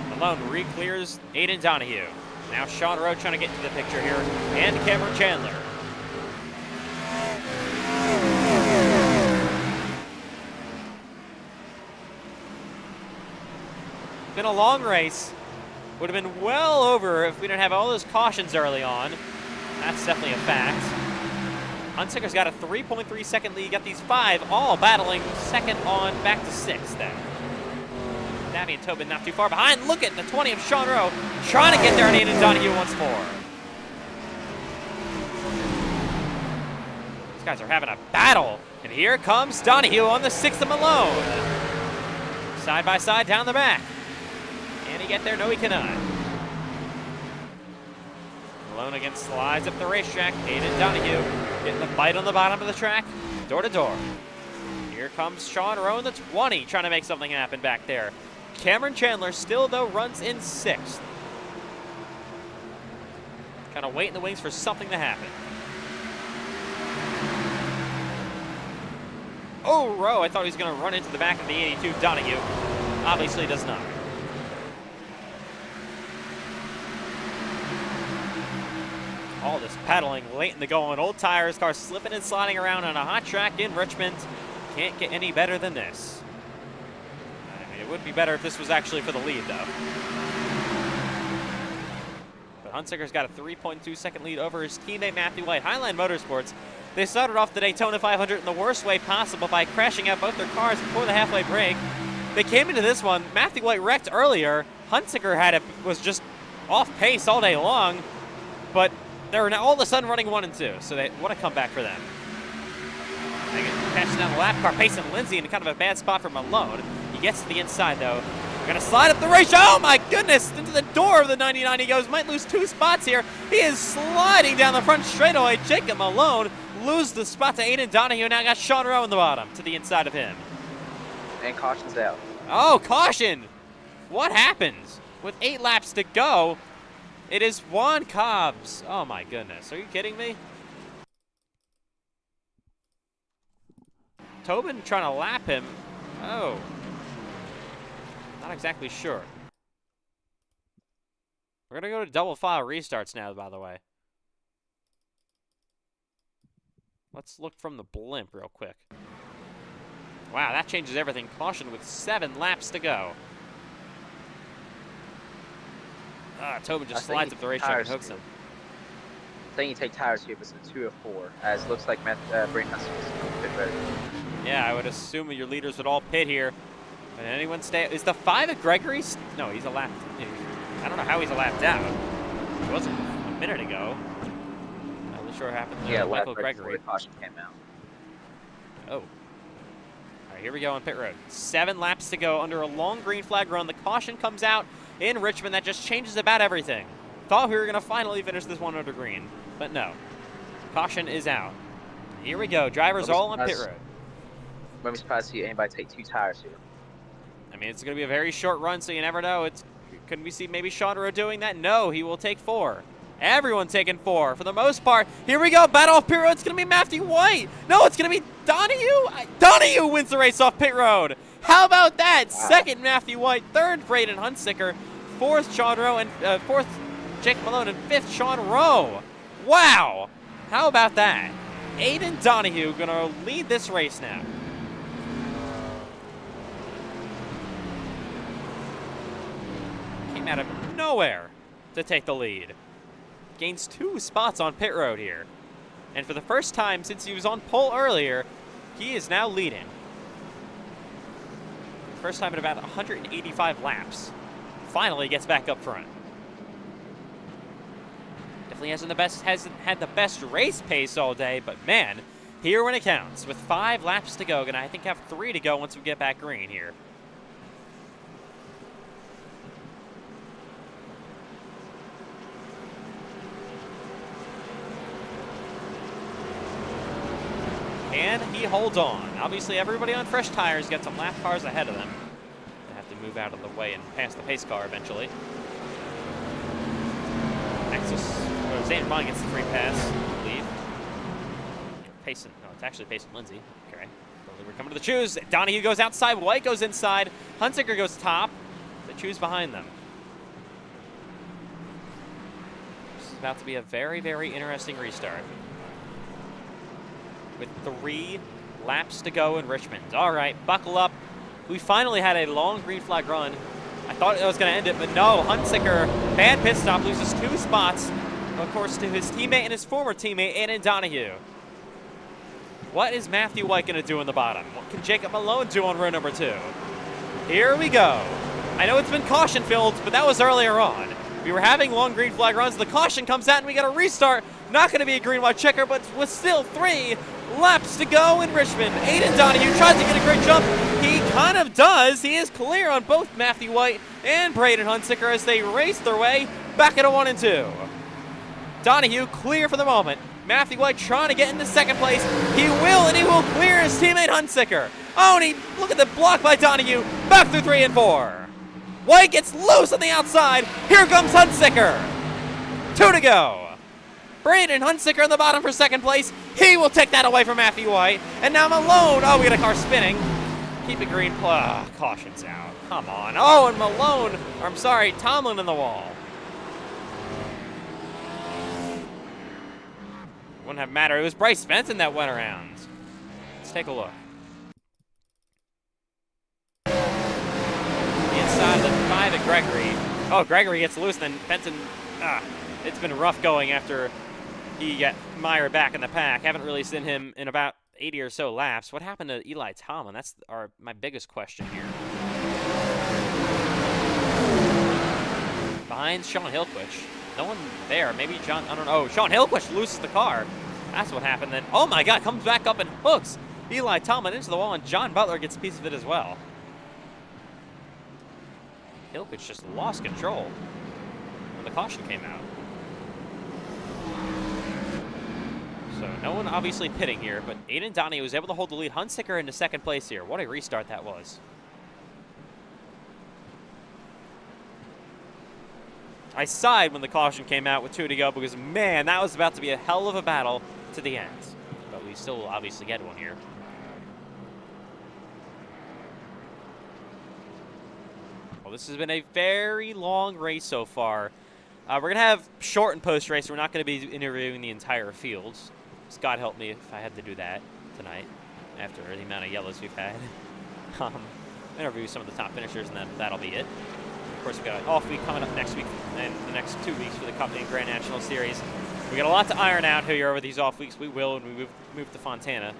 Malone re-clears Aiden Donahue. Now Sean Rowe trying to get into the picture here, and Cameron Chandler. Been a long race. Would have been well over if we didn't have all those cautions early on. That's definitely a fact. Hunsaker's got a 3.3 second lead. Got these 5 all battling second on back to 6th then. Davy and Tobin not too far behind. Look at the 20 of Sean Rowe trying to get there on Aiden Donahue once more. These guys are having a battle. And here comes Donahue on the 6th of Malone. Side by side down the back. Can he get there? No, he cannot. Malone again slides up the racetrack. Aiden Donahue getting the bite on the bottom of the track, door to door. Here comes Sean Rowe in the 20, trying to make something happen back there. Cameron Chandler still, though, runs in 6th. Kind of wait in the wings for something to happen. Oh, Rowe, I thought he was going to run into the back of the 82 Donahue. Obviously does not. All this pedaling late in the going. Old tires, car slipping and sliding around on a hot track in Richmond. Can't get any better than this. I mean, it would be better if this was actually for the lead, though. But Hunsaker's got a 3.2 second lead over his teammate Matthew White. Highline Motorsports, they started off the Daytona 500 in the worst way possible by crashing out both their cars before the halfway break. They came into this one. Matthew White wrecked earlier. Hunsaker was just off pace all day long, but they're now all of a sudden running 1 and 2, so what a comeback for them. They get passing down the lap car, pacing Lindsay in kind of a bad spot for Malone. He gets to the inside, though. We're going to slide up the race. Oh, my goodness, into the door of the 99 he goes. Might lose 2 spots here. He is sliding down the front straightaway. Jacob Malone loses the spot to Aiden Donahue. Now got Sean Rowe in the bottom to the inside of him. And caution's out. Oh, caution. What happens? With 8 laps to go, it is Juan Cobbs. Oh, my goodness. Are you kidding me? Tobin trying to lap him. Oh. Not exactly sure. We're going to go to double file restarts now, by the way. Let's look from the blimp real quick. Wow, that changes everything. Caution with 7 laps to go. Tobin just slides up the racetrack and hooks him. I think you take tires here, but it's a 2 or 4, as looks like Brayton Hudson is pit ready. Yeah, I would assume your leaders would all pit here. Can anyone stay? Is the 5 at Gregory's? No, he's a lap. I don't know how he's a lap down. It wasn't a minute ago. Not really sure what happened to Michael Gregory. The caution came out. Oh. All right, here we go on pit road. 7 laps to go under a long green flag run. The caution comes out in Richmond. That just changes about everything. Thought we were going to finally finish this one under green, but no. Caution is out. Here we go. Drivers all on pit road. Wouldn't be surprised to see anybody take 2 tires here. I mean, it's going to be a very short run, so you never know. Couldn't we see maybe Sean Rowe doing that? No, he will take 4. Everyone taking 4 for the most part. Here we go. Battle off pit road. It's going to be Matthew White. No, it's going to be Donahue. Donahue wins the race off pit road. How about that? Wow. 2nd, Matthew White. 3rd, Braden Hunsaker. 4th, Sean Rowe. And 4th, Jake Malone. And 5th, Sean Rowe. Wow. How about that? Aiden Donahue going to lead this race now. Came out of nowhere to take the lead. Gains 2 spots on pit road here. And for the first time since he was on pole earlier, he is now leading. First time in about 185 laps. Finally gets back up front. Definitely hasn't had the best race pace all day, but man, here when it counts. With 5 laps to go, gonna I think have 3 to go once we get back green here. And he hold on. Obviously, everybody on fresh tires got some lap cars ahead of them. They have to move out of the way and pass the pace car eventually. Zane Bond gets the free pass, I believe. Payson, no, it's actually Payson Lindsay. Okay. We're coming to the choose. Donahue goes outside. White goes inside. Hunsicker goes top. The choose behind them. This is about to be a very, very interesting restart. With 3 laps to go in Richmond. All right, buckle up. We finally had a long green flag run. I thought it was going to end it, but no. Hunsicker, bad pit stop, loses 2 spots, of course, to his teammate and his former teammate, Aiden Donahue. What is Matthew White going to do in the bottom? What can Jacob Malone do on row number 2? Here we go. I know it's been caution-filled, but that was earlier on. We were having long green flag runs. The caution comes out, and we got a restart. Not going to be a green-white checker, but with still 3 laps to go in Richmond. Aiden Donahue tries to get a great jump. He kind of does. He is clear on both Matthew White and Braden Hunsicker as they race their way back into 1 and 2. Donahue clear for the moment. Matthew White trying to get into second place. He will, and he will clear his teammate Hunsicker. Oh, and look at the block by Donahue. Back through 3 and 4. White gets loose on the outside. Here comes Hunsicker. 2 to go. Braden Hunsicker on the bottom for second place. He will take that away from Matthew White. And now Malone. Oh, we got a car spinning. Keep it green. Caution's out. Come on. Oh, and Malone. Or I'm sorry, Tomlin in the wall. Wouldn't have mattered. It was Bryce Benson that went around. Let's take a look. The inside of the 5 at Gregory. Oh, Gregory gets loose, then Benson. It's been rough going after he got mired back in the pack. Haven't really seen him in about 80 or so laps. What happened to Eli Tomlin? That's my biggest question here. Behind Sean Hillquist. No one there. Maybe John, I don't know. Sean Hillquist loses the car. That's what happened then. Oh my God, comes back up and hooks Eli Tomlin into the wall, and John Butler gets a piece of it as well. Hillquist just lost control when the caution came out. So no one obviously pitting here, but Aiden Donahue was able to hold the lead. Hunsicker into second place here. What a restart that was. I sighed when the caution came out with 2 to go because, man, that was about to be a hell of a battle to the end. But we still obviously get one here. Well, this has been a very long race so far. We're going to have short and post-race. We're not going to be interviewing the entire field. God help me if I had to do that tonight after the amount of yellows we've had. Interview some of the top finishers, and then that'll be it. Of course, we've got an off week coming up next week and the next 2 weeks for the Cup and Grand National Series. We got a lot to iron out here over these off weeks. We will when we move to Fontana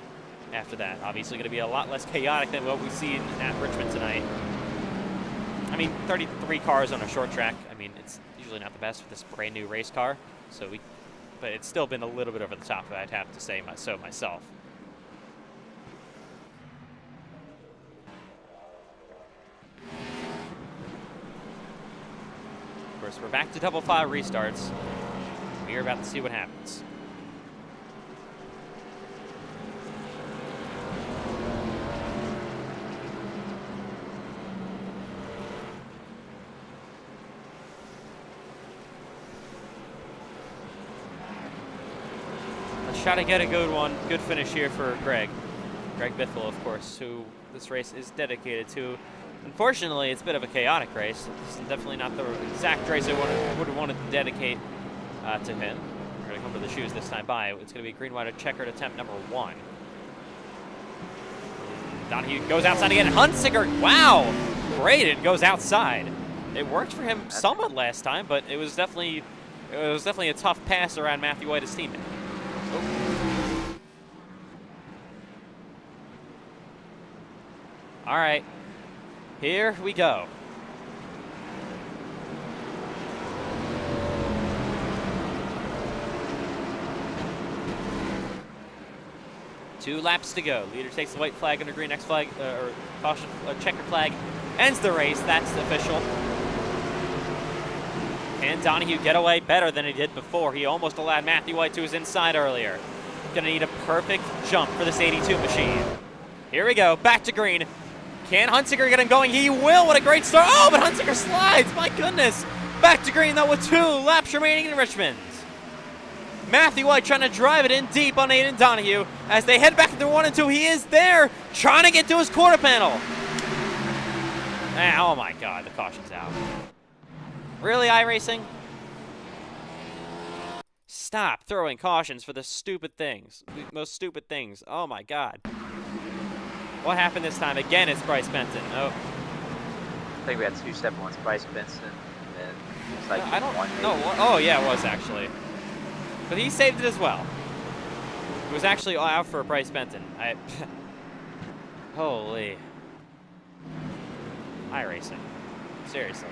after that. Obviously going to be a lot less chaotic than what we've seen at Richmond tonight. I mean, 33 cars on a short track. I mean, it's usually not the best with this brand new race car. But it's still been a little bit over the top, I'd have to say so myself. Of course, we're back to double file restarts. We are about to see what happens. Try to get a good one. Good finish here for Greg Biffle, of course, who this race is dedicated to. Unfortunately, it's a bit of a chaotic race. This is definitely not the exact race I would have wanted to dedicate to him. We're going to come to the shoes this time by. It's going to be green, white, checkered attempt number 1. Donahue goes outside again. Hunsicker, wow! Braden goes outside. It worked for him somewhat last time, but it was definitely a tough pass around Matthew White, his teammate. All right, here we go. Two laps to go. Leader takes the white flag under green, next flag, or caution, checker flag, ends the race. That's official. Can Donahue get away better than he did before? He almost allowed Matthew White to his inside earlier. Gonna need a perfect jump for this 82 machine. Here we go, back to green. Can Hunsicker get him going? He will, what a great start. Oh, but Hunsicker slides, my goodness. Back to green though with 2 laps remaining in Richmond. Matthew White trying to drive it in deep on Aiden Donahue. As they head back into 1 and 2, he is there, trying to get to his quarter panel. Oh my God, the caution's out. Really, iRacing? Stop throwing cautions for the stupid things. The most stupid things. Oh my God. What happened this time? Again, it's Bryce Benson. Oh. I think we had 2 separate ones. Bryce Benson, and then it's like I don't one. know. Oh yeah, it was actually. But he saved it as well. It was actually out for Bryce Benton. Holy. iRacing. Seriously.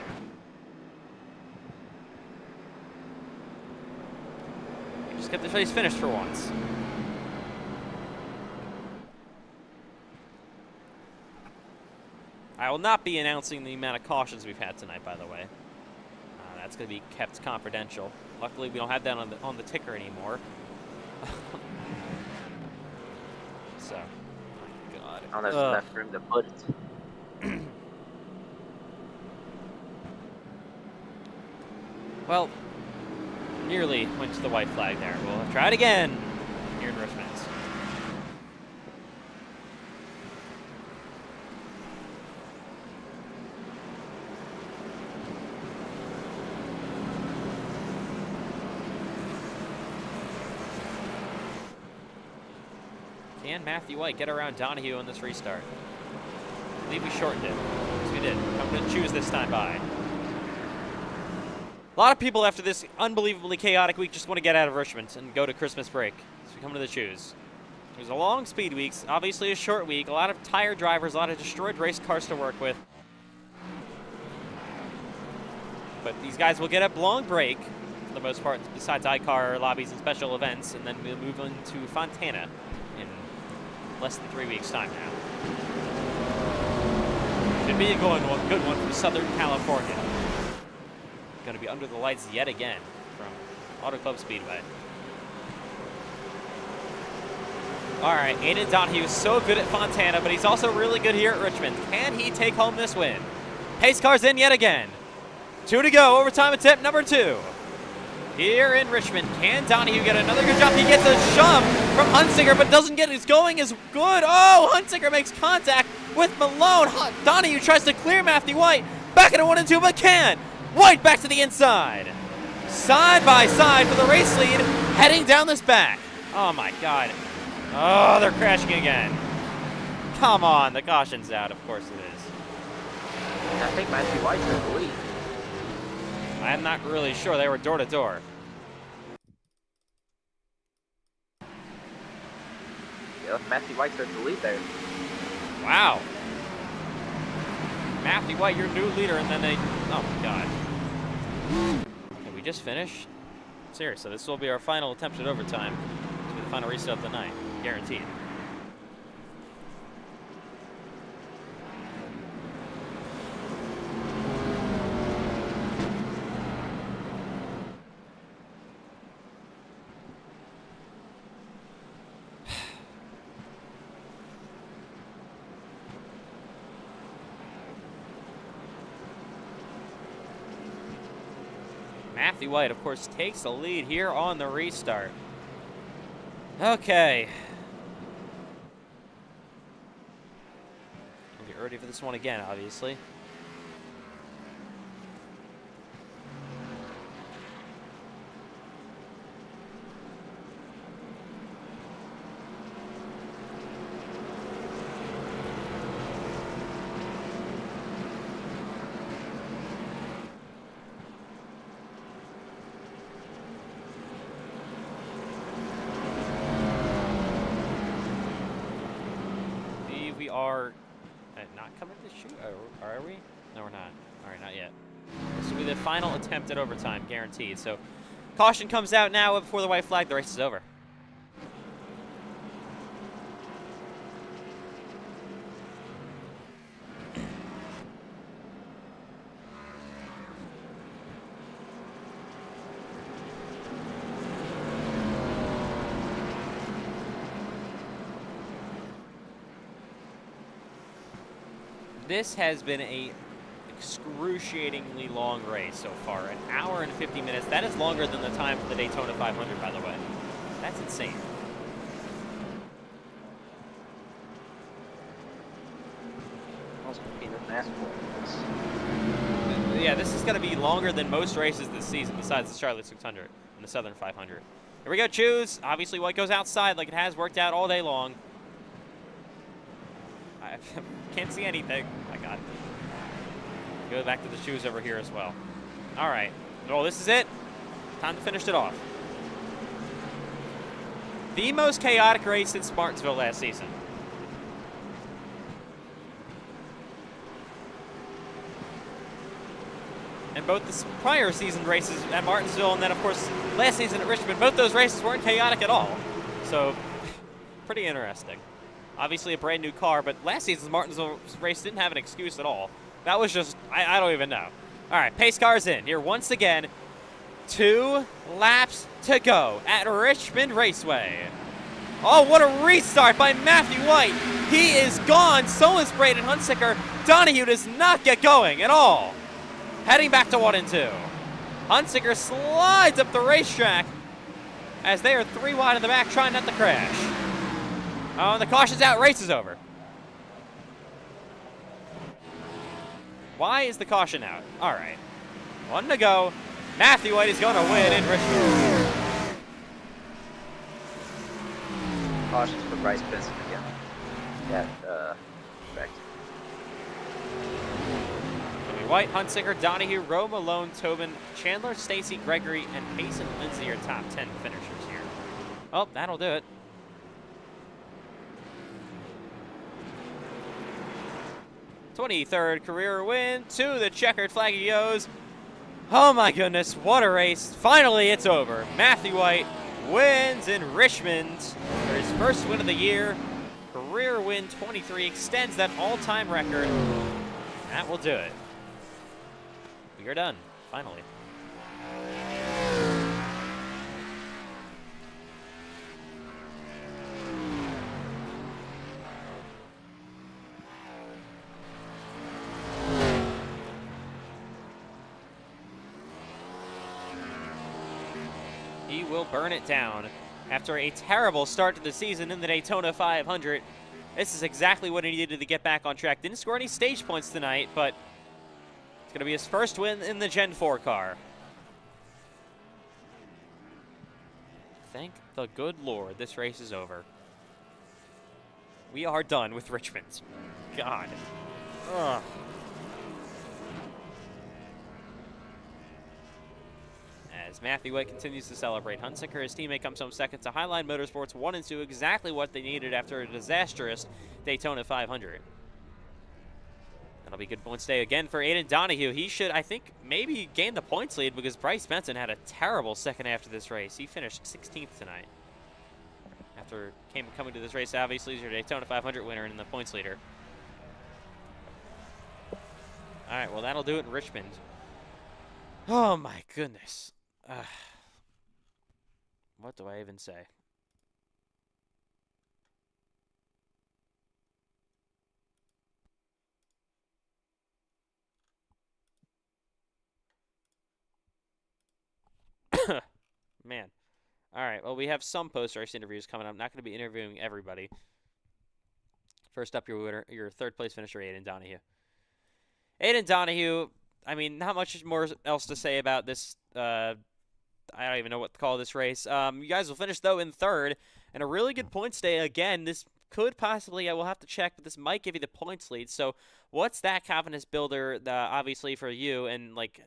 Just get this race finished for once. I will not be announcing the amount of cautions we've had tonight, by the way. That's going to be kept confidential. Luckily, we don't have that on the ticker anymore. So, my God. Oh, there's enough room to put it. Well, nearly went to the white flag there. We'll try it again here in Richmond. Can Matthew White get around Donahue on this restart? I believe we shortened it. Yes, we did. I'm going to choose this time by. A lot of people after this unbelievably chaotic week just want to get out of Richmond and go to Christmas break. So we come to the choose. It was a long speed week, obviously a short week, a lot of tired drivers, a lot of destroyed race cars to work with. But these guys will get a long break for the most part, besides iCar lobbies and special events, and then we'll move into Fontana in less than 3 weeks' time now. Should be a good one from Southern California. Going to be under the lights yet again from Auto Club Speedway. All right, Aiden Donahue is so good at Fontana, but he's also really good here at Richmond. Can he take home this win? Pace car's in yet again. 2 to go, overtime attempt number 2. Here in Richmond, can Donahue get another good job? He gets a shove from Hunsicker, but doesn't get his going as good. Oh, Hunsicker makes contact with Malone. Donahue tries to clear Matthew White. Back into 1 and 2, but can't. White back to the inside. Side by side for the race lead, heading down this back. Oh my God. Oh, they're crashing again. Come on, the caution's out. Of course it is. I think Matthew White's in the lead. I'm not really sure. They were door to door. Yeah, Matthew White's in the lead there. Wow. Matthew White, your new leader, and then they... Oh, my God. Can we just finish? Seriously, this will be our final attempt at overtime. This will be the final restart of the night. Guaranteed. Matthew White, of course, takes the lead here on the restart. Okay. We'll get ready for this one again, obviously. Are not coming to shoot. Or are we? No, we're not. All right, not yet. This will be the final attempt at overtime, guaranteed. So, caution comes out now before the white flag. The race is over. This has been a excruciatingly long race so far. An hour and 50 minutes. That is longer than the time for the Daytona 500, by the way. That's insane. Yeah, this is going to be longer than most races this season, besides the Charlotte 600 and the Southern 500. Here we go, choose. Obviously, White goes outside like it has worked out all day long. I can't see anything. My God. Go back to the shoes over here as well. All right. Well, this is it. Time to finish it off. The most chaotic race since Martinsville last season. And both the prior season races at Martinsville and then, of course, last season at Richmond, both those races weren't chaotic at all. So, pretty interesting. Obviously a brand new car, but last season's Martinsville race didn't have an excuse at all. That was just, I don't even know. All right, pace car's in. Here once again, 2 laps to go at Richmond Raceway. Oh, what a restart by Matthew White. He is gone. So is Braden Hunsicker. Donahue does not get going at all. Heading back to 1 and 2. Hunsicker slides up the racetrack as they are 3 wide in the back trying not to crash. Oh, and the caution's out. Race is over. Why is the caution out? All right. 1 to go. Matthew White is going to win in Richmond. Cautions for Bryce Benson again. Yeah, correct. White, Hunsicker, Donahue, Rowe, Malone, Tobin, Chandler, Stacy, Gregory, and Payson Lindsay are top 10 finishers here. Oh, that'll do it. '23rd career win to the checkered flag he goes. Oh my goodness, what a race. Finally, it's over. Matthew White wins in Richmond for his first win of the year. Career win 23 extends that all-time record. That will do it. We are done, finally. He will burn it down. After a terrible start to the season in the Daytona 500, this is exactly what he needed to get back on track. Didn't score any stage points tonight, but it's going to be his first win in the Gen 4 car. Thank the good Lord, this race is over. We are done with Richmond. God. Ugh. As Matthew White continues to celebrate, Hunsicker, his teammate, comes home second to Highline Motorsports 1 and 2, exactly what they needed after a disastrous Daytona 500. That'll be good points day again for Aiden Donahue. He should, I think, maybe gain the points lead because Bryce Benson had a terrible second half of this race. He finished 16th tonight. After coming to this race, obviously, he's your Daytona 500 winner and the points leader. All right, well, that'll do it in Richmond. Oh, my goodness. What do I even say? Man. All right, well, we have some post-race interviews coming up. I'm not going to be interviewing everybody. First up, your winner, your third place finisher, Aiden Donahue. Aiden Donahue, I mean, not much more else to say about this. I don't even know what to call this race. You guys will finish, though, in third, and a really good points day. Again, this could possibly, I will have to check, but this might give you the points lead. So what's that confidence builder, obviously, for you? And, like,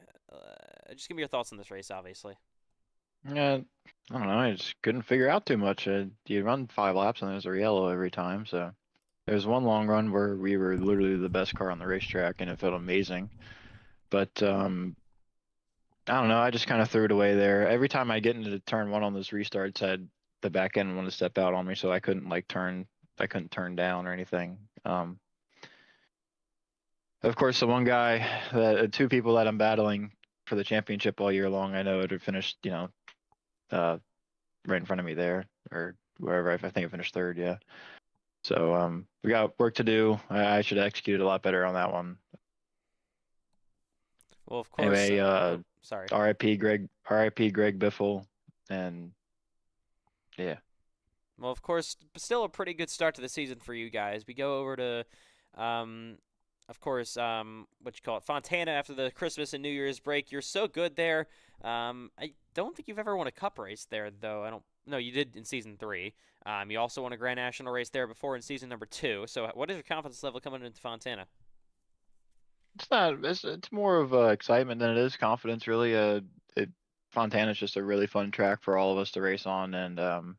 just give me your thoughts on this race, obviously. Yeah, I don't know. I just couldn't figure out too much. You run 5 laps and there's a yellow every time. So there's one long run where we were literally the best car on the racetrack and it felt amazing. But I don't know. I just kind of threw it away there. Every time I get into turn 1 on those restarts, the back end wanted to step out on me, so I couldn't turn down or anything. Of course, the one guy, the 2 people that I'm battling for the championship all year long, I know it had finished, right in front of me there, or wherever. I think I finished third, yeah. So we got work to do. I should execute a lot better on that one. Well, of course. Anyway, Oh, sorry. R.I.P. Greg Biffle, and yeah. Well, of course, still a pretty good start to the season for you guys. We go over to, of course, what you call it, Fontana after the Christmas and New Year's break. You're so good there. I don't think you've ever won a cup race there, though. I don't. No, you did in season 3. You also won a Grand National race there before in season number 2. So, what is your confidence level coming into Fontana? It's not. It's more of excitement than it is confidence, really. Fontana's just a really fun track for all of us to race on, and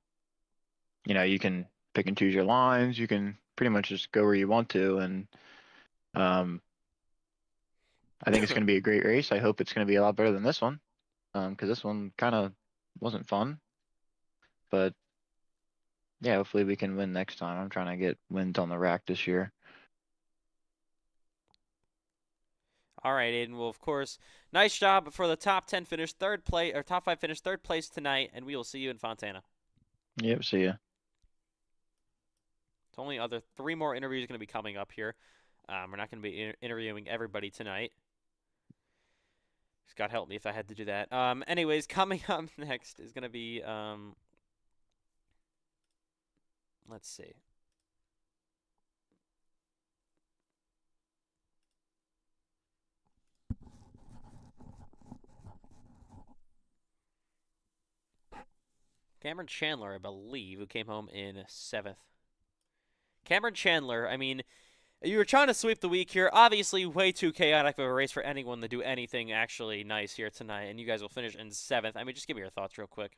you can pick and choose your lines. You can pretty much just go where you want to, and um, I think it's going to be a great race. I hope it's going to be a lot better than this one, because this one kind of wasn't fun. But yeah, hopefully we can win next time. I'm trying to get wins on the rack this year. All right, Aiden. Well, of course, nice job for the top 10 finish, third place, or top 5 finish, third place tonight, and we will see you in Fontana. Yep, see ya. It's only other 3 more interviews going to be coming up here. We're not going to be interviewing everybody tonight. God help me if I had to do that. Anyways, coming up next is going to be, let's see. Cameron Chandler, I believe, who came home in 7th. Cameron Chandler, I mean, you were trying to sweep the week here. Obviously, way too chaotic of a race for anyone to do anything actually nice here tonight, and you guys will finish in 7th. I mean, just give me your thoughts real quick.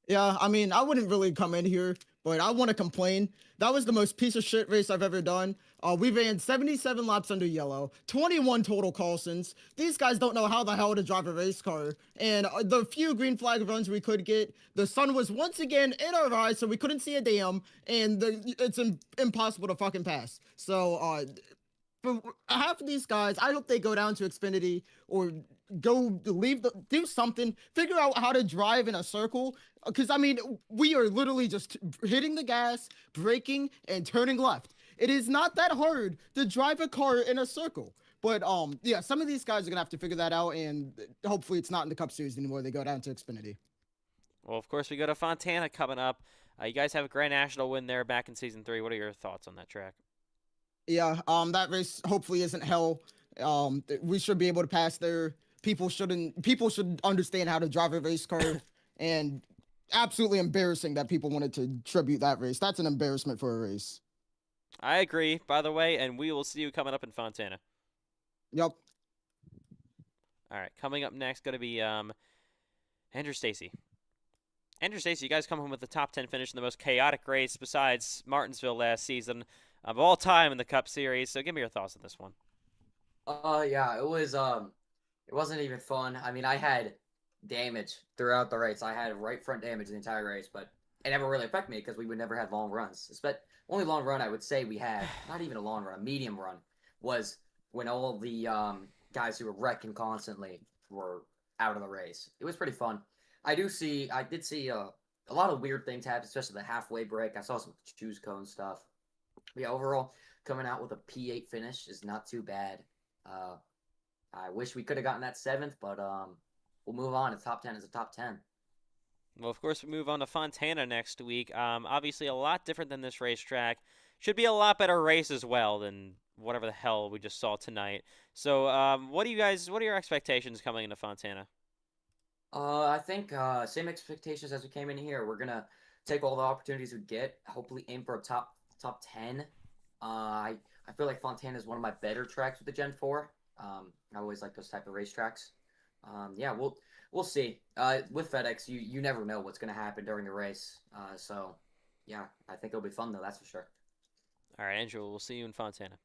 Yeah, I mean, I wouldn't really come in here, but I want to complain. That was the most piece of shit race I've ever done. We ran 77 laps under yellow, 21 total cautions. These guys don't know how the hell to drive a race car. And the few green flag runs we could get, the sun was once again in our eyes, so we couldn't see a damn, and it's impossible to fucking pass. So, for half of these guys, I hope they go down to Xfinity or do something, figure out how to drive in a circle. Because I mean, we are literally just hitting the gas, braking, and turning left. It is not that hard to drive a car in a circle. But yeah, some of these guys are gonna have to figure that out, and hopefully it's not in the Cup Series anymore. They go down to Xfinity. Well, of course, we go to Fontana coming up. You guys have a Grand National win there back in season 3. What are your thoughts on that track? Yeah, that race hopefully isn't hell. We should be able to pass there. People should understand how to drive a race car, and absolutely embarrassing that people wanted to tribute that race. That's an embarrassment for a race. I agree, by the way, and we will see you coming up in Fontana. Yep. All right, coming up next, going to be Andrew Stacy. Andrew Stacy, you guys come home with the top 10 finish in the most chaotic race besides Martinsville last season of all time in the Cup Series. So give me your thoughts on this one. Yeah, it wasn't even fun. I mean, I had damage throughout the race. I had right front damage the entire race, but it never really affected me because we would never have long runs. But only long run I would say we had, not even a long run, a medium run, was when all the guys who were wrecking constantly were out of the race. It was pretty fun. I did see a lot of weird things happen, especially the halfway break. I saw some choose cone stuff. But yeah, overall, coming out with a P8 finish is not too bad. I wish we could have gotten that 7th, but we'll move on. A top 10 is a top 10. Well, of course, we move on to Fontana next week. Obviously, a lot different than this racetrack. Should be a lot better race as well than whatever the hell we just saw tonight. So, what are your expectations coming into Fontana? I think same expectations as we came in here. We're gonna take all the opportunities we get. Hopefully, aim for a top 10. I feel like Fontana is one of my better tracks with the Gen 4. I always like those type of racetracks. Yeah, we'll see. With FedEx, you never know what's gonna happen during the race. So yeah, I think it'll be fun though. That's for sure. All right, Andrew, we'll see you in Fontana.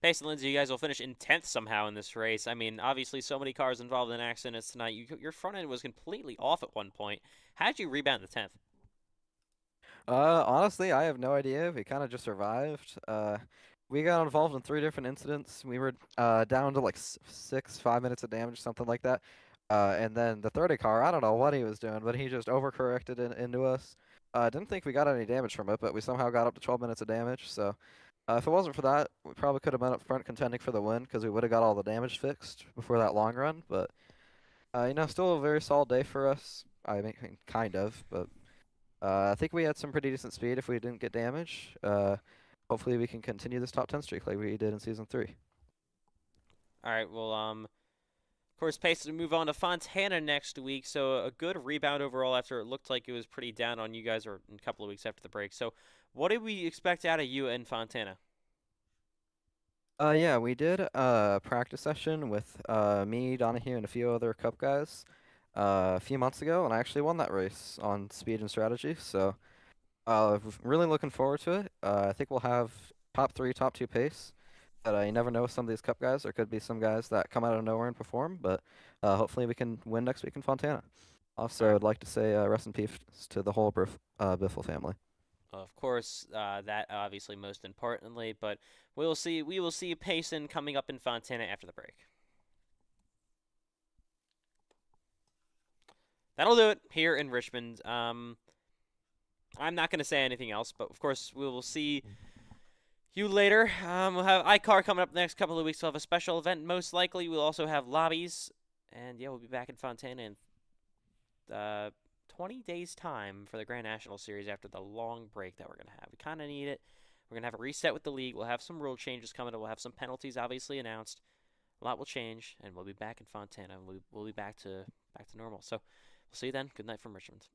Pace and Lindsay, you guys will finish in 10th somehow in this race. I mean, obviously, so many cars involved in accidents tonight. Your front end was completely off at one point. How did you rebound the 10th? Honestly, I have no idea. We kind of just survived. We got involved in 3 different incidents. We were down to like 5 minutes of damage, something like that. And then the 30 car, I don't know what he was doing, but he just overcorrected into us. I didn't think we got any damage from it, but we somehow got up to 12 minutes of damage. So if it wasn't for that, we probably could have been up front contending for the win because we would have got all the damage fixed before that long run. But still a very solid day for us. I mean, kind of, but I think we had some pretty decent speed if we didn't get damage. Hopefully we can continue this top 10 streak like we did in Season 3. All right, well, of course, Pace to move on to Fontana next week. So a good rebound overall after it looked like it was pretty down on you guys or a couple of weeks after the break. So what did we expect out of you in Fontana? Yeah, we did a practice session with me, Donahue, and a few other Cup guys a few months ago, and I actually won that race on speed and strategy. So really looking forward to it. I think we'll have top 3, top 2 pace. But you never know with some of these Cup guys. There could be some guys that come out of nowhere and perform, but hopefully we can win next week in Fontana. Also, I'd like to say rest in peace to the whole Biffle family. Of course, that obviously most importantly, but we will see Payson coming up in Fontana after the break. That'll do it here in Richmond. I'm not going to say anything else, but of course we will see you later. We'll have iCar coming up the next couple of weeks. We'll have a special event, most likely. We'll also have lobbies. And, yeah, we'll be back in Fontana in 20 days' time for the Grand National Series after the long break that we're going to have. We kind of need it. We're going to have a reset with the league. We'll have some rule changes coming. We'll have some penalties obviously announced. A lot will change, and we'll be back in Fontana. We'll be back to normal. So we'll see you then. Good night from Richmond.